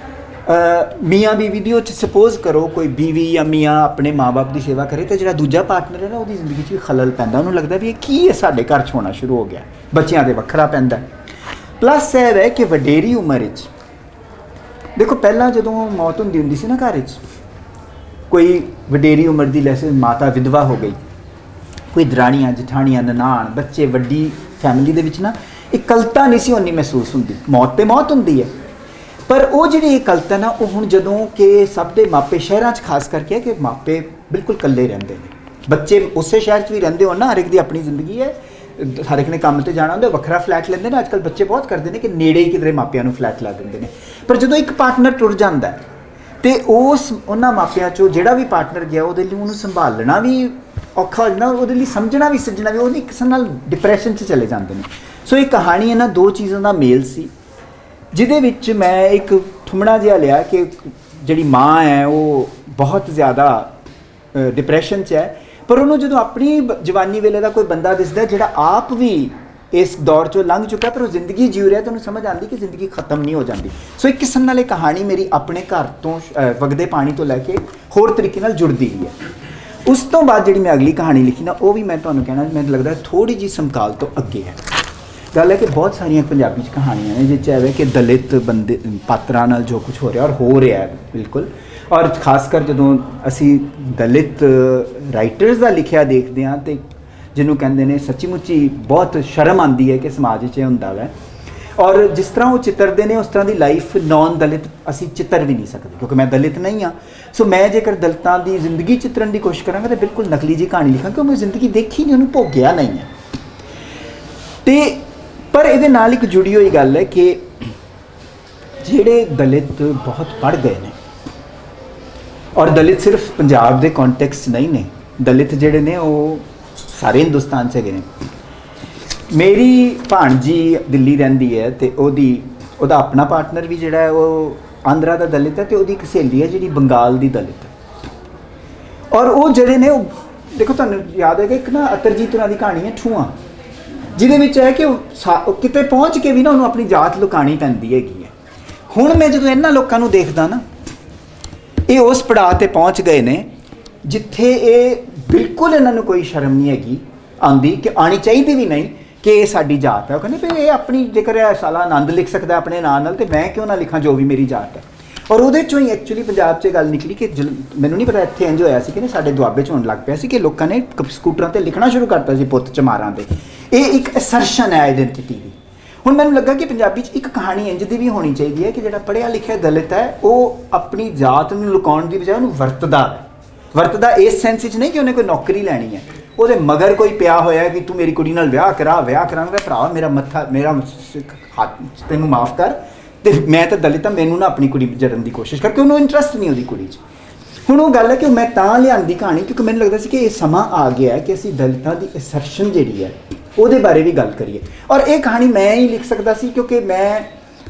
[SPEAKER 1] ਮੀਆਂ ਬੀਵੀ ਦੀ, ਉਹ 'ਚ ਸਪੋਜ਼ ਕਰੋ ਕੋਈ ਬੀਵੀ ਜਾਂ ਮੀਆਂ ਆਪਣੇ ਮਾਂ-ਬਾਪ ਦੀ ਸੇਵਾ ਕਰੇ, ਤਾਂ ਜਿਹੜਾ ਦੂਜਾ ਪਾਰਟਨਰ ਹੈ ਨਾ, ਉਹਦੀ ਜ਼ਿੰਦਗੀ 'ਚ ਵੀ ਖਲਲ ਪੈਂਦਾ। ਉਹਨੂੰ ਲੱਗਦਾ ਵੀ ਇਹ ਕੀ ਹੈ, ਸਾਡੇ ਘਰ 'ਚ ਹੋਣਾ ਸ਼ੁਰੂ ਹੋ ਗਿਆ। ਬੱਚਿਆਂ ਦੇ ਵੱਖਰਾ ਪੈਂਦਾ। ਪਲੱਸ ਇਹ ਹੈ ਕਿ ਵਡੇਰੀ ਉਮਰ ਵਿੱਚ ਦੇਖੋ, ਪਹਿਲਾਂ ਜਦੋਂ ਮੌਤ ਹੁੰਦੀ ਸੀ ਨਾ ਘਰ 'ਚ, ਕੋਈ ਵਡੇਰੀ ਉਮਰ ਦੀ ਲੈਸੇ ਮਾਤਾ ਵਿਧਵਾ ਹੋ ਗਈ, ਕੋਈ ਦਰਾਣੀਆਂ ਜਠਾਣੀਆਂ ਨਨਾਣ ਬੱਚੇ, ਵੱਡੀ ਫੈਮਿਲੀ ਦੇ ਵਿੱਚ ਨਾ ਇਕੱਲਤਾ ਨਹੀਂ ਸੀ ਉਨੀ ਮਹਿਸੂਸ ਹੁੰਦੀ। ਮੌਤ ਤੇ ਮੌਤ ਹੁੰਦੀ ਹੈ, ਪਰ ਉਹ ਜਿਹੜੀ ਇਕੱਲਤਾ ਨਾ, ਉਹ ਹੁਣ ਜਦੋਂ ਕਿ ਸਭ ਦੇ ਮਾਪੇ ਸ਼ਹਿਰਾਂ 'ਚ ਖਾਸ ਕਰਕੇ ਹੈ ਕਿ ਮਾਪੇ ਬਿਲਕੁਲ ਇਕੱਲੇ ਰਹਿੰਦੇ ਨੇ, ਬੱਚੇ ਉਸੇ ਸ਼ਹਿਰ 'ਚ ਵੀ ਰਹਿੰਦੇ ਹੋਣ ਨਾ, ਹਰ ਇੱਕ ਦੀ ਆਪਣੀ ਜ਼ਿੰਦਗੀ ਹੈ, ਹਰ ਇੱਕ ਨੇ ਕੰਮ 'ਤੇ ਜਾਣਾ ਹੁੰਦਾ, ਵੱਖਰਾ ਫਲੈਟ ਲੈਂਦੇ ਨੇ। ਅੱਜ ਕੱਲ੍ਹ ਬੱਚੇ ਬਹੁਤ ਕਰਦੇ ਨੇ ਕਿ ਨੇੜੇ ਹੀ ਕਿਧਰੇ ਮਾਪਿਆਂ ਨੂੰ ਫਲੈਟ ਲਾ ਦਿੰਦੇ ਨੇ। ਪਰ ਜਦੋਂ ਇੱਕ ਪਾਰਟਨਰ ਟੁਰ ਜਾਂਦਾ ਅਤੇ ਉਹਨਾਂ ਮਾਪਿਆਂ 'ਚੋਂ ਜਿਹੜਾ ਵੀ ਪਾਰਟਨਰ ਗਿਆ, ਉਹਦੇ ਲਈ ਉਹਨੂੰ ਸੰਭਾਲਣਾ ਵੀ ਔਖਾ ਹੋ ਜਾਂਦਾ, ਉਹਦੇ ਲਈ ਸਮਝਣਾ ਵੀ ਸੱਜਣਾ ਵੀ, ਉਹਦੀ ਕਿਸੇ ਨਾਲ ਡਿਪਰੈਸ਼ਨ 'ਚ ਚਲੇ ਜਾਂਦੇ ਨੇ। ਸੋ ਇਹ ਕਹਾਣੀ ਇਹਨਾਂ 2 ਚੀਜ਼ਾਂ ਦਾ ਮੇਲ ਸੀ, ਜਿਹਦੇ ਵਿੱਚ ਮੈਂ ਇੱਕ ਠੁਮਣਾ ਜਿਹਾ ਲਿਆ ਕਿ ਜਿਹੜੀ ਮਾਂ ਹੈ ਉਹ ਬਹੁਤ ਜ਼ਿਆਦਾ ਡਿਪਰੈਸ਼ਨ 'ਚ ਹੈ, ਪਰ ਉਹਨੂੰ ਜਦੋਂ ਆਪਣੀ ਜਵਾਨੀ ਵੇਲੇ ਦਾ ਕੋਈ ਬੰਦਾ ਦਿਸਦਾ ਜਿਹੜਾ ਆਪ ਵੀ ਇਸ ਦੌਰ 'ਚੋਂ ਲੰਘ ਚੁੱਕਾ ਪਰ ਉਹ ਜ਼ਿੰਦਗੀ ਜੀ ਰਿਹਾ ਤਾਂ ਉਹਨੂੰ ਸਮਝ ਆਉਂਦੀ ਕਿ ਜ਼ਿੰਦਗੀ ਖਤਮ ਨਹੀਂ ਹੋ ਜਾਂਦੀ। ਸੋ ਇੱਕ ਕਿਸਮ ਨਾਲ ਇਹ ਕਹਾਣੀ ਮੇਰੀ ਆਪਣੇ ਘਰ ਤੋਂ ਵਗਦੇ ਪਾਣੀ ਤੋਂ ਲੈ ਕੇ ਹੋਰ ਤਰੀਕੇ ਨਾਲ ਜੁੜਦੀ ਹੀ ਹੈ। ਉਸ ਤੋਂ ਬਾਅਦ ਜਿਹੜੀ ਮੈਂ ਅਗਲੀ ਕਹਾਣੀ ਲਿਖੀ ਨਾ ਉਹ ਵੀ ਮੈਂ ਤੁਹਾਨੂੰ ਕਹਿਣਾ ਮੈਨੂੰ ਲੱਗਦਾ ਥੋੜ੍ਹੀ ਜਿਹੀ ਸਮਕਾਲ ਤੋਂ ਅੱਗੇ ਹੈ। ਗੱਲ ਹੈ ਕਿ ਬਹੁਤ ਸਾਰੀਆਂ ਪੰਜਾਬੀ 'ਚ ਕਹਾਣੀਆਂ ਨੇ ਜਿਹ 'ਚ ਹੈ ਕਿ ਦਲਿਤ ਬੰਦੇ ਪਾਤਰਾਂ ਨਾਲ ਜੋ ਕੁਝ ਹੋ ਰਿਹਾ ਔਰ ਹੋ ਰਿਹਾ ਹੈ ਬਿਲਕੁਲ, ਔਰ ਖਾਸ ਕਰ ਜਦੋਂ ਅਸੀਂ ਦਲਿਤ ਰਾਈਟਰਸ ਦਾ ਲਿਖਿਆ ਦੇਖਦੇ ਹਾਂ ਅਤੇ ਜਿਹਨੂੰ ਕਹਿੰਦੇ ਨੇ ਸੱਚੀ ਮੁੱਚੀ ਬਹੁਤ ਸ਼ਰਮ ਆਉਂਦੀ ਹੈ ਕਿ ਸਮਾਜ 'ਚ ਇਹ ਹੁੰਦਾ ਵੈ। ਔਰ ਜਿਸ ਤਰ੍ਹਾਂ ਉਹ ਚਿੱਤਰਦੇ ਨੇ ਉਸ ਤਰ੍ਹਾਂ ਦੀ ਲਾਈਫ ਨੌਨ ਦਲਿਤ ਅਸੀਂ ਚਿੱਤਰ ਵੀ ਨਹੀਂ ਸਕਦੇ ਕਿਉਂਕਿ ਮੈਂ ਦਲਿਤ ਨਹੀਂ ਹਾਂ। ਸੋ ਮੈਂ ਜੇਕਰ ਦਲਿਤਾਂ ਦੀ ਜ਼ਿੰਦਗੀ ਚਿੱਤਰਨ ਦੀ ਕੋਸ਼ਿਸ਼ ਕਰਾਂਗਾ ਤਾਂ ਬਿਲਕੁਲ ਨਕਲੀ ਜਿਹੀ ਕਹਾਣੀ ਲਿਖਾਂ ਕਿਉਂਕਿ ਮੈਂ ਜ਼ਿੰਦਗੀ ਦੇਖੀ ਨਹੀਂ, ਉਹਨੂੰ ਭੋਗਿਆ ਨਹੀਂ ਹੈ। ਅਤੇ ਪਰ ਇਹਦੇ ਨਾਲ ਇੱਕ ਜੁੜੀ ਹੋਈ ਗੱਲ ਹੈ ਕਿ ਜਿਹੜੇ ਦਲਿਤ ਬਹੁਤ ਪੜ੍ਹ ਗਏ ਨੇ ਔਰ ਦਲਿਤ ਸਿਰਫ ਪੰਜਾਬ ਦੇ ਕੰਟੈਕਸਟ ਨਹੀਂ ਨੇ, ਦਲਿਤ ਜਿਹੜੇ ਨੇ ਉਹ ਸਾਰੇ ਹਿੰਦੁਸਤਾਨ 'ਚ ਹੈਗੇ ਨੇ। ਮੇਰੀ ਭਾਣਜੀ ਦਿੱਲੀ ਰਹਿੰਦੀ ਹੈ ਅਤੇ ਉਹਦਾ ਆਪਣਾ ਪਾਰਟਨਰ ਵੀ ਜਿਹੜਾ ਹੈ ਉਹ ਆਂਧਰਾ ਦਾ ਦਲਿਤ ਹੈ ਅਤੇ ਉਹਦੀ ਇੱਕ ਸਹੇਲੀ ਹੈ ਜਿਹੜੀ ਬੰਗਾਲ ਦੀ ਦਲਿਤ ਹੈ। ਔਰ ਉਹ ਜਿਹੜੇ ਨੇ ਉਹ ਦੇਖੋ ਤੁਹਾਨੂੰ ਯਾਦ ਹੈ ਕਿ ਇੱਕ ਨਾ ਅਤਰਜੀਤ ਉਹਨਾਂ ਦੀ ਕਹਾਣੀ ਹੈ ਠੂਆਂ, ਜਿਹਦੇ ਵਿੱਚ ਹੈ ਕਿ ਉਹ ਕਿਤੇ ਪਹੁੰਚ ਕੇ ਵੀ ਨਾ ਉਹਨੂੰ ਆਪਣੀ ਜਾਤ ਲੁਕਾਉਣੀ ਪੈਂਦੀ ਹੈਗੀ ਹੈ। ਹੁਣ ਮੈਂ ਜਦੋਂ ਇਹਨਾਂ ਲੋਕਾਂ ਨੂੰ ਦੇਖਦਾ ਨਾ ਇਹ ਉਸ ਪੜਾਅ 'ਤੇ ਪਹੁੰਚ ਗਏ ਨੇ ਜਿੱਥੇ ਇਹ ਬਿਲਕੁਲ ਇਹਨਾਂ ਨੂੰ ਕੋਈ ਸ਼ਰਮ ਨਹੀਂ ਹੈਗੀ ਆਉਂਦੀ ਕਿ ਆਉਣੀ ਚਾਹੀਦੀ ਵੀ ਨਹੀਂ ਕਿ ਇਹ ਸਾਡੀ ਜਾਤ ਹੈ। ਉਹ ਕਹਿੰਦੇ ਵੀ ਇਹ ਆਪਣੀ ਜੇਕਰ ਇਹ ਸਾਲਾ ਆਨੰਦ ਲਿਖ ਸਕਦਾ ਆਪਣੇ ਨਾਂ ਨਾਲ ਅਤੇ ਮੈਂ ਕਿਉਂ ਨਾ ਲਿਖਾਂ ਜੋ ਵੀ ਮੇਰੀ ਜਾਤ ਹੈ। ਔਰ ਉਹਦੇ 'ਚੋਂ ਹੀ ਐਕਚੁਅਲੀ ਪੰਜਾਬ 'ਚ ਗੱਲ ਨਿਕਲੀ ਕਿ ਮੈਨੂੰ ਨਹੀਂ ਪਤਾ ਇੱਥੇ ਇੰਝ ਹੋਇਆ ਸੀ ਕਿ ਸਾਡੇ ਦੁਆਬੇ 'ਚ ਹੋਣ ਲੱਗ ਪਿਆ ਸੀ ਕਿ ਲੋਕਾਂ ਨੇ ਸਕੂਟਰਾਂ 'ਤੇ ਲਿਖਣਾ ਸ਼ੁਰੂ ਕਰਤਾ ਸੀ ਪੁੱਤ ਚਮਾਰਾਂ ਦੇ। ਇਹ ਇੱਕ ਅਸਰਸ਼ਨ ਹੈ ਆਈਡੈਂਟੀਟੀ ਦੀ। ਹੁਣ ਮੈਨੂੰ ਲੱਗਾ ਕਿ ਪੰਜਾਬੀ 'ਚ ਇੱਕ ਕਹਾਣੀ ਇੰਝ ਦੀ ਵੀ ਹੋਣੀ ਚਾਹੀਦੀ ਹੈ ਕਿ ਜਿਹੜਾ ਪੜ੍ਹਿਆ ਲਿਖਿਆ ਦਲਿਤ ਹੈ ਉਹ ਆਪਣੀ ਜਾਤ ਨੂੰ ਲੁਕਾਉਣ ਦੀ ਬਜਾਏ ਉਹਨੂੰ ਵਰਤਦਾ ਇਸ ਸੈਂਸ ਵਿੱਚ ਨਹੀਂ ਕਿ ਉਹਨੇ ਕੋਈ ਨੌਕਰੀ ਲੈਣੀ ਹੈ, ਉਹਦੇ ਮਗਰ ਕੋਈ ਪਿਆ ਹੋਇਆ ਕਿ ਤੂੰ ਮੇਰੀ ਕੁੜੀ ਨਾਲ ਵਿਆਹ ਕਰਾਂਗਾ ਭਰਾ ਮੇਰਾ ਹੱਥ ਤੈਨੂੰ ਮਾਫ਼ ਕਰ ਅਤੇ ਮੈਂ ਤਾਂ ਦਲਿਤ ਹਾਂ ਮੈਨੂੰ ਨਾ ਆਪਣੀ ਕੁੜੀ ਜੜਨ ਦੀ ਕੋਸ਼ਿਸ਼ ਕਰਕੇ ਉਹਨੂੰ ਇੰਟਰਸਟ ਨਹੀਂ ਉਹਦੀ ਕੁੜੀ 'ਚ। ਹੁਣ ਉਹ ਗੱਲ ਹੈ ਕਿ ਮੈਂ ਤਾਂ ਲਿਆਂਦੀ ਕਹਾਣੀ ਕਿਉਂਕਿ ਮੈਨੂੰ ਲੱਗਦਾ ਸੀ ਕਿ ਇਹ ਸਮਾਂ ਆ ਗਿਆ ਕਿ ਅਸੀਂ ਦਲਿਤਾਂ ਦੀ ਅਸਰਸ਼ਨ ਜਿਹੜੀ ਹੈ ਉਹਦੇ ਬਾਰੇ ਵੀ ਗੱਲ ਕਰੀਏ। ਔਰ ਇਹ ਕਹਾਣੀ ਮੈਂ ਹੀ ਲਿਖ ਸਕਦਾ ਸੀ ਕਿਉਂਕਿ ਮੈਂ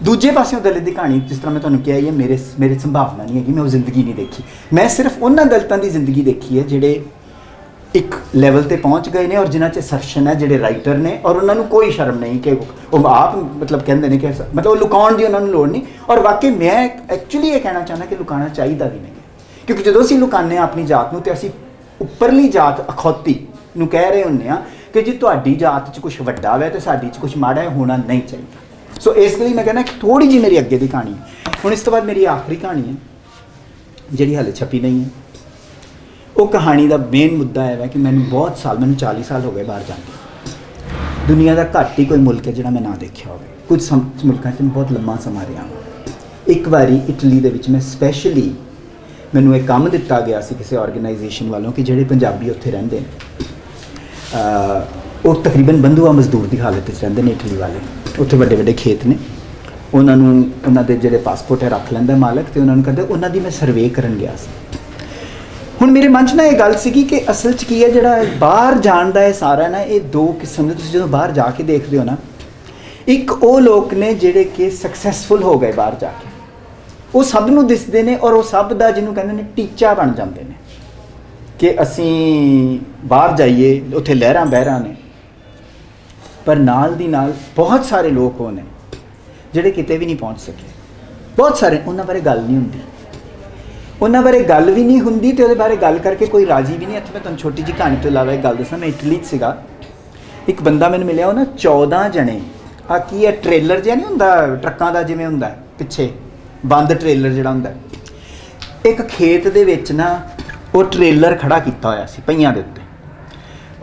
[SPEAKER 1] ਦੂਜੇ ਪਾਸਿਓਂ ਦਲਿਤ ਦੀ ਕਹਾਣੀ ਜਿਸ ਤਰ੍ਹਾਂ ਮੈਂ ਤੁਹਾਨੂੰ ਕਿਹਾ ਇਹ ਮੇਰੇ ਸੰਭਾਵਨਾ ਨਹੀਂ ਹੈਗੀ, ਮੈਂ ਉਹ ਜ਼ਿੰਦਗੀ ਨਹੀਂ ਦੇਖੀ। ਮੈਂ ਸਿਰਫ ਉਹਨਾਂ ਦਲਿਤਾਂ ਦੀ ਜ਼ਿੰਦਗੀ ਦੇਖੀ ਹੈ ਜਿਹੜੇ ਇੱਕ ਲੈਵਲ 'ਤੇ ਪਹੁੰਚ ਗਏ ਨੇ ਔਰ ਜਿਨ੍ਹਾਂ 'ਚ ਅਸਰਸ਼ਨ ਹੈ, ਜਿਹੜੇ ਰਾਈਟਰ ਨੇ ਔਰ ਉਹਨਾਂ ਨੂੰ ਕੋਈ ਸ਼ਰਮ ਨਹੀਂ ਕਿ ਉਹ ਆਪ ਮਤਲਬ ਕਹਿੰਦੇ ਨੇ ਕਿ ਮਤਲਬ ਉਹ ਲੁਕਾਉਣ ਦੀ ਉਹਨਾਂ ਨੂੰ ਲੋੜ ਨਹੀਂ। ਔਰ ਵਾਕਈ ਮੈਂ ਐਕਚੁਅਲੀ ਇਹ ਕਹਿਣਾ ਚਾਹੁੰਦਾ ਕਿ ਲੁਕਾਉਣਾ ਚਾਹੀਦਾ ਵੀ ਨਹੀਂ ਹੈ ਕਿਉਂਕਿ ਜਦੋਂ ਅਸੀਂ ਲੁਕਾਉਂਦੇ ਹਾਂ ਆਪਣੀ ਜਾਤ ਨੂੰ ਅਤੇ ਅਸੀਂ ਉੱਪਰਲੀ ਜਾਤ ਅਖੌਤੀ ਨੂੰ ਕਹਿ ਰਹੇ ਹੁੰਦੇ ਹਾਂ ਕਿ ਜੀ ਤੁਹਾਡੀ ਜਾਤ 'ਚ ਕੁਛ ਵੱਡਾ ਹੈ ਅਤੇ ਸਾਡੀ 'ਚ ਕੁਛ ਮਾੜਾ ਹੋਣਾ ਨਹੀਂ ਚਾਹੀਦਾ। ਸੋ ਇਸ ਲਈ ਮੈਂ ਕਹਿੰਦਾ ਕਿ ਥੋੜ੍ਹੀ ਜਿਹੀ ਮੇਰੀ ਅੱਗੇ ਦੀ ਕਹਾਣੀ ਹੈ। ਹੁਣ ਇਸ ਤੋਂ ਬਾਅਦ ਮੇਰੀ ਆਖਰੀ ਕਹਾਣੀ ਹੈ ਜਿਹੜੀ ਹਾਲੇ ਛਪੀ ਨਹੀਂ ਹੈ। ਉਹ ਕਹਾਣੀ ਦਾ ਮੇਨ ਮੁੱਦਾ ਹੈ ਕਿ ਮੈਨੂੰ 40 ਸਾਲ ਹੋ ਗਏ ਬਾਹਰ ਜਾਂਦੇ। ਦੁਨੀਆ ਦਾ ਘੱਟ ਹੀ ਕੋਈ ਮੁਲਕ ਹੈ ਜਿਹੜਾ ਮੈਂ ਨਾ ਦੇਖਿਆ ਹੋਵੇ। ਕੁਝ ਮੁਲਕਾਂ 'ਚ ਮੈਂ ਬਹੁਤ ਲੰਮਾ ਸਮਾਂ ਰਿਹਾ ਹਾਂ। ਇੱਕ ਵਾਰੀ ਇਟਲੀ ਦੇ ਵਿੱਚ ਮੈਂ ਸਪੈਸ਼ਲੀ ਮੈਨੂੰ ਇਹ ਕੰਮ ਦਿੱਤਾ ਗਿਆ ਸੀ ਕਿਸੇ ਆਰਗੇਨਾਈਜੇਸ਼ਨ ਵੱਲੋਂ ਕਿ ਜਿਹੜੇ ਪੰਜਾਬੀ ਉੱਥੇ ਰਹਿੰਦੇ ਨੇ ਉਹ ਤਕਰੀਬਨ ਬੰਧੂਆ ਮਜ਼ਦੂਰ ਦੀ ਹਾਲਤ ਵਿੱਚ ਰਹਿੰਦੇ ਨੇ। ਇਟਲੀ ਵਾਲੇ ਉੱਥੇ ਵੱਡੇ ਵੱਡੇ ਖੇਤ ਨੇ, ਉਹਨਾਂ ਨੂੰ ਉਹਨਾਂ ਦੇ ਜਿਹੜੇ ਪਾਸਪੋਰਟ ਹੈ ਰੱਖ ਲੈਂਦਾ ਮਾਲਕ ਅਤੇ ਉਹਨਾਂ ਨੂੰ ਕਹਿੰਦਾ ਉਹਨਾਂ ਦੀ ਮੈਂ ਸਰਵੇ ਕਰਨ ਗਿਆ ਸੀ। ਹੁਣ ਮੇਰੇ ਮਨ 'ਚ ਨਾ ਇਹ ਗੱਲ ਸੀਗੀ ਕਿ ਅਸਲ 'ਚ ਕੀ ਹੈ ਜਿਹੜਾ ਬਾਹਰ ਜਾਣ ਦਾ ਇਹ ਸਾਰਾ ਨਾ ਇਹ ਦੋ ਕਿਸਮ ਦੇ ਤੁਸੀਂ ਜਦੋਂ ਬਾਹਰ ਜਾ ਕੇ ਦੇਖਦੇ ਹੋ ਨਾ, ਇੱਕ ਉਹ ਲੋਕ ਨੇ ਜਿਹੜੇ ਕਿ ਸਕਸੈਸਫੁਲ ਹੋ ਗਏ ਬਾਹਰ ਜਾ ਕੇ, ਉਹ ਸਭ ਨੂੰ ਦਿਸਦੇ ਨੇ ਔਰ ਉਹ ਸਭ ਦਾ ਜਿਹਨੂੰ ਕਹਿੰਦੇ ਨੇ ਟੀਚਾ ਬਣ ਜਾਂਦੇ ਨੇ ਕਿ ਅਸੀਂ ਬਾਹਰ ਜਾਈਏ, ਉੱਥੇ ਲਹਿਰਾਂ ਬਹਿਰਾਂ ਨੇ। ਪਰ ਨਾਲ ਦੀ ਨਾਲ ਬਹੁਤ ਸਾਰੇ ਲੋਕ ਉਹ ਨੇ ਜਿਹੜੇ ਕਿਤੇ ਵੀ ਨਹੀਂ ਪਹੁੰਚ ਸਕੇ। ਬਹੁਤ ਸਾਰੇ ਉਹਨਾਂ ਬਾਰੇ ਗੱਲ ਨਹੀਂ ਹੁੰਦੀ, ਉਹਨਾਂ ਬਾਰੇ ਗੱਲ ਵੀ ਨਹੀਂ ਹੁੰਦੀ ਅਤੇ ਉਹਦੇ ਬਾਰੇ ਗੱਲ ਕਰਕੇ ਕੋਈ ਰਾਜੀ ਵੀ ਨਹੀਂ। ਇੱਥੇ ਮੈਂ ਤੁਹਾਨੂੰ ਛੋਟੀ ਜਿਹੀ ਕਹਾਣੀ ਤੋਂ ਇਲਾਵਾ ਇੱਕ ਗੱਲ ਦੱਸਾਂ। ਮੈਂ ਇਟਲੀ 'ਚ ਸੀਗਾ, ਇੱਕ ਬੰਦਾ ਮੈਨੂੰ ਮਿਲਿਆ, ਉਹ ਨਾ 14 ਜਣੇ ਆ ਕੀ ਹੈ ਟ੍ਰੇਲਰ ਜਿਹਾ ਨਹੀਂ ਹੁੰਦਾ ਟਰੱਕਾਂ ਦਾ ਜਿਵੇਂ ਹੁੰਦਾ ਪਿੱਛੇ ਬੰਦ ਟ੍ਰੇਲਰ ਜਿਹੜਾ ਹੁੰਦਾ, ਇੱਕ ਖੇਤ ਦੇ ਵਿੱਚ ਨਾ ਉਹ ਟ੍ਰੇਲਰ ਖੜਾ ਕੀਤਾ ਹੋਇਆ ਸੀ ਪਹੀਆਂ ਦੇ ਉੱਤੇ।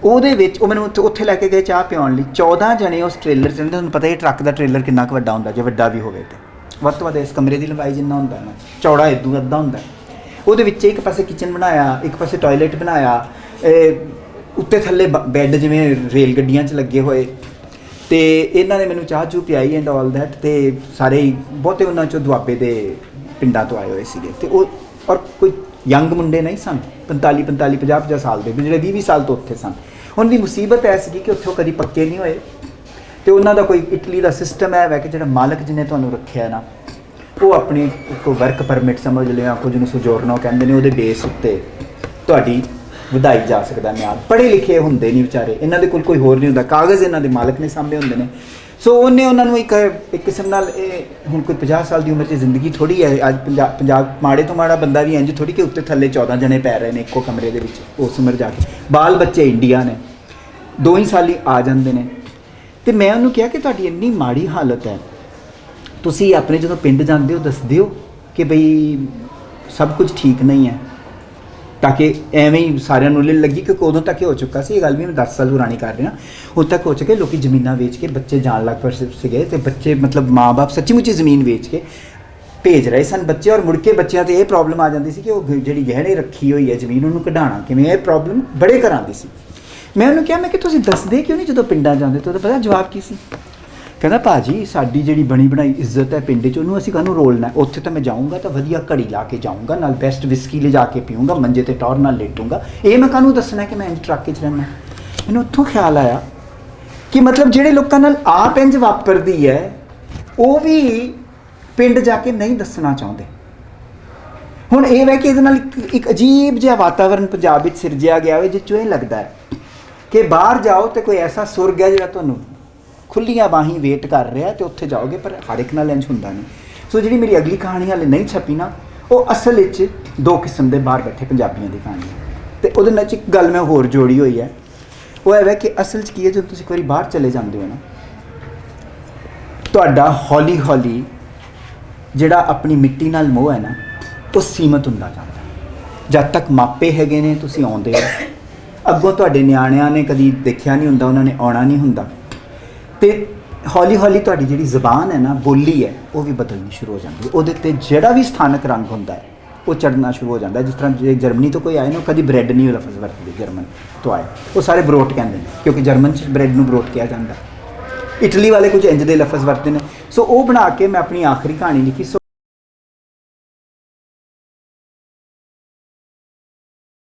[SPEAKER 1] ਉਹਦੇ ਵਿੱਚ ਉਹ ਮੈਨੂੰ ਉੱਥੇ ਲੈ ਕੇ ਗਏ ਚਾਹ ਪਿਆਉਣ ਲਈ। 14 ਜਣੇ ਉਸ ਟ੍ਰੇਲਰ 'ਚ। ਤੁਹਾਨੂੰ ਪਤਾ ਹੀ ਟਰੱਕ ਦਾ ਟ੍ਰੇਲਰ ਕਿੰਨਾ ਕੁ ਵੱਡਾ ਹੁੰਦਾ, ਜੇ ਵੱਡਾ ਵੀ ਹੋਵੇ ਤਾਂ ਵੱਧ ਤੋਂ ਵੱਧ ਇਸ ਕਮਰੇ ਦੀ ਲੰਬਾਈ ਜਿੰਨਾ ਹੁੰਦਾ ਨਾ, ਚੌੜਾ ਇਦੋਂ ਅੱਧਾ ਹੁੰਦਾ। ਉਹਦੇ ਵਿੱਚ ਇੱਕ ਪਾਸੇ ਕਿਚਨ ਬਣਾਇਆ, ਇੱਕ ਪਾਸੇ ਟੋਇਲਟ ਬਣਾਇਆ, ਉੱਤੇ ਥੱਲੇ ਬੈੱਡ ਜਿਵੇਂ ਰੇਲ ਗੱਡੀਆਂ 'ਚ ਲੱਗੇ ਹੋਏ। ਅਤੇ ਇਹਨਾਂ ਨੇ ਮੈਨੂੰ ਚਾਹ ਚੂਹ ਪਿਆਈ ਐਂਡ ਆਲ ਦੈਟ। ਅਤੇ ਸਾਰੇ ਬਹੁਤੇ ਉਹਨਾਂ 'ਚੋਂ ਦੁਆਬੇ ਦੇ ਪਿੰਡਾਂ ਤੋਂ ਆਏ ਹੋਏ ਸੀਗੇ ਅਤੇ ਉਹ ਔਰ ਕੋਈ ਯੰਗ ਮੁੰਡੇ ਨਹੀਂ ਸਨ, 45 50 ਸਾਲ ਦੇ ਜਿਹੜੇ 20 ਸਾਲ ਤੋਂ ਉੱਥੇ ਸਨ। ਉਹਨਾਂ ਦੀ ਮੁਸੀਬਤ ਐ ਸੀਗੀ ਕਿ ਉੱਥੇ ਉਹ ਕਦੀ ਪੱਕੇ ਨਹੀਂ ਹੋਏ ਅਤੇ ਉਹਨਾਂ ਦਾ ਕੋਈ ਇਟਲੀ ਦਾ ਸਿਸਟਮ ਹੈ ਕਿ ਜਿਹੜਾ ਮਾਲਕ ਜਿਹਨੇ ਤੁਹਾਨੂੰ ਰੱਖਿਆ ਨਾ ਉਹ ਆਪਣੀ ਇੱਕ ਵਰਕ ਪਰਮਿਟ ਸਮਝ ਲਿਆ, ਕੁਝ ਨੂੰ ਸੁਜੋਰਨੋ ਕਹਿੰਦੇ ਨੇ, ਉਹਦੇ ਬੇਸ ਉੱਤੇ ਤੁਹਾਡੀ ਵਧਾਈ ਜਾ ਸਕਦਾ ਮਿਆਦ। ਪੜ੍ਹੇ ਲਿਖੇ ਹੁੰਦੇ ਨਹੀਂ ਵਿਚਾਰੇ, ਇਹਨਾਂ ਦੇ ਕੋਲ ਕੋਈ ਹੋਰ ਨਹੀਂ ਹੁੰਦਾ, ਕਾਗਜ਼ ਇਹਨਾਂ ਦੇ ਮਾਲਕ ਨੇ ਸਾਂਭੇ ਹੁੰਦੇ ਨੇ। ਸੋ ਉਹਨੇ ਉਹਨਾਂ ਨੂੰ ਇੱਕ ਕਿਸਮ ਨਾਲ, ਇਹ ਹੁਣ ਕੋਈ 50 ਸਾਲ ਦੀ ਉਮਰ 'ਚ ਜ਼ਿੰਦਗੀ ਥੋੜ੍ਹੀ ਹੈ। ਅੱਜ ਪੰਜਾਬ ਮਾੜੇ ਤੋਂ ਮਾੜਾ ਬੰਦਾ ਵੀ ਇੰਝ ਥੋੜ੍ਹੀ ਕਿ ਉੱਤੇ ਥੱਲੇ 14 ਜਣੇ ਪੈ ਰਹੇ ਨੇ ਇੱਕੋ ਕਮਰੇ ਦੇ ਵਿੱਚ ਉਸ ਉਮਰ ਜਾ ਕੇ। ਬਾਲ ਬੱਚੇ ਇੰਡੀਆ ਨੇ, 2 ਹੀ ਸਾਲ ਹੀ ਆ ਜਾਂਦੇ ਨੇ। ਅਤੇ ਮੈਂ ਉਹਨੂੰ ਕਿਹਾ ਕਿ ਤੁਹਾਡੀ ਇੰਨੀ ਮਾੜੀ ਹਾਲਤ ਹੈ, ਤੁਸੀਂ ਆਪਣੇ ਜਦੋਂ ਪਿੰਡ ਜਾਂਦੇ ਹੋ ਦੱਸਦੇ ਹੋ ਕਿ ਬਈ ਸਭ ਕੁਝ ਠੀਕ ਨਹੀਂ ਹੈ, ਤਾਂ ਕਿ ਐਵੇਂ ਹੀ ਸਾਰਿਆਂ ਨੂੰ ਲੱਗੀ, ਕਿਉਂਕਿ ਉਦੋਂ ਤੱਕ ਇਹ ਹੋ ਚੁੱਕਾ ਸੀ। ਇਹ ਗੱਲ ਵੀ ਮੈਂ 10 ਸਾਲ ਪੁਰਾਣੀ ਕਰ ਰਿਹਾ, ਉਦੋਂ ਤੱਕ ਹੋ ਚੁੱਕੇ ਲੋਕੀ ਜ਼ਮੀਨਾਂ ਵੇਚ ਕੇ ਬੱਚੇ ਜਾਣ ਲੱਗ ਪਏ ਸੀਗੇ, ਅਤੇ ਬੱਚੇ ਮਤਲਬ ਮਾਂ-ਬਾਪ ਸੱਚੀ ਮੁੱਚੀ ਜ਼ਮੀਨ ਵੇਚ ਕੇ ਭੇਜ ਰਹੇ ਸਨ ਬੱਚੇ। ਔਰ ਮੁੜ ਕੇ ਬੱਚਿਆਂ 'ਤੇ ਇਹ ਪ੍ਰੋਬਲਮ ਆ ਜਾਂਦੀ ਸੀ ਕਿ ਉਹ ਜਿਹੜੀ ਗਹਿਣੇ ਰੱਖੀ ਹੋਈ ਹੈ ਜ਼ਮੀਨ, ਉਹਨੂੰ ਕਢਾਉਣਾ ਕਿਵੇਂ, ਇਹ ਪ੍ਰੋਬਲਮ ਬੜੇ ਘਰਾਂ ਦੀ ਸੀ। ਮੈਂ ਉਹਨੂੰ ਕਿਹਾ, ਮੈਂ ਕਿ ਤੁਸੀਂ ਦੱਸਦੇ ਕਿਉਂ ਨਹੀਂ ਜਦੋਂ ਪਿੰਡਾਂ ਜਾਂਦੇ? ਤਾਂ ਉਹਦਾ ਪਤਾ ਜਵਾਬ ਕੀ ਸੀ? ਕਹਿੰਦਾ ਭਾਜੀ ਸਾਡੀ ਜਿਹੜੀ ਬਣੀ ਬਣਾਈ ਇੱਜ਼ਤ ਹੈ ਪਿੰਡ 'ਚ, ਉਹਨੂੰ ਅਸੀਂ ਕਾਹਨੂੰ ਰੋਲਣਾ? ਉੱਥੇ ਤਾਂ ਮੈਂ ਜਾਊਂਗਾ ਤਾਂ ਵਧੀਆ ਘੜੀ ਲਾ ਕੇ ਜਾਊਂਗਾ, ਨਾਲ ਬੈਸਟ ਵਿਸਕੀ ਲਿਜਾ ਕੇ ਪੀਊਂਗਾ, ਮੰਜੇ 'ਤੇ ਟੌਰ ਨਾਲ ਲੇਟੂੰਗਾ। ਇਹ ਮੈਂ ਕਾਹਨੂੰ ਦੱਸਣਾ ਕਿ ਮੈਂ ਇੰਝ ਟਰੱਕ 'ਚ ਰਹਿਣਾ? ਮੈਨੂੰ ਉੱਥੋਂ ਖਿਆਲ ਆਇਆ ਕਿ ਮਤਲਬ ਜਿਹੜੇ ਲੋਕਾਂ ਨਾਲ ਆਪ ਇੰਝ ਵਾਪਰਦੀ ਹੈ ਉਹ ਵੀ ਪਿੰਡ ਜਾ ਕੇ ਨਹੀਂ ਦੱਸਣਾ ਚਾਹੁੰਦੇ। ਹੁਣ ਇਹ ਹੈ ਕਿ ਇਹਦੇ ਨਾਲ ਇੱਕ ਅਜੀਬ ਜਿਹਾ ਵਾਤਾਵਰਨ ਪੰਜਾਬ ਵਿੱਚ ਸਿਰਜਿਆ ਗਿਆ ਹੋਵੇ, ਜਿਸ 'ਚੋਂ ਇਹ ਲੱਗਦਾ ਹੈ ਕਿ ਬਾਹਰ ਜਾਓ ਤੇ ਕੋਈ ਐਸਾ ਸੁਰਗ ਹੈ ਜਿਹੜਾ ਤੁਹਾਨੂੰ ਖੁੱਲੀਆਂ ਬਾਹੀਂ ਵੇਟ ਕਰ ਰਿਹਾ, ਤੇ ਉੱਥੇ ਜਾਓਗੇ। ਪਰ ਹਰ ਇੱਕ ਨਾਲ ਇੰਝ ਹੁੰਦਾ ਨਹੀਂ। ਸੋ ਜਿਹੜੀ ਮੇਰੀ ਅਗਲੀ ਕਹਾਣੀ ਹਾਲੇ ਨਹੀਂ ਛਪੀ ਨਾ, ਉਹ ਅਸਲ ਵਿੱਚ 2 ਕਿਸਮ ਦੇ ਬਾਹਰ ਬੈਠੇ ਪੰਜਾਬੀਆਂ ਦੀ ਕਹਾਣੀ ਹੈ। ਅਤੇ ਉਹਦੇ ਨਾਲ ਇੱਕ ਗੱਲ ਮੈਂ ਹੋਰ ਜੋੜੀ ਹੋਈ ਹੈ, ਉਹ ਹੈ ਕਿ ਅਸਲ 'ਚ ਕੀ ਹੈ, ਜਦੋਂ ਤੁਸੀਂ ਇੱਕ ਵਾਰੀ ਬਾਹਰ ਚਲੇ ਜਾਂਦੇ ਹੋ ਨਾ, ਤੁਹਾਡਾ ਹੌਲੀ ਹੌਲੀ ਜਿਹੜਾ ਆਪਣੀ ਮਿੱਟੀ ਨਾਲ ਮੋਹ ਹੈ ਨਾ, ਉਹ ਸੀਮਤ ਹੁੰਦਾ ਜਾਂਦਾ। ਜਦ ਤੱਕ ਮਾਪੇ ਹੈਗੇ ਨੇ ਤੁਸੀਂ ਆਉਂਦੇ ਹੋ, ਅੱਗੋਂ ਤੁਹਾਡੇ ਨਿਆਣਿਆਂ ਨੇ ਕਦੀ ਦੇਖਿਆ ਨਹੀਂ ਹੁੰਦਾ, ਉਹਨਾਂ ਨੇ ਆਉਣਾ ਨਹੀਂ ਹੁੰਦਾ, ਅਤੇ ਹੌਲੀ ਹੌਲੀ ਤੁਹਾਡੀ ਜਿਹੜੀ ਜ਼ਬਾਨ ਹੈ ਨਾ, ਬੋਲੀ ਹੈ, ਉਹ ਵੀ ਬਦਲਣੀ ਸ਼ੁਰੂ ਹੋ ਜਾਂਦੀ ਹੈ। ਉਹਦੇ 'ਤੇ ਜਿਹੜਾ ਵੀ ਸਥਾਨਕ ਰੰਗ ਹੁੰਦਾ ਹੈ ਉਹ ਚੜ੍ਹਨਾ ਸ਼ੁਰੂ ਹੋ ਜਾਂਦਾ। ਜਿਸ ਤਰ੍ਹਾਂ ਜੇ ਜਰਮਨੀ ਤੋਂ ਕੋਈ ਆਏ ਨਾ, ਕਦੀ ਬ੍ਰੈਡ ਨਹੀਂ ਉਹ ਲਫ਼ਜ਼ ਵਰਤਦੇ, ਜਰਮਨ ਤੋਂ ਆਏ ਉਹ ਸਾਰੇ ਬਰੋਟ ਕਹਿੰਦੇ ਨੇ, ਕਿਉਂਕਿ ਜਰਮਨ 'ਚ ਬ੍ਰੈਡ ਨੂੰ ਬਰੋਟ ਕਿਹਾ ਜਾਂਦਾ। ਇਟਲੀ ਵਾਲੇ ਕੁਝ ਇੰਝ ਦੇ ਲਫ਼ਜ਼ ਵਰਤਦੇ ਨੇ। ਸੋ ਉਹ ਬਣਾ ਕੇ ਮੈਂ ਆਪਣੀ ਆਖਰੀ ਕਹਾਣੀ ਲਿਖੀ। ਸੋ